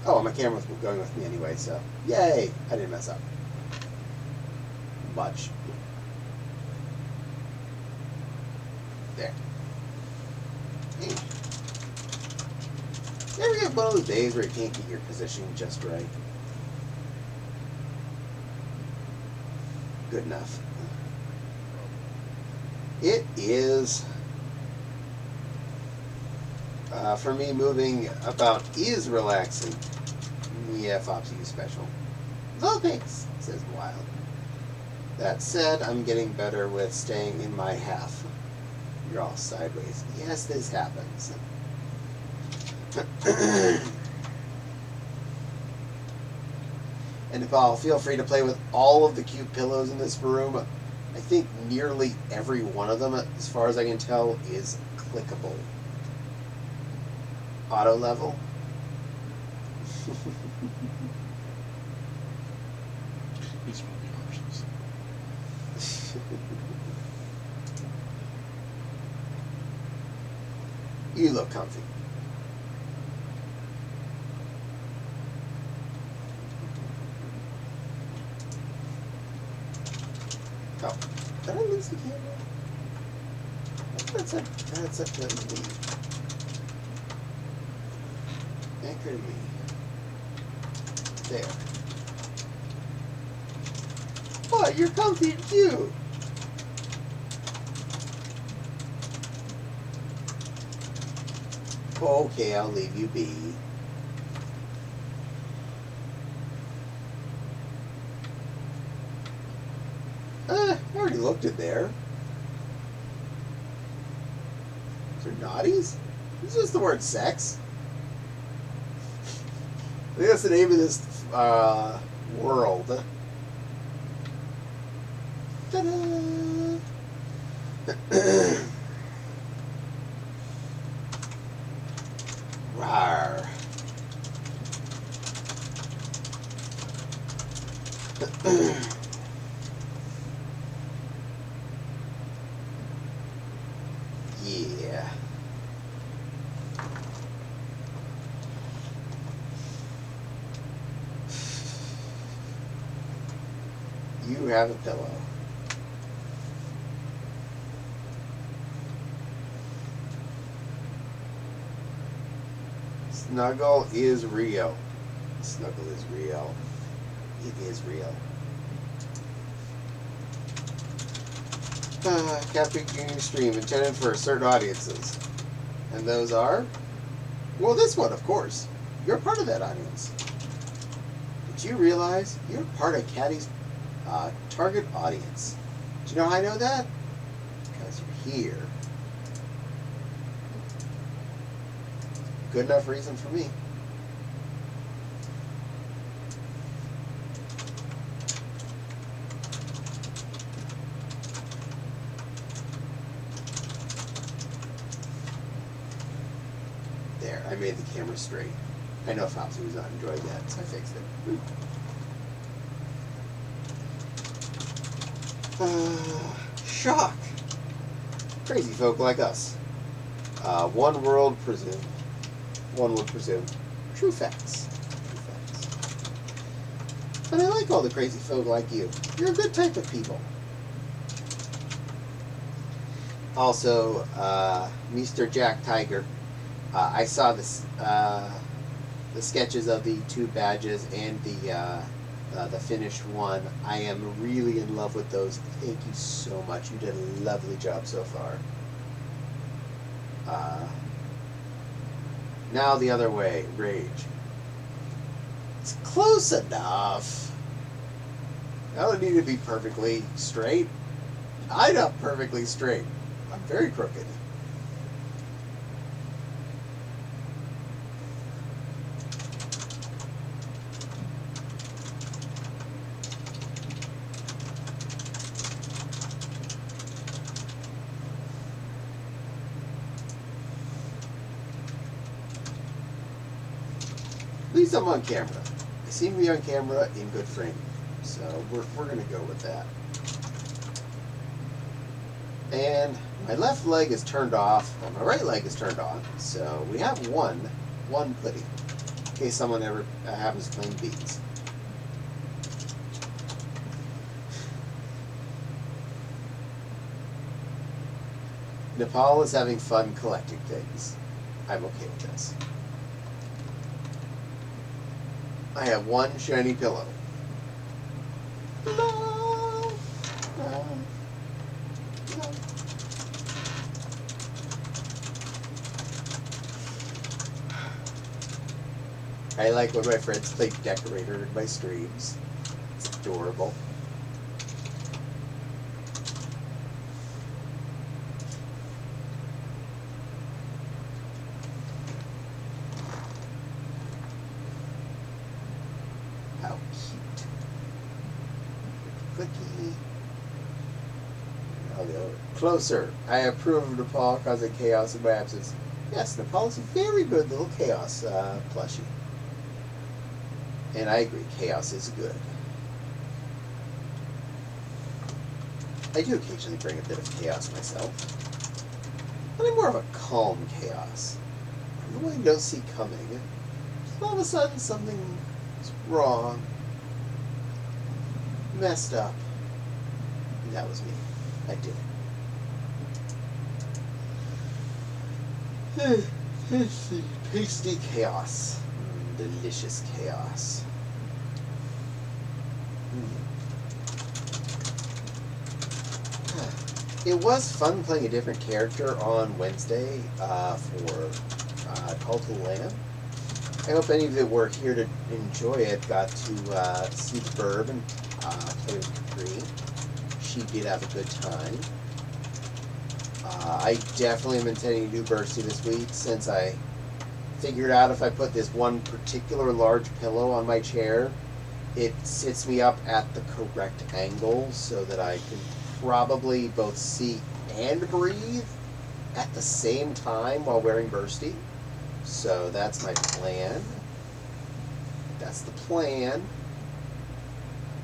Oh, my camera's going with me anyway, so yay! I didn't mess up. Much. There. You ever get one of those days where you can't get your position just right? good enough. It is. For me, moving about is relaxing. Yeah, Fopsy is special. No thanks, says Wild. That said, I'm getting better with staying in my half. You're all sideways. Yes, this happens. And Nepal, feel free to play with all of the cute pillows in this room. I think nearly every one of them, as far as I can tell, is clickable. Auto level. These will be options. You look comfy. Oh, did I lose the camera? That's a good lead. Anchor to me. There. Oh, you're comfy and cute. Okay, I'll leave you be. I already looked at there. These are naughties? It's just the word sex. I think that's the name of this world. Ta-da! Rawr. Yeah. You have a pillow. Snuggle is real. Snuggle is real. It is real. Cafe Junior stream intended for certain audiences. And those are? Well, this one, of course. You're part of that audience. Did you realize you're part of Caddie's target audience? Do you know how I know that? Because you're here. Good enough reason for me. There, I made the camera straight. I know Fopsy was not enjoying that, so I fixed it. Shock! Crazy folk like us. One would presume. True facts. True facts. But I like all the crazy folk like you. You're a good type of people. Also, Mr. Jack Tiger. I saw this, the sketches of the two badges and the finished one. I am really in love with those. Thank you so much. You did a lovely job so far. Now the other way, rage. It's close enough. I don't need to be perfectly straight. I'm not perfectly straight. I'm very crooked. At least I'm on camera. I seem to be on camera in good frame. So we're going to go with that. And my left leg is turned off, and my right leg is turned on. So we have one plitty, in case someone ever happens to claim beads. Nepal is having fun collecting things. I'm okay with this. I have one shiny pillow. Hello. you know. I like when my friends play Decorator in my streams. It's adorable. How cute. Clicky. I'll go closer. I approve of Nepal causing chaos in my absence. Yes, Nepal is a very good little chaos plushie. And I agree, chaos is good. I do occasionally bring a bit of chaos myself. But I'm more of a calm chaos. The one you don't see coming. All of a sudden something's wrong. Messed up. And that was me. I did it. Tasty chaos. Delicious chaos. It was fun playing a different character on Wednesday for Call to the Lamb. I hope any of you that were here to enjoy it got to see the Burb and play with Capri. She did have a good time. I definitely am intending to do Bursty this week since I figured out if I put this one particular large pillow on my chair, it sits me up at the correct angle so that I can probably both see and breathe at the same time while wearing Bursty. So that's my plan. That's the plan.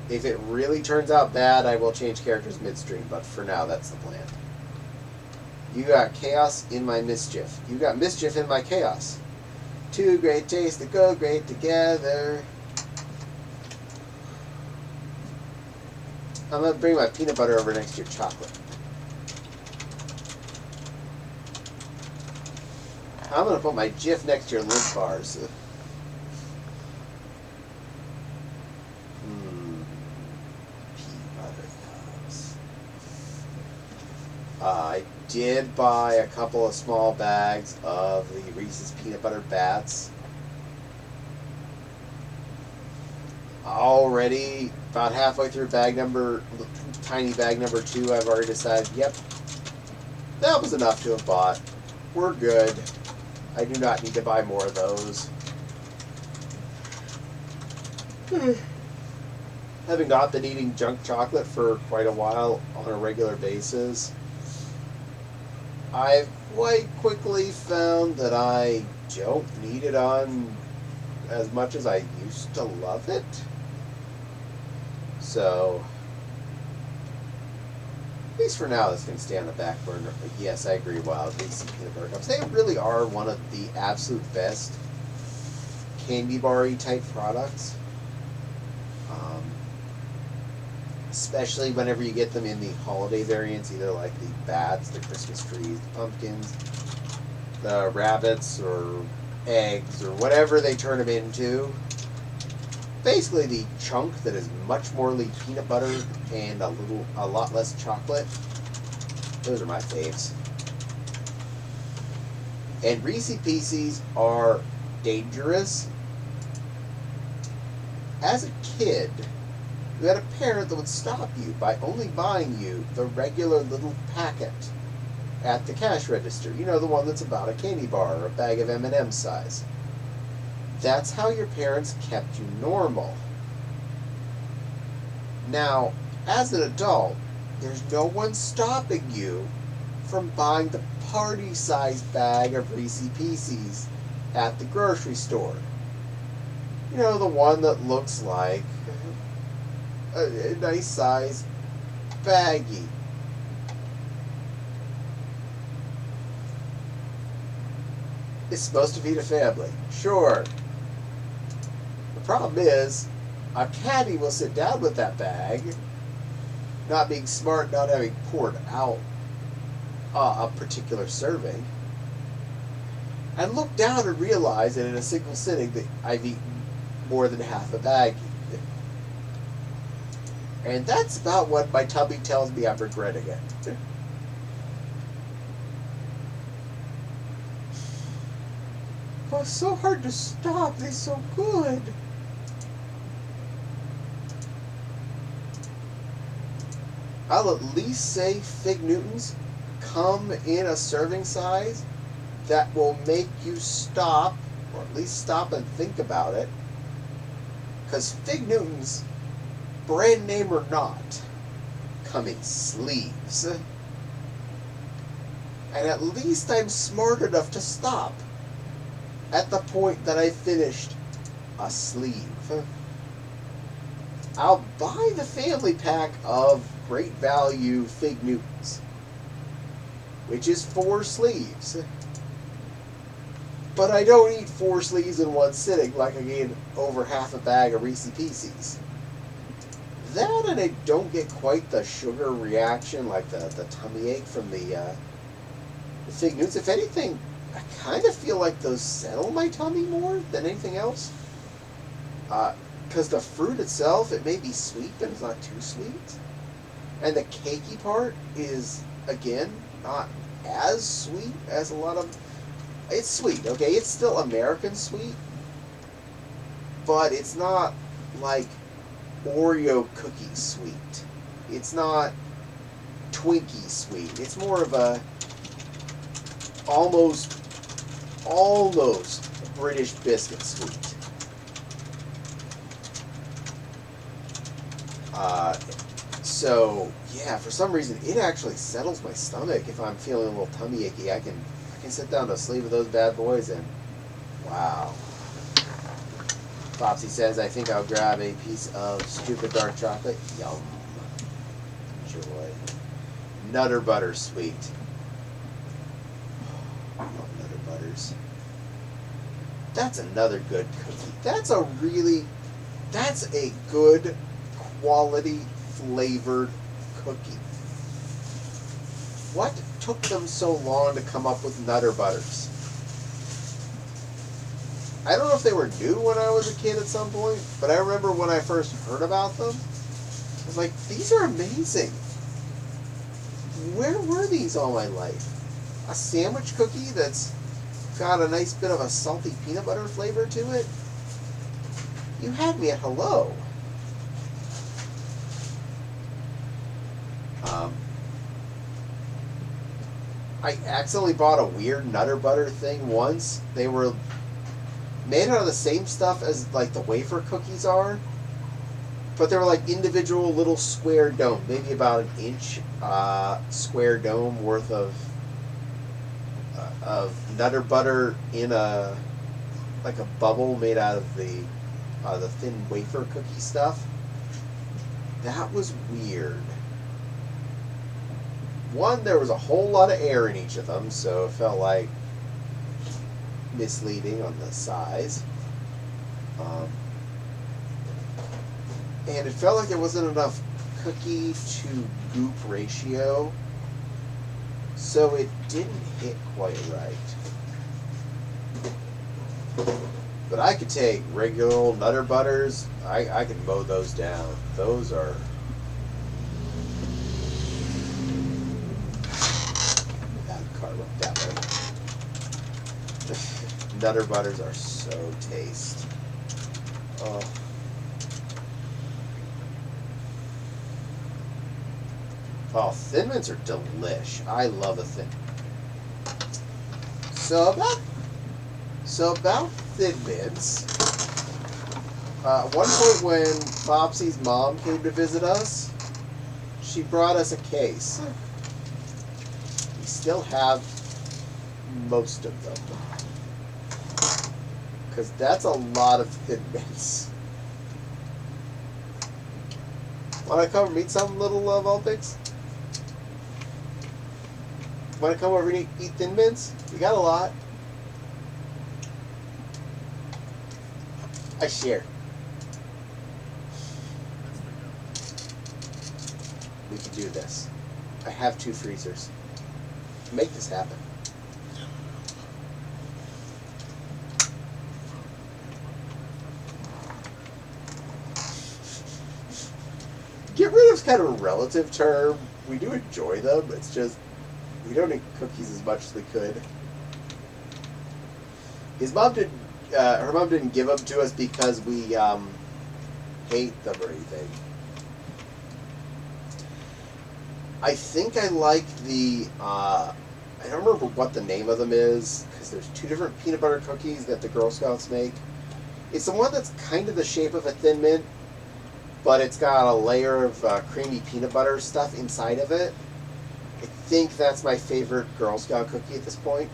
If it really turns out bad, I will change characters midstream, but for now, that's the plan. You got chaos in my mischief. You got mischief in my chaos. Two great tastes that go great together. I'm going to bring my peanut butter over next to your chocolate. I'm going to put my Jif next to your Lindt bars. Peanut butter cups. I did buy a couple of small bags of the Reese's Peanut Butter Bats. Already, about halfway through tiny bag number 2, I've already decided, yep, that was enough to have bought. We're good. I do not need to buy more of those. Having not been eating junk chocolate for quite a while on a regular basis, I've quite quickly found that I don't need it on as much as I used to love it. So, at least for now, this can stay on the back burner. But yes, I agree. Wow, Reese's Peanut Butter Cups. They really are one of the absolute best candy bar-y type products. Especially whenever you get them in the holiday variants, either like the bats, the Christmas trees, the pumpkins, the rabbits, or eggs, or whatever they turn them into. Basically the chunk that is much more like peanut butter and a lot less chocolate. Those are my faves. And Reese's Pieces are dangerous. As a kid, you had a parent that would stop you by only buying you the regular little packet at the cash register. You know, the one that's about a candy bar or a bag of M&M size. That's how your parents kept you normal. Now, as an adult, there's no one stopping you from buying the party-sized bag of Reese's Pieces at the grocery store. You know, the one that looks like a nice size baggie. It's supposed to feed a family. Sure. The problem is, a caddy will sit down with that bag, not being smart, not having poured out a particular serving, and look down and realize that in a single sitting that I've eaten more than half a baggie. And that's about what my tummy tells me I'm regretting it. Oh, it's so hard to stop. They're so good. I'll at least say Fig Newtons come in a serving size that will make you stop, or at least stop and think about it. Because Fig Newtons, brand name or not, come in sleeves. And at least I'm smart enough to stop at the point that I finished a sleeve. I'll buy the family pack of Great Value Fig Newtons, which is 4 sleeves. But I don't eat 4 sleeves in one sitting like I get over half a bag of Reese's Pieces. That, and I don't get quite the sugar reaction, like the tummy ache from the Fig Newtons. If anything, I kind of feel like those settle my tummy more than anything else. Because the fruit itself, it may be sweet, but it's not too sweet. And the cakey part is, again, not as sweet as a lot of... It's sweet, okay? It's still American sweet. But it's not like Oreo cookie sweet. It's not Twinkie sweet. It's more of a almost British biscuit sweet. So yeah, for some reason it actually settles my stomach if I'm feeling a little tummy achy. I can sit down a sleeve of those bad boys and wow. Popsy says, I think I'll grab a piece of stupid dark chocolate. Yum. Joy. Nutter butter sweet. I love Nutter Butters. That's another good cookie. That's a good quality flavored cookie. What took them so long to come up with Nutter Butters? I don't know if they were new when I was a kid at some point, but I remember when I first heard about them, I was like, these are amazing. Where were these all my life? A sandwich cookie that's got a nice bit of a salty peanut butter flavor to it? You had me at hello. I accidentally bought a weird Nutter Butter thing once. They were made out of the same stuff as like the wafer cookies are, but they were like individual little square dome, maybe about an inch square dome worth of Nutter Butter in a bubble made out of the thin wafer cookie stuff. That was weird. One, there was a whole lot of air in each of them, so it felt like misleading on the size. And it felt like there wasn't enough cookie to goop ratio, so it didn't hit quite right. But I could take regular old Nutter Butters. I can mow those down. Those are... That car went that way. Nutter Butters are so taste. Oh. Oh, Thin Mints are delish. I love a Thin. So about Thin Mints. At one point when Bopsy's mom came to visit us, she brought us a case. We still have most of them. Because that's a lot of Thin Mints. Want to come over and eat some little Vulpix? Want to come over and eat Thin Mints? We got a lot. I share. We can do this. I have 2 freezers. Make this happen. Get rid kind of a relative term. We do enjoy them. It's just we don't eat cookies as much as we could. His mom did. Her mom didn't give them to us because we hate them or anything. I think I like the. I don't remember what the name of them is because there's two different peanut butter cookies that the Girl Scouts make. It's the one that's kind of the shape of a Thin Mint, but it's got a layer of creamy peanut butter stuff inside of it. I think that's my favorite Girl Scout cookie at this point.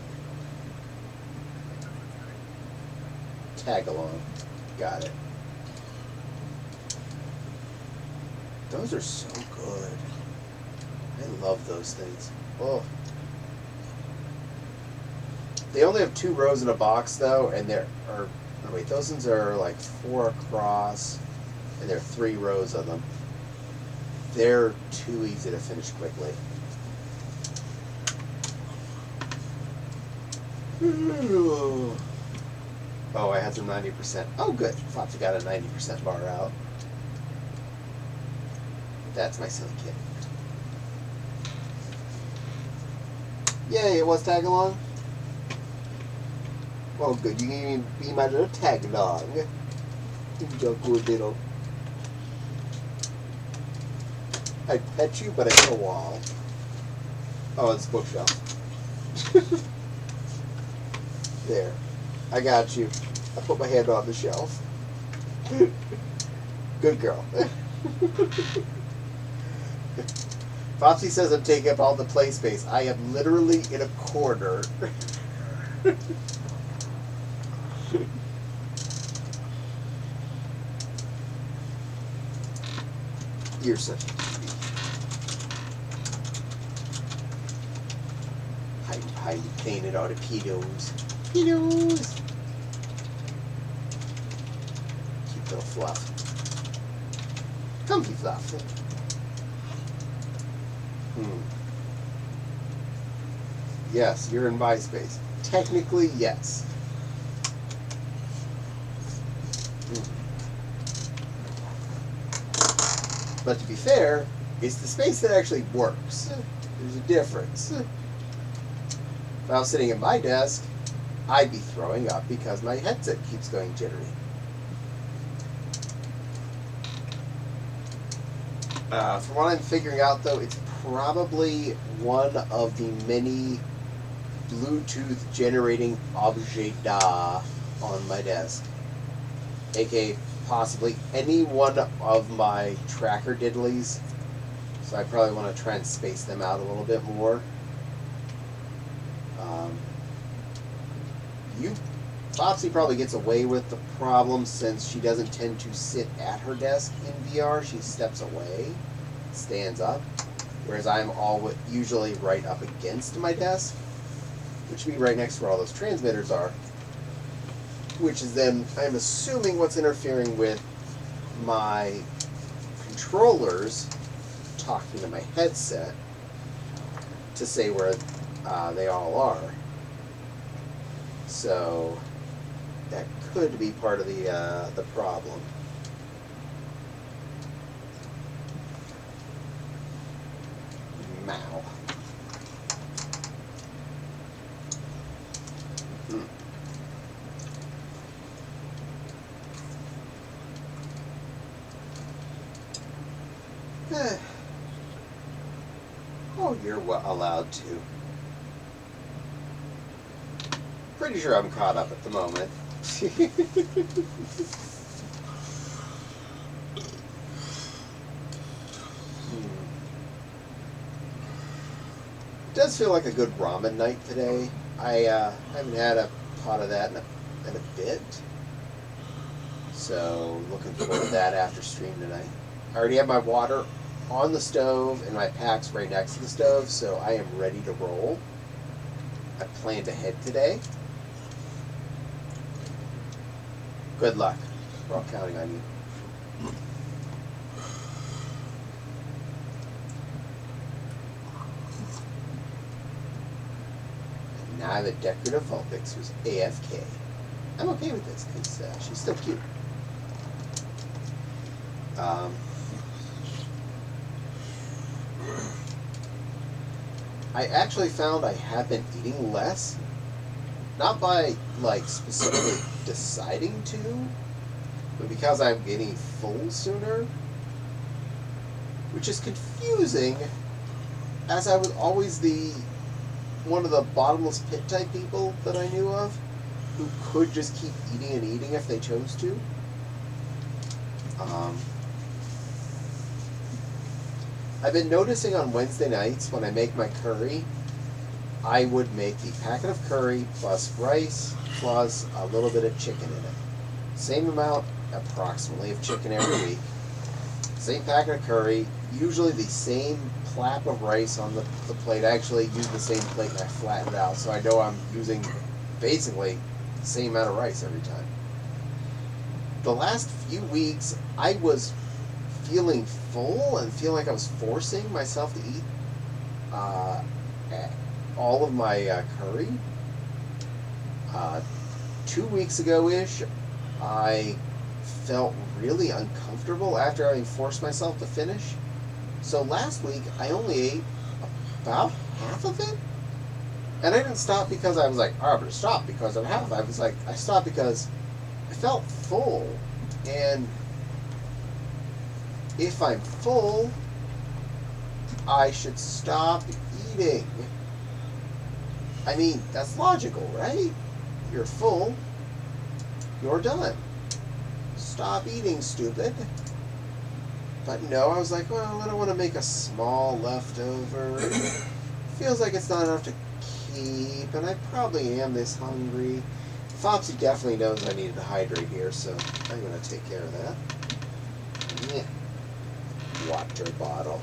Tag along. Got it. Those are so good. I love those things. Oh. They only have 2 rows in a box though, and there are. Oh wait, those ones are like 4 across, and there are 3 rows of them. They're too easy to finish quickly. Oh, I had some 90%. Oh, good. Foxy got a 90% bar out. That's my silly kid. Yay, it was tag along. Oh, good. You can be my little tag along. You're good little. I'd pet you, but I hit a wall. Oh, it's a bookshelf. There. I got you. I put my hand on the shelf. Good girl. Foxy says I'm taking up all the play space. I am literally in a corner. You're such a cutie. Hide, painted all the pedos. Pedos! Cute little fluff. Comfy fluff. Yes, you're in my space. Technically, yes. But to be fair, it's the space that actually works. There's a difference. If I was sitting at my desk, I'd be throwing up because my headset keeps going jittery. From what I'm figuring out, though, it's probably one of the many Bluetooth generating objets on my desk. AKA possibly any one of my tracker diddlies. So I probably want to try and space them out a little bit more. Foxy probably gets away with the problem since she doesn't tend to sit at her desk in VR. She steps away, stands up, whereas I'm usually right up against my desk, which would be right next to where all those transmitters are, which is then, I'm assuming, what's interfering with my controllers talking to my headset to say where they all are. So that could be part of the problem. Mow. Oh, you're allowed to. Pretty sure I'm caught up at the moment. It does feel like a good ramen night today. I haven't had a pot of that in a bit. So, looking forward to that after stream tonight. I already have my water on the stove and my pack's right next to the stove, so I am ready to roll. I planned ahead today. Good luck. We're all counting on you. And now the decorative Vulpix was AFK. I'm okay with this because she's still cute. I actually found I have been eating less, not by like specifically deciding to, but because I'm getting full sooner, which is confusing, as I was always the one of the bottomless pit type people that I knew of who could just keep eating and eating if they chose to. I've been noticing on Wednesday nights when I make my curry, I would make the packet of curry plus rice plus a little bit of chicken in it. Same amount, approximately, of chicken every week. Same packet of curry, usually the same plap of rice on the plate. I actually use the same plate and I flatten it out, so I know I'm using basically the same amount of rice every time. The last few weeks, I was feeling full and feeling like I was forcing myself to eat all of my curry. 2 weeks ago-ish, I felt really uncomfortable after having forced myself to finish. So last week, I only ate about half of it. And I didn't stop because I was like, oh, I'm going to stop because of half. I was like, I stopped because I felt full. And if I'm full, I should stop eating. I mean, that's logical, right? You're full, you're done. Stop eating, stupid. But no, I was like, well, I don't want to make a small leftover. Feels like it's not enough to keep, and I probably am this hungry. Fopsy definitely knows I needed to hydrate here, so I'm going to take care of that. Yeah. Water bottle.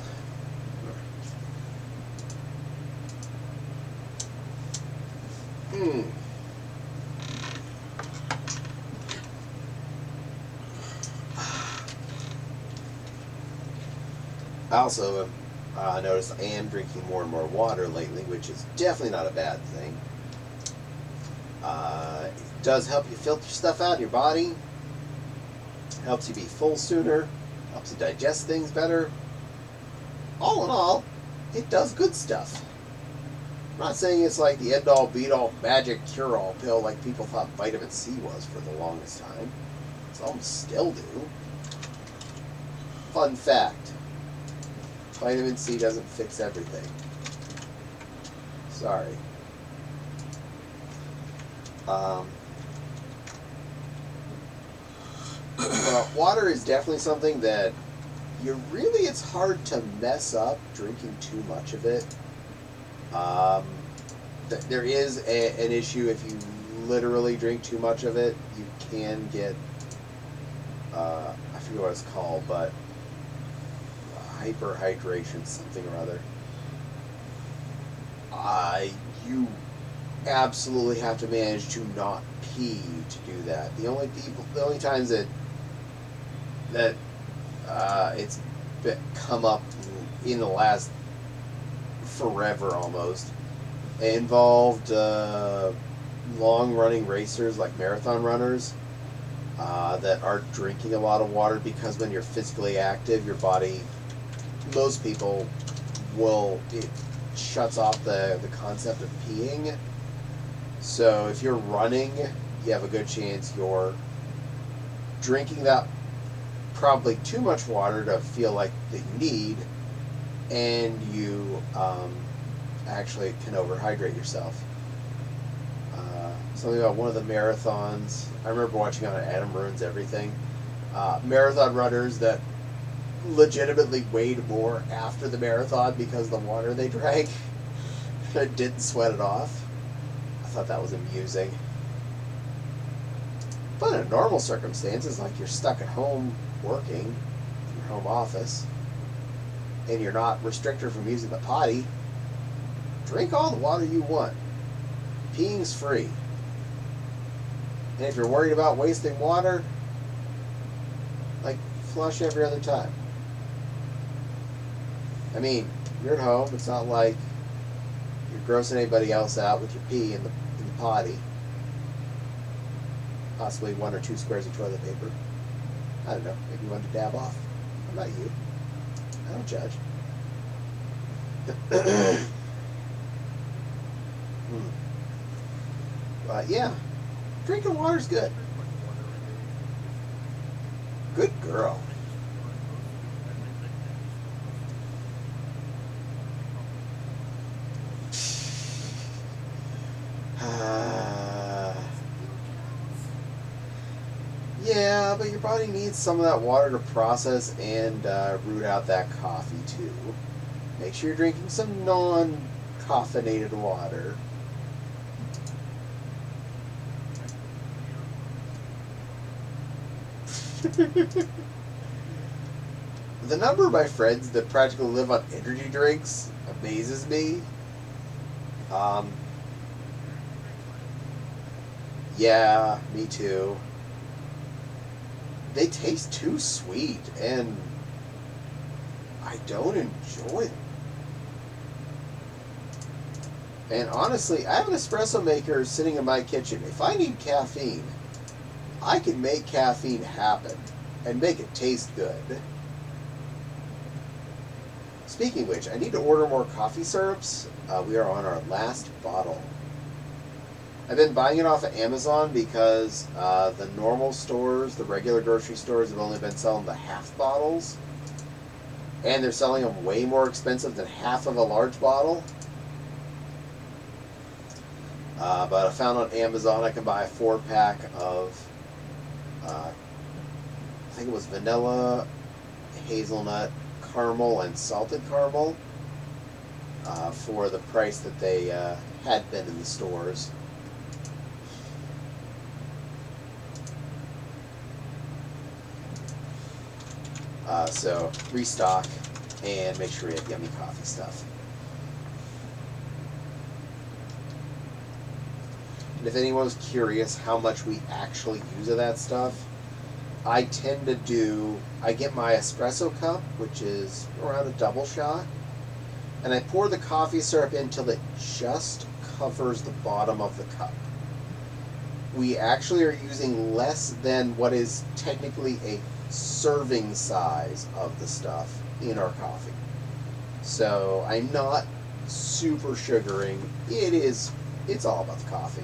I also noticed I am drinking more and more water lately, which is definitely not a bad thing. It does help you filter stuff out of your body. Helps you be full sooner. Helps you digest things better. All in all, it does good stuff. I'm not saying it's like the end-all, beat-all, magic cure-all pill like people thought vitamin C was for the longest time. Some still do. Fun fact. Vitamin C doesn't fix everything. Sorry. Well, water is definitely something that it's hard to mess up drinking too much of it. There is an issue if you literally drink too much of it. You can get, I forget what it's called, but hyperhydration, something or other. You absolutely have to manage to not pee to do that. The only times that it's come up in the last forever almost, it involved long-running racers like marathon runners that are drinking a lot of water, because when you're physically active, your body, most people it shuts off the concept of peeing. So if you're running, you have a good chance you're drinking that probably too much water to feel like that you need, and you actually can overhydrate yourself. Something about one of the marathons, I remember watching on Adam Ruins Everything, marathon runners that legitimately weighed more after the marathon because of the water they drank and didn't sweat it off. I thought that was amusing. But in normal circumstances, like you're stuck at home working in your home office and you're not restricted from using the potty, drink all the water you want. Peeing's free. And if you're worried about wasting water, like, flush every other time. I mean, you're at home, it's not like you're grossing anybody else out with your pee in the potty. Possibly 1 or 2 squares of toilet paper. I don't know, maybe you want to dab off. I'm not you. I don't judge. But yeah, drinking water's good. Good girl. Yeah, but your body needs some of that water to process and root out that coffee too. Make sure you're drinking some non-caffeinated water. The number of my friends that practically live on energy drinks amazes me. Yeah, me too. They taste too sweet, and I don't enjoy them. And honestly, I have an espresso maker sitting in my kitchen. If I need caffeine, I can make caffeine happen and make it taste good. Speaking of which, I need to order more coffee syrups. We are on our last bottle. I've been buying it off of Amazon because the normal stores, the regular grocery stores, have only been selling the half bottles. And they're selling them way more expensive than half of a large bottle. But I found on Amazon I can buy a 4-pack of, I think it was vanilla, hazelnut, caramel, and salted caramel for the price that they had been in the stores. So restock and make sure you have yummy coffee stuff. And if anyone's curious how much we actually use of that stuff, I tend to I get my espresso cup, which is around a double shot, and I pour the coffee syrup in till it just covers the bottom of the cup. We actually are using less than what is technically a serving size of the stuff in our coffee. So I'm not super sugaring. It's all about the coffee.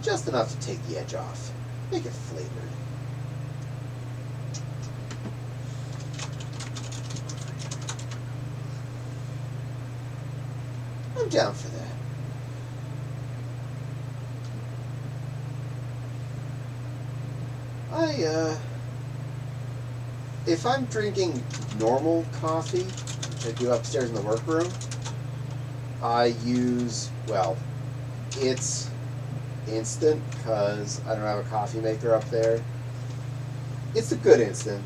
Just enough to take the edge off. Make it flavored. I'm down for that. If I'm drinking normal coffee, which I do upstairs in the workroom, I use, it's instant because I don't have a coffee maker up there. It's a good instant,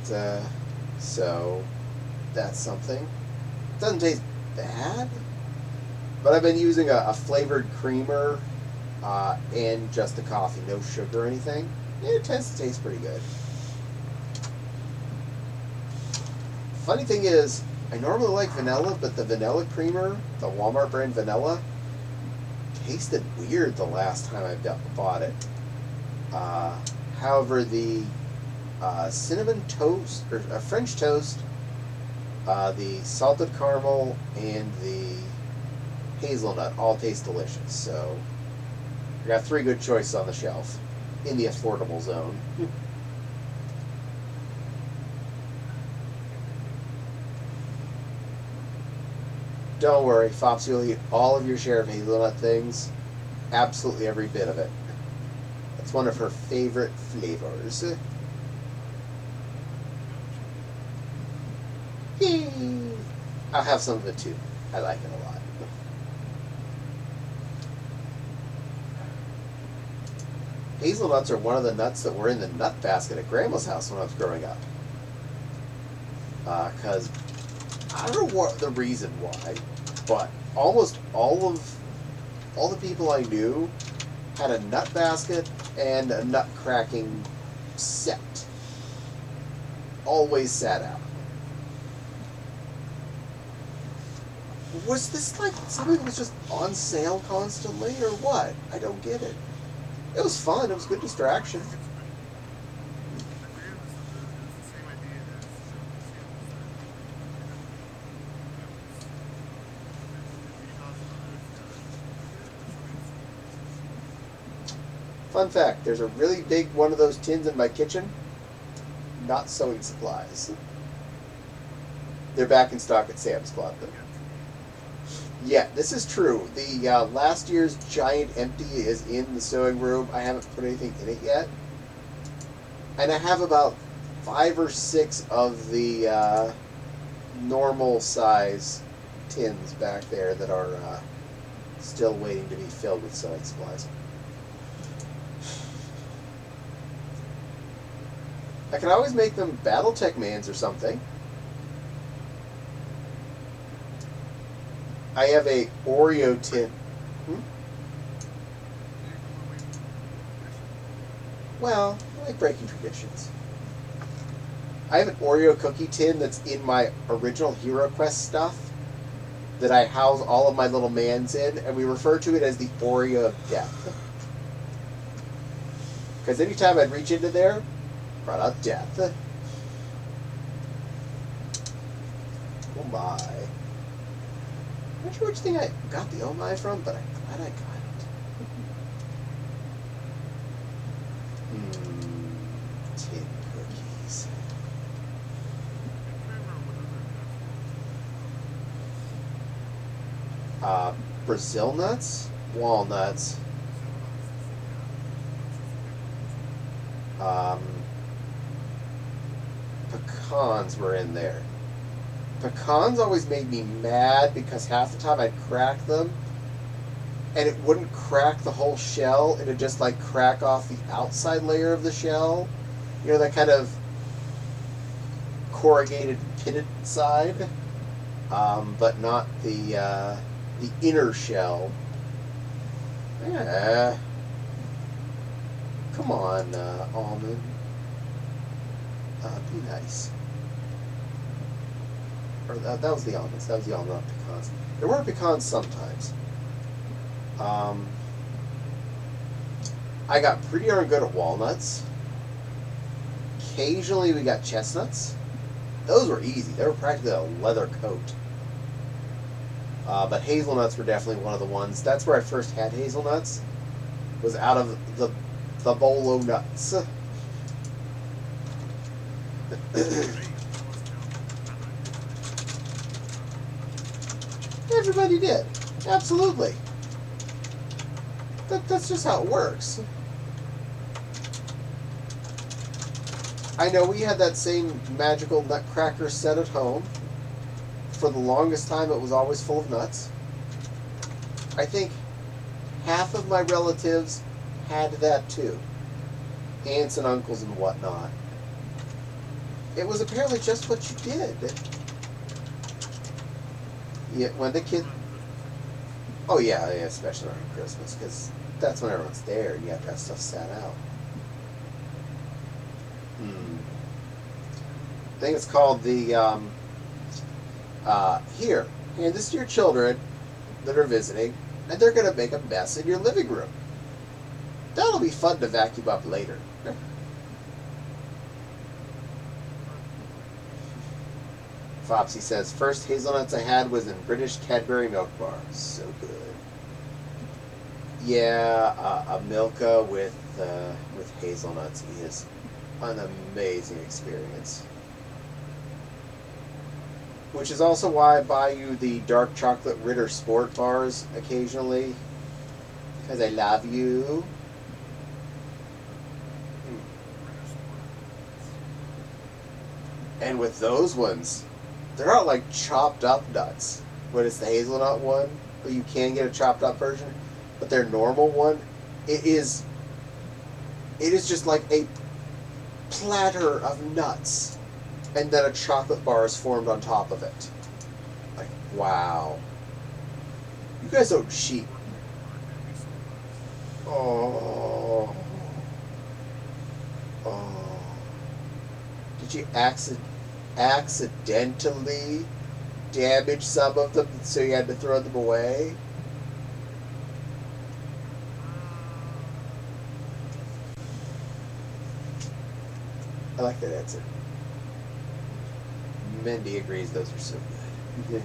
so that's something. It doesn't taste bad, but I've been using a flavored creamer and just the coffee, no sugar or anything. It tends to taste pretty good. Funny thing is, I normally like vanilla, but the vanilla creamer, the Walmart brand vanilla, tasted weird the last time I bought it. However, the cinnamon toast, or French toast, the salted caramel, and the hazelnut all taste delicious. So, I got 3 good choices on the shelf in the affordable zone. Don't worry, Fops will eat all of your share of hazelnut things. Absolutely every bit of it. That's one of her favorite flavors. Yay! I'll have some of it too. I like it a lot. Hazelnuts are one of the nuts that were in the nut basket at Grandma's house when I was growing up. Because I don't know what the reason why, but almost all the people I knew had a nut basket and a nut cracking set. Always sat out. Was this like something that was just on sale constantly or what? I don't get it. It was fun. It was a good distraction. Fun fact, there's a really big one of those tins in my kitchen. Not sewing supplies. They're back in stock at Sam's Club. Yeah, this is true. The last year's giant empty is in the sewing room. I haven't put anything in it yet. And I have about 5 or 6 of the normal size tins back there that are still waiting to be filled with sewing supplies. I can always make them Battletech Mans or something. I have a Oreo tin. Well, I like breaking traditions. I have an Oreo cookie tin that's in my original Hero Quest stuff that I house all of my little mans in, and we refer to it as the Oreo of Death. Because anytime I'd reach into there, brought out death. Oh my. I'm not sure which thing I got the oh my from, but I'm glad I got it. Tin cookies. Brazil nuts, walnuts, pecans were in there. Pecans always made me mad because half the time I'd crack them and it wouldn't crack the whole shell. It'd just like crack off the outside layer of the shell. You know, that kind of corrugated pitted side, but not the inner shell. Come on, almond. Be nice. Or that was the almonds. That was the almond, not pecans. There were pecans sometimes. I got pretty darn good at walnuts. Occasionally we got chestnuts. Those were easy. They were practically a leather coat. But hazelnuts were definitely one of the ones. That's where I first had hazelnuts. Was out of the bolo nuts. Everybody did. Absolutely. That's just how it works. I know we had that same magical nutcracker set at home. For the longest time, it was always full of nuts. I think half of my relatives had that too. Aunts and uncles and whatnot. It was apparently just what you did. Yeah, when the kid... Oh yeah, especially around Christmas, because that's when everyone's there and you have to have stuff set out. I think it's called the, here, hand this to your children that are visiting, and they're going to make a mess in your living room. That'll be fun to vacuum up later. Fopsy says, first hazelnuts I had was in British Cadbury milk bar. So good. Yeah, a Milka with hazelnuts is an amazing experience. Which is also why I buy you the dark chocolate Ritter Sport bars occasionally. Because I love you. And with those ones, they're not like chopped up nuts. When it's the hazelnut one, but you can get a chopped up version. But their normal one, it is just like a platter of nuts. And then a chocolate bar is formed on top of it. Like, wow. You guys don't cheat. Oh. Oh. Did you accidentally damage some of them so you had to throw them away? I like that answer. Mindy agrees those are so good.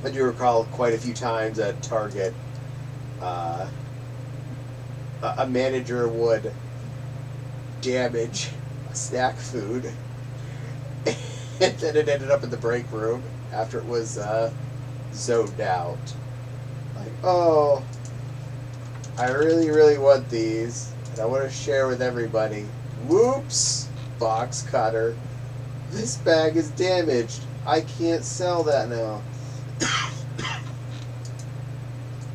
I do recall quite a few times at Target a manager would damage a snack food, and then it ended up in the break room after it was zoned out. Like, oh, I really, really want these, and I want to share with everybody. Whoops, box cutter. This bag is damaged. I can't sell that now.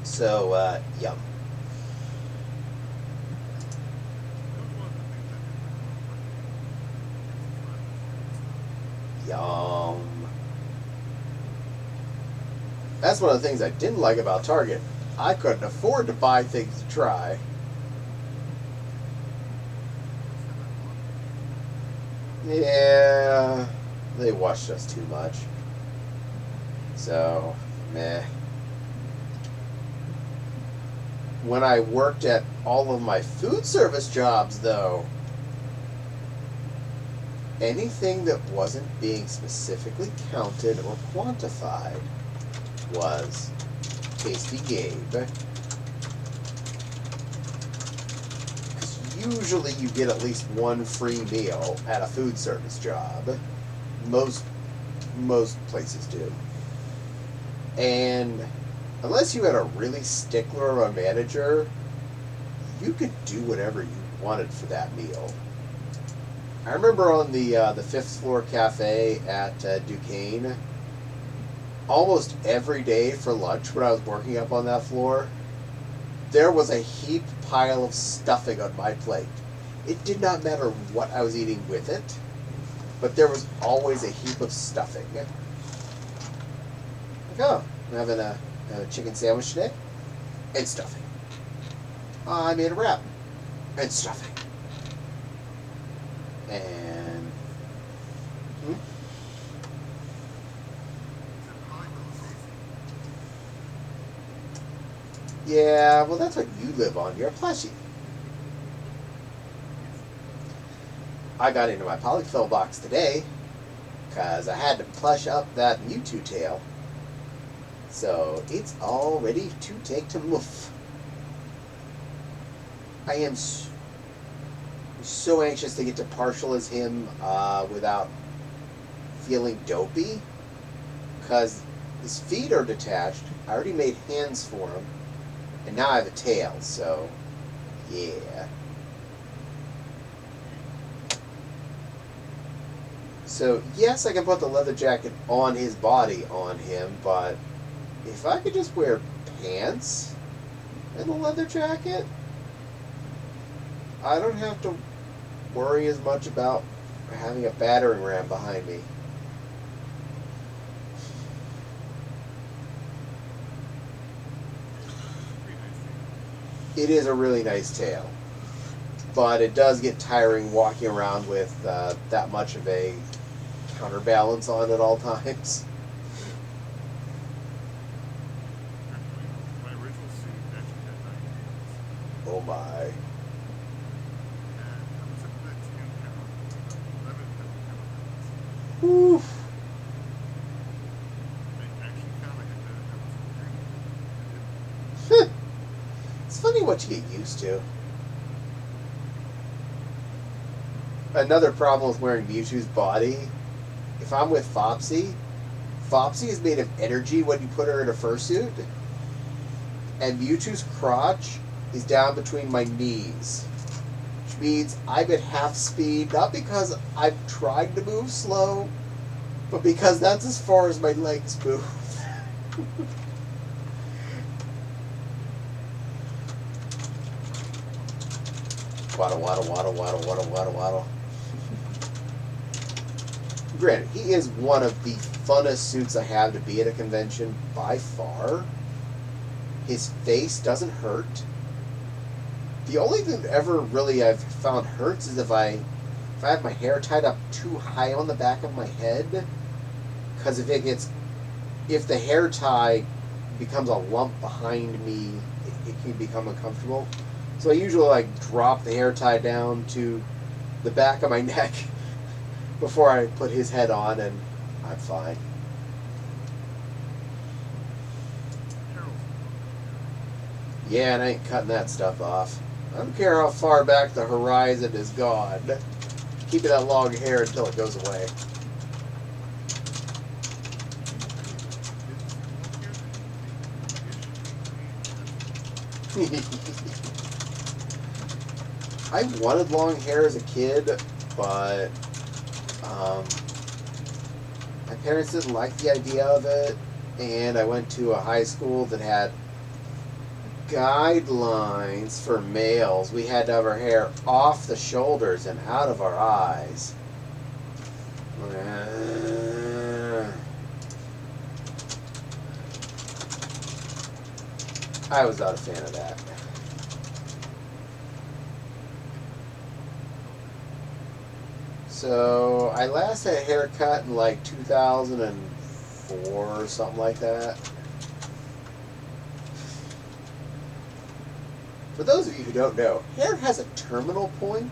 So, yum. Yum. That's one of the things I didn't like about Target. I couldn't afford to buy things to try. Yeah, they watched us too much. So, meh. When I worked at all of my food service jobs, though, anything that wasn't being specifically counted or quantified was Tasty Gabe. Because usually you get at least one free meal at a food service job. Most places do. And unless you had a really stickler or a manager, you could do whatever you wanted for that meal. I remember on the 5th floor cafe at Duquesne, almost every day for lunch when I was working up on that floor, there was a heap pile of stuffing on my plate. It did not matter what I was eating with it, but there was always a heap of stuffing. Like, oh, I'm having a chicken sandwich today, and stuffing. I made a wrap, and stuffing. And yeah, well, that's what you live on. You're a plushie. I got into my polyfill box today because I had to plush up that Mewtwo tail. So it's all ready to take to moof. I am so anxious to get to partial as him without feeling dopey, because his feet are detached. I already made hands for him, and now I have a tail, so yeah. So yes, I can put the leather jacket on his body on him, but if I could just wear pants and a leather jacket, I don't have to worry as much about having a battering ram behind me. It is a really nice tail, but it does get tiring walking around with that much of a counterbalance on at all times. My original suit actually had 9 pounds. Oh my. And I was at the 10 pound, 11 pounds. Oof. I actually found I was wearing it. It's funny what you get used to. Another problem with wearing Mewtwo's body, if I'm with Fopsy is made of energy when you put her in a fursuit, and Mewtwo's crotch is down between my knees, which means I'm at half speed, not because I'm trying to move slow, but because that's as far as my legs move. Waddle, waddle, waddle, waddle, waddle, waddle, waddle. Granted, he is one of the funnest suits I have to be at a convention by far. His face doesn't hurt. The only thing that ever really I've found hurts is if I have my hair tied up too high on the back of my head. Because if the hair tie becomes a lump behind me, it can become uncomfortable. So I usually drop the hair tie down to the back of my neck before I put his head on, and I'm fine. Yeah, and I ain't cutting that stuff off. I don't care how far back the horizon is gone. Keeping that long hair until it goes away. I wanted long hair as a kid, but my parents didn't like the idea of it, and I went to a high school that had guidelines for males. We had to have our hair off the shoulders and out of our eyes. I was not a fan of that. So I last had a haircut in like 2004 or something like that. For those of you who don't know, hair has a terminal point.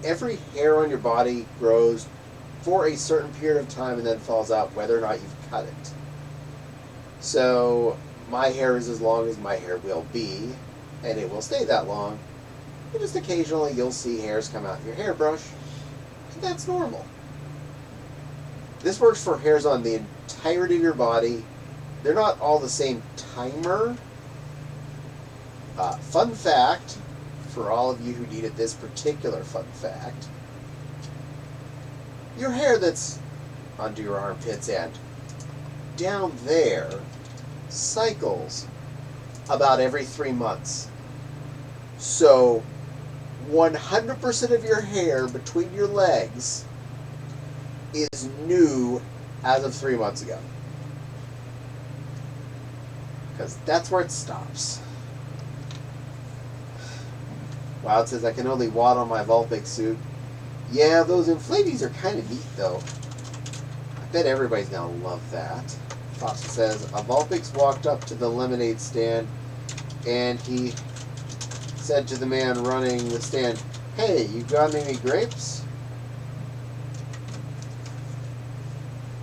Every hair on your body grows for a certain period of time and then falls out whether or not you've cut it. So my hair is as long as my hair will be, and it will stay that long. And just occasionally you'll see hairs come out in your hairbrush. And that's normal. This works for hairs on the entirety of your body. They're not all the same timer. Fun fact, for all of you who needed this particular fun fact, your hair that's under your armpits and down there cycles about every 3 months. So 100% of your hair between your legs is new as of 3 months ago. Because that's where it stops. Wow, it says I can only waddle my Vulpix suit. Yeah, those inflatables are kind of neat, though. I bet everybody's going to love that. Fox says, a Vulpix walked up to the lemonade stand, and he said to the man running the stand, "Hey, you got any grapes?"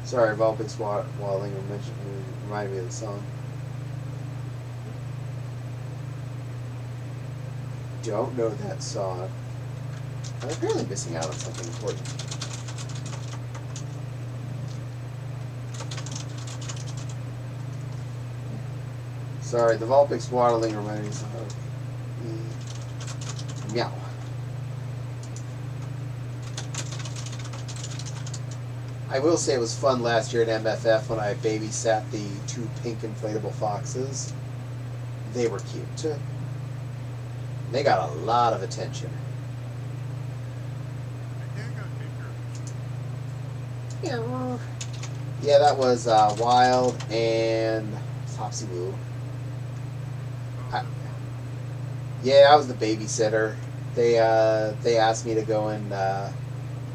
Sorry, Vulpix waddling reminded me of the song. Don't know that song. I'm apparently missing out on something important. Sorry, the Vulpix waddling reminded me of meow. I will say it was fun last year at MFF when I babysat the 2 pink inflatable foxes. They were cute. They got a lot of attention. Yeah, that was Wild and Flopsy Woo. Yeah, I was the babysitter. They asked me to go and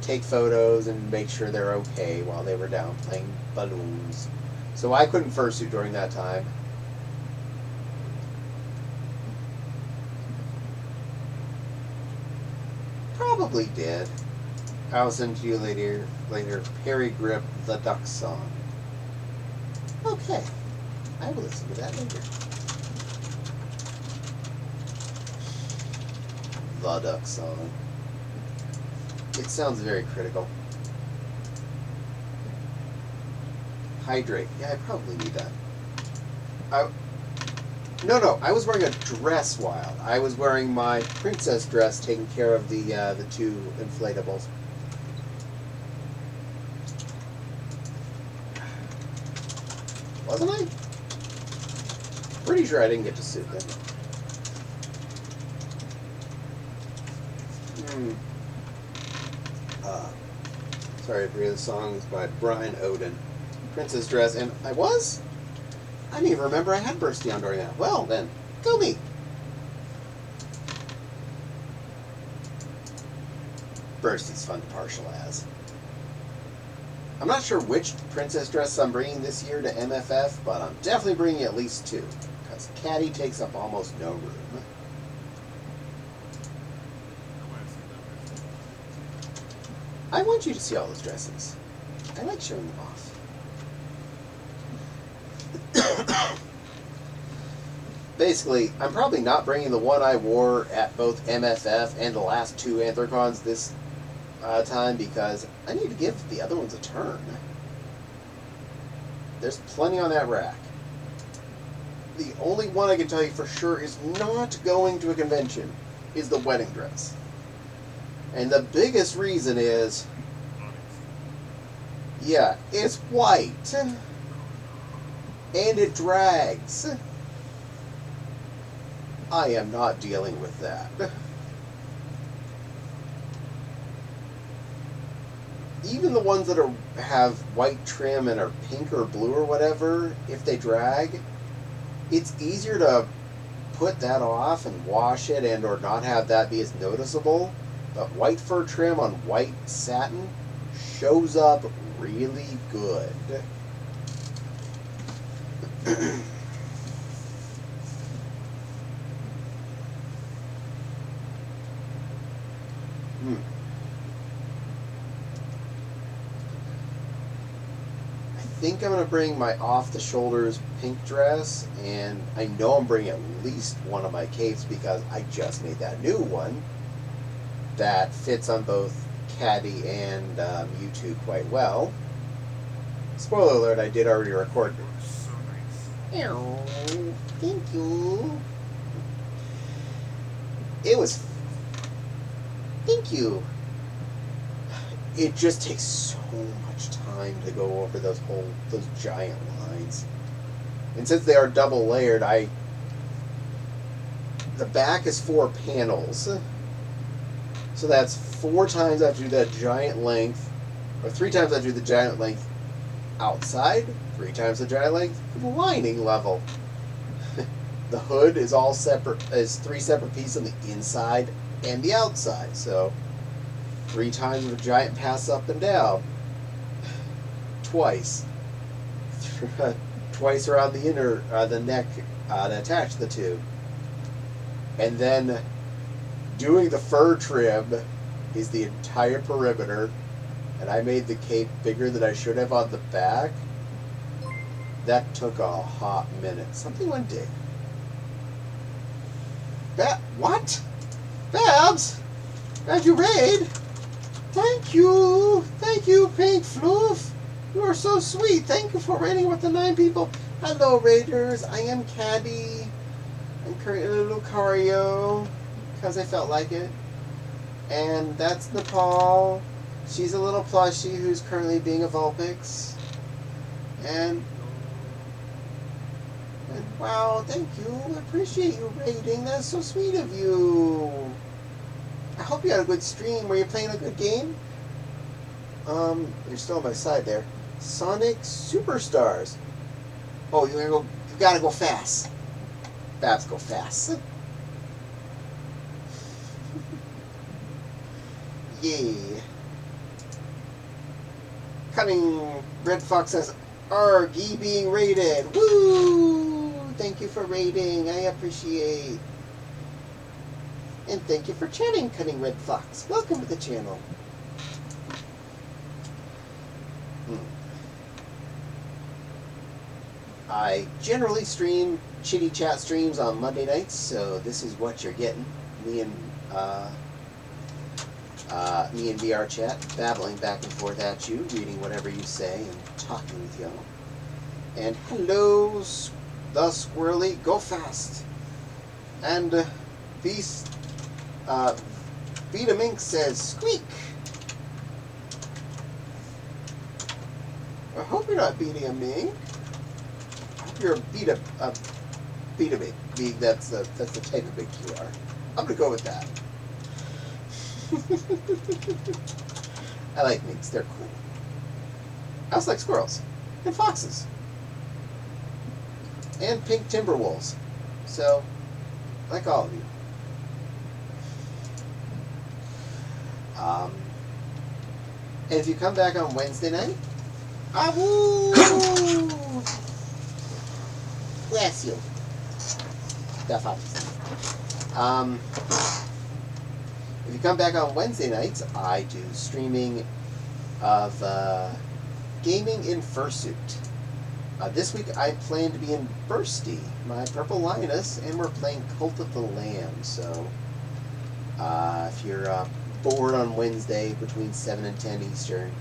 take photos and make sure they're okay while they were down playing balloons. So I couldn't fursuit during that time. Probably did. I'll send to you later. Perry Grip, the Duck Song. Okay, I will listen to that later. The Duck Song. It sounds very critical. Hydrate. Yeah, I probably need that. No, I was wearing a dress Wild. I was wearing my princess dress taking care of the 2 inflatables. Wasn't I? Pretty sure I didn't get to suit them. Sorry, Bria, the song is by Brian Oden. Princess Dress, and I didn't even remember I had Bursty on during that. Well, then, go me. Bursty's fun to partial as. I'm not sure which princess dress I'm bringing this year to MFF, but I'm definitely bringing at least 2, because Caddie takes up almost no room. I want you to see all those dresses. I like showing them off. basically, I'm probably not bringing the one I wore at both MFF and the last two Anthrocons this time because I need to give the other ones a turn. There's plenty on that rack. The only one I can tell you for sure is not going to a convention is the wedding dress. And the biggest reason is, yeah, it's white. And it drags. I am not dealing with that. Even the ones that have white trim and are pink or blue or whatever, if they drag, it's easier to put that off and wash it and or not have that be as noticeable. But white fur trim on white satin shows up really good. I think I'm going to bring my off-the-shoulders pink dress, and I know I'm bringing at least one of my capes because I just made that new one that fits on both Caddie and Mewtwo quite well. Spoiler alert, I did already record. So nice. Oh, thank you. It was... Thank you. It just takes so much time to go over those giant lines. And since they are double layered, the back is 4 panels. So that's 4 times I have to do that giant length, or 3 times I do the giant length outside, 3 times the giant length lining level. The hood is all separate, is 3 separate pieces on the inside and the outside. So 3 times the giant pass up and down. Twice. Twice around the inner, the neck to attach the two. And then doing the fur trim is the entire perimeter. And I made the cape bigger than I should have on the back. That took a hot minute. Something went dig. What? Babs? Glad you raid? Thank you! Thank you, Pink Floof! You are so sweet! Thank you for raiding with the 9 people. Hello, raiders. I am Caddie. I'm currently Lucario, because I felt like it. And that's Nepal. She's a little plushie who's currently being a Vulpix. And wow, thank you. I appreciate you raiding. That's so sweet of you. I hope you had a good stream. Were you playing a good game? You're still on my side there. Sonic Superstars. Oh, you gotta go fast. Babs, go fast. Yay. Cunning Red Fox says, "Arg, ye being raided. Woo! Thank you for raiding. I appreciate. And thank you for chatting, Cunning Red Fox. Welcome to the channel." I generally stream chitty chat streams on Monday nights, so this is what you're getting. Me and VR chat, babbling back and forth at you, reading whatever you say and talking with y'all. And hello, the squirrely, go fast. And Beast, Vita Mink says, squeak. I hope you're not beating a mink. I hope you're a beat a mink. That's the type of mink you are. I'm gonna go with that. I like minks, they're cool. I also like squirrels and foxes and pink timber wolves. So, like all of you. And if you come back on Wednesday night, bless you. Duff up. If you come back on Wednesday nights, I do streaming of gaming in fursuit. This week I plan to be in Bursty, my Purple Lioness, and we're playing Cult of the Lamb. So if you're bored on Wednesday between 7 and 10 Eastern,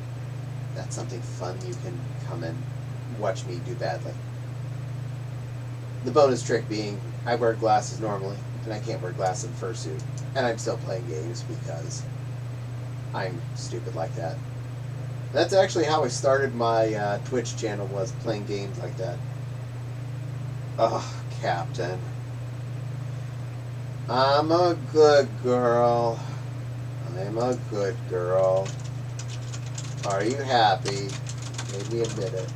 that's something fun you can come and watch me do badly. The bonus trick being I wear glasses normally, and I can't wear glasses in fursuit. And I'm still playing games because I'm stupid like that. That's actually how I started my Twitch channel, was playing games like that. Oh, Captain. I'm a good girl. I'm a good girl. Are you happy? Maybe admit it.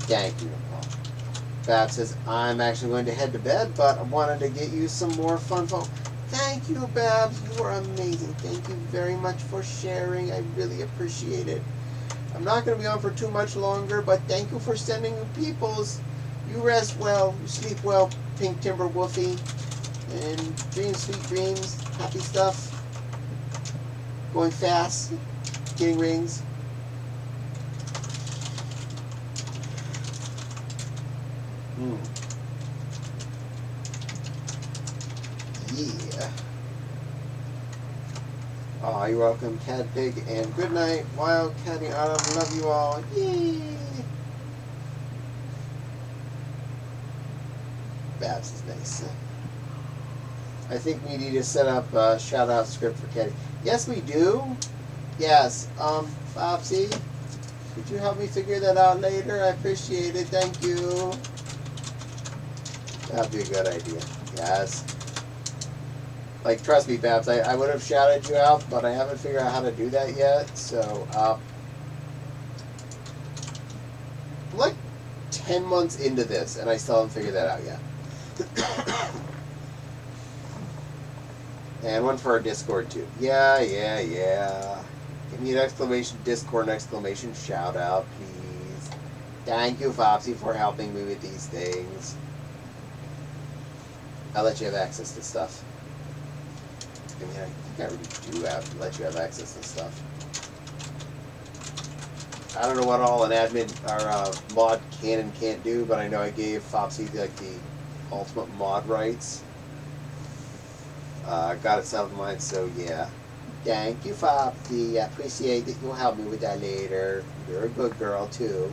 Thank you, Paul. Bab says, I'm actually going to head to bed, but I wanted to get you some more fun phone. Thank you, Babs. You are amazing. Thank you very much for sharing. I really appreciate it. I'm not going to be on for too much longer, but thank you for sending your peoples. You rest well. You sleep well, Pink Timber Woofy. And dream sweet dreams. Happy stuff. Going fast. Getting rings. Yeah. Oh, you're welcome, Cat Pig, and good night, Wild Caddy Autumn. Love you all. Yay! Babs is nice. I think we need to set up a shout out script for Caddy. Yes, we do. Yes. Bobsy, could you help me figure that out later? I appreciate it. Thank you. That'd be a good idea. Yes. Like, trust me, Babs, I would have shouted you out, but I haven't figured out how to do that yet. So, I'm like 10 months into this, and I still haven't figured that out yet. And one for our Discord, too. Yeah. Give me an exclamation Discord, an exclamation shout out, please. Thank you, Fopsy, for helping me with these things. I'll let you have access to stuff. I mean, I think I really do have let you have access to stuff. I don't know what all an admin or mod can and can't do, but I know I gave Fopsy like the ultimate mod rights. Got it set up in mind, so yeah. Thank you, Fopsy. I appreciate that you'll help me with that later. You're a good girl too.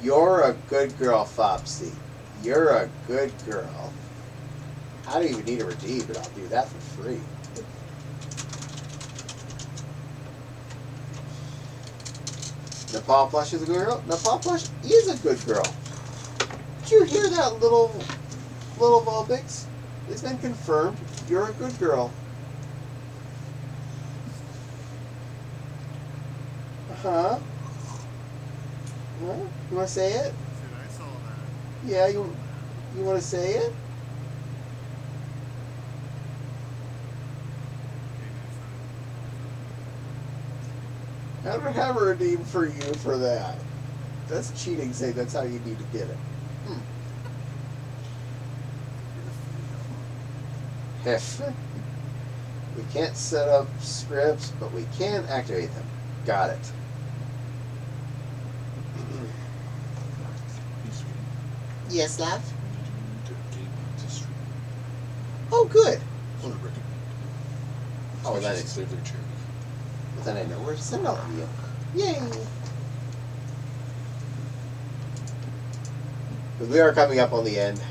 You're a good girl, Fopsy. You're a good girl. I don't even need a redeem, but I'll do that for free. Nepal Plush is a good girl. Nepal Plush is a good girl. Did you hear that, little Vulpix? It's been confirmed. You're a good girl. Huh? Huh? You want to say it? Said I saw that. Yeah, you want to say it? I don't have a redeem for you for that. That's cheating, saying that's how you need to get it. We can't set up scripts, but we can activate them. Got it. Yes, love? Oh, good. Oh, that is. But then I know where to send all of you. Yay! But we are coming up on the end.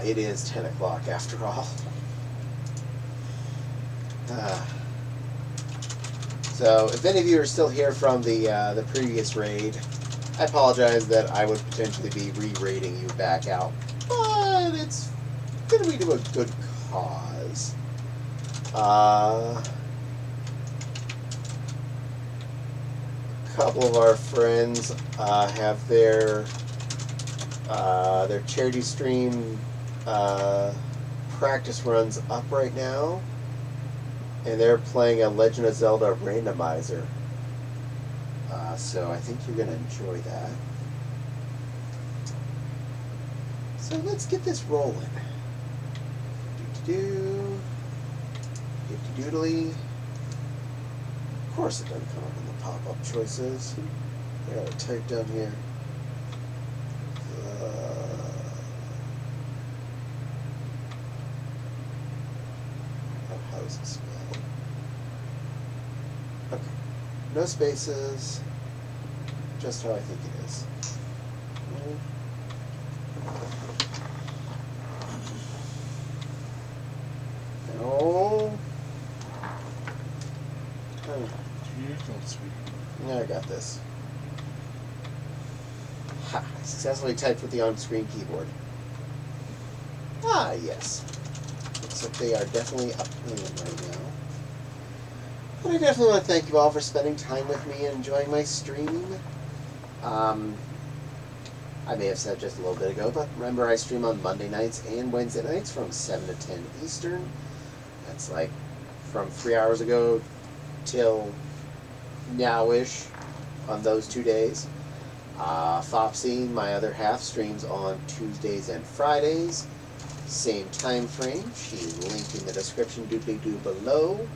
It is 10 o'clock after all. So, if any of you are still here from the previous raid, I apologize that I would potentially be re-raiding you back out. But it's going to be to a good cause. A couple of our friends have their charity stream practice runs up right now, and they're playing a Legend of Zelda randomizer. So I think you're going to enjoy that. So let's get this rolling. Do-do-do. Do-do-doodly. course it doesn't come up in the pop-up choices. I gotta type down here. How does it spell? Okay. No spaces. Just how I think it is. No. Oh, yeah, I got this. Ha! Successfully typed with the on-screen keyboard. Ah, yes. Looks like they are definitely up and running right now. But I definitely want to thank you all for spending time with me and enjoying my stream. I may have said just a little bit ago, but remember I stream on Monday nights and Wednesday nights from 7 to 10 Eastern. That's like from 3 hours ago till now-ish on those 2 days. Fopsy, my other half, streams on Tuesdays and Fridays. Same time frame. She's linked in the description doobly-doo below.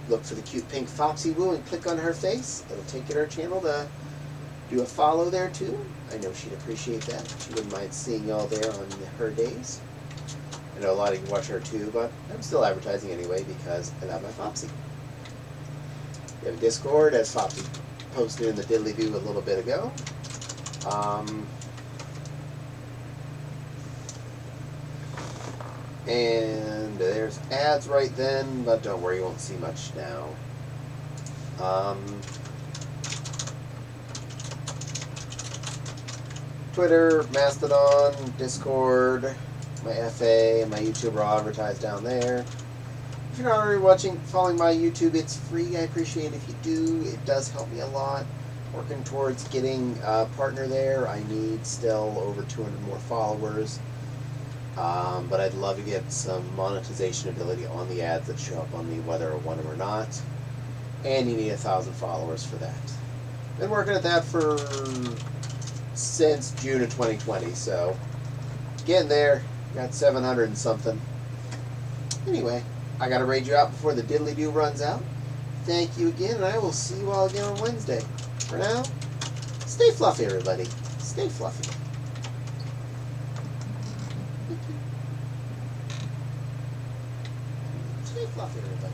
Look for the cute pink Fopsy Woo and click on her face. It'll take you to her channel to do a follow there too. I know she'd appreciate that. She wouldn't mind seeing y'all there on her days. I know a lot of you watch her too, but I'm still advertising anyway because I love my Fopsy. We have a Discord, as Fopsy posted in the diddly do a little bit ago. And there's ads right then, but don't worry, you won't see much now. Twitter, Mastodon, Discord, my FA, and my YouTube are all advertised down there. If you're not already following my YouTube, it's free. I appreciate it if you do. It does help me a lot. Working towards getting a partner there. I need still over 200 more followers. But I'd love to get some monetization ability on the ads that show up on me, whether I want them or not. And you need 1,000 followers for that. Been working at that since June of 2020, so getting there. Got 700 and something. Anyway, I gotta raid you out before the diddly do runs out. Thank you again, and I will see you all again on Wednesday. For now, stay fluffy, everybody. Stay fluffy. Stay fluffy, everybody.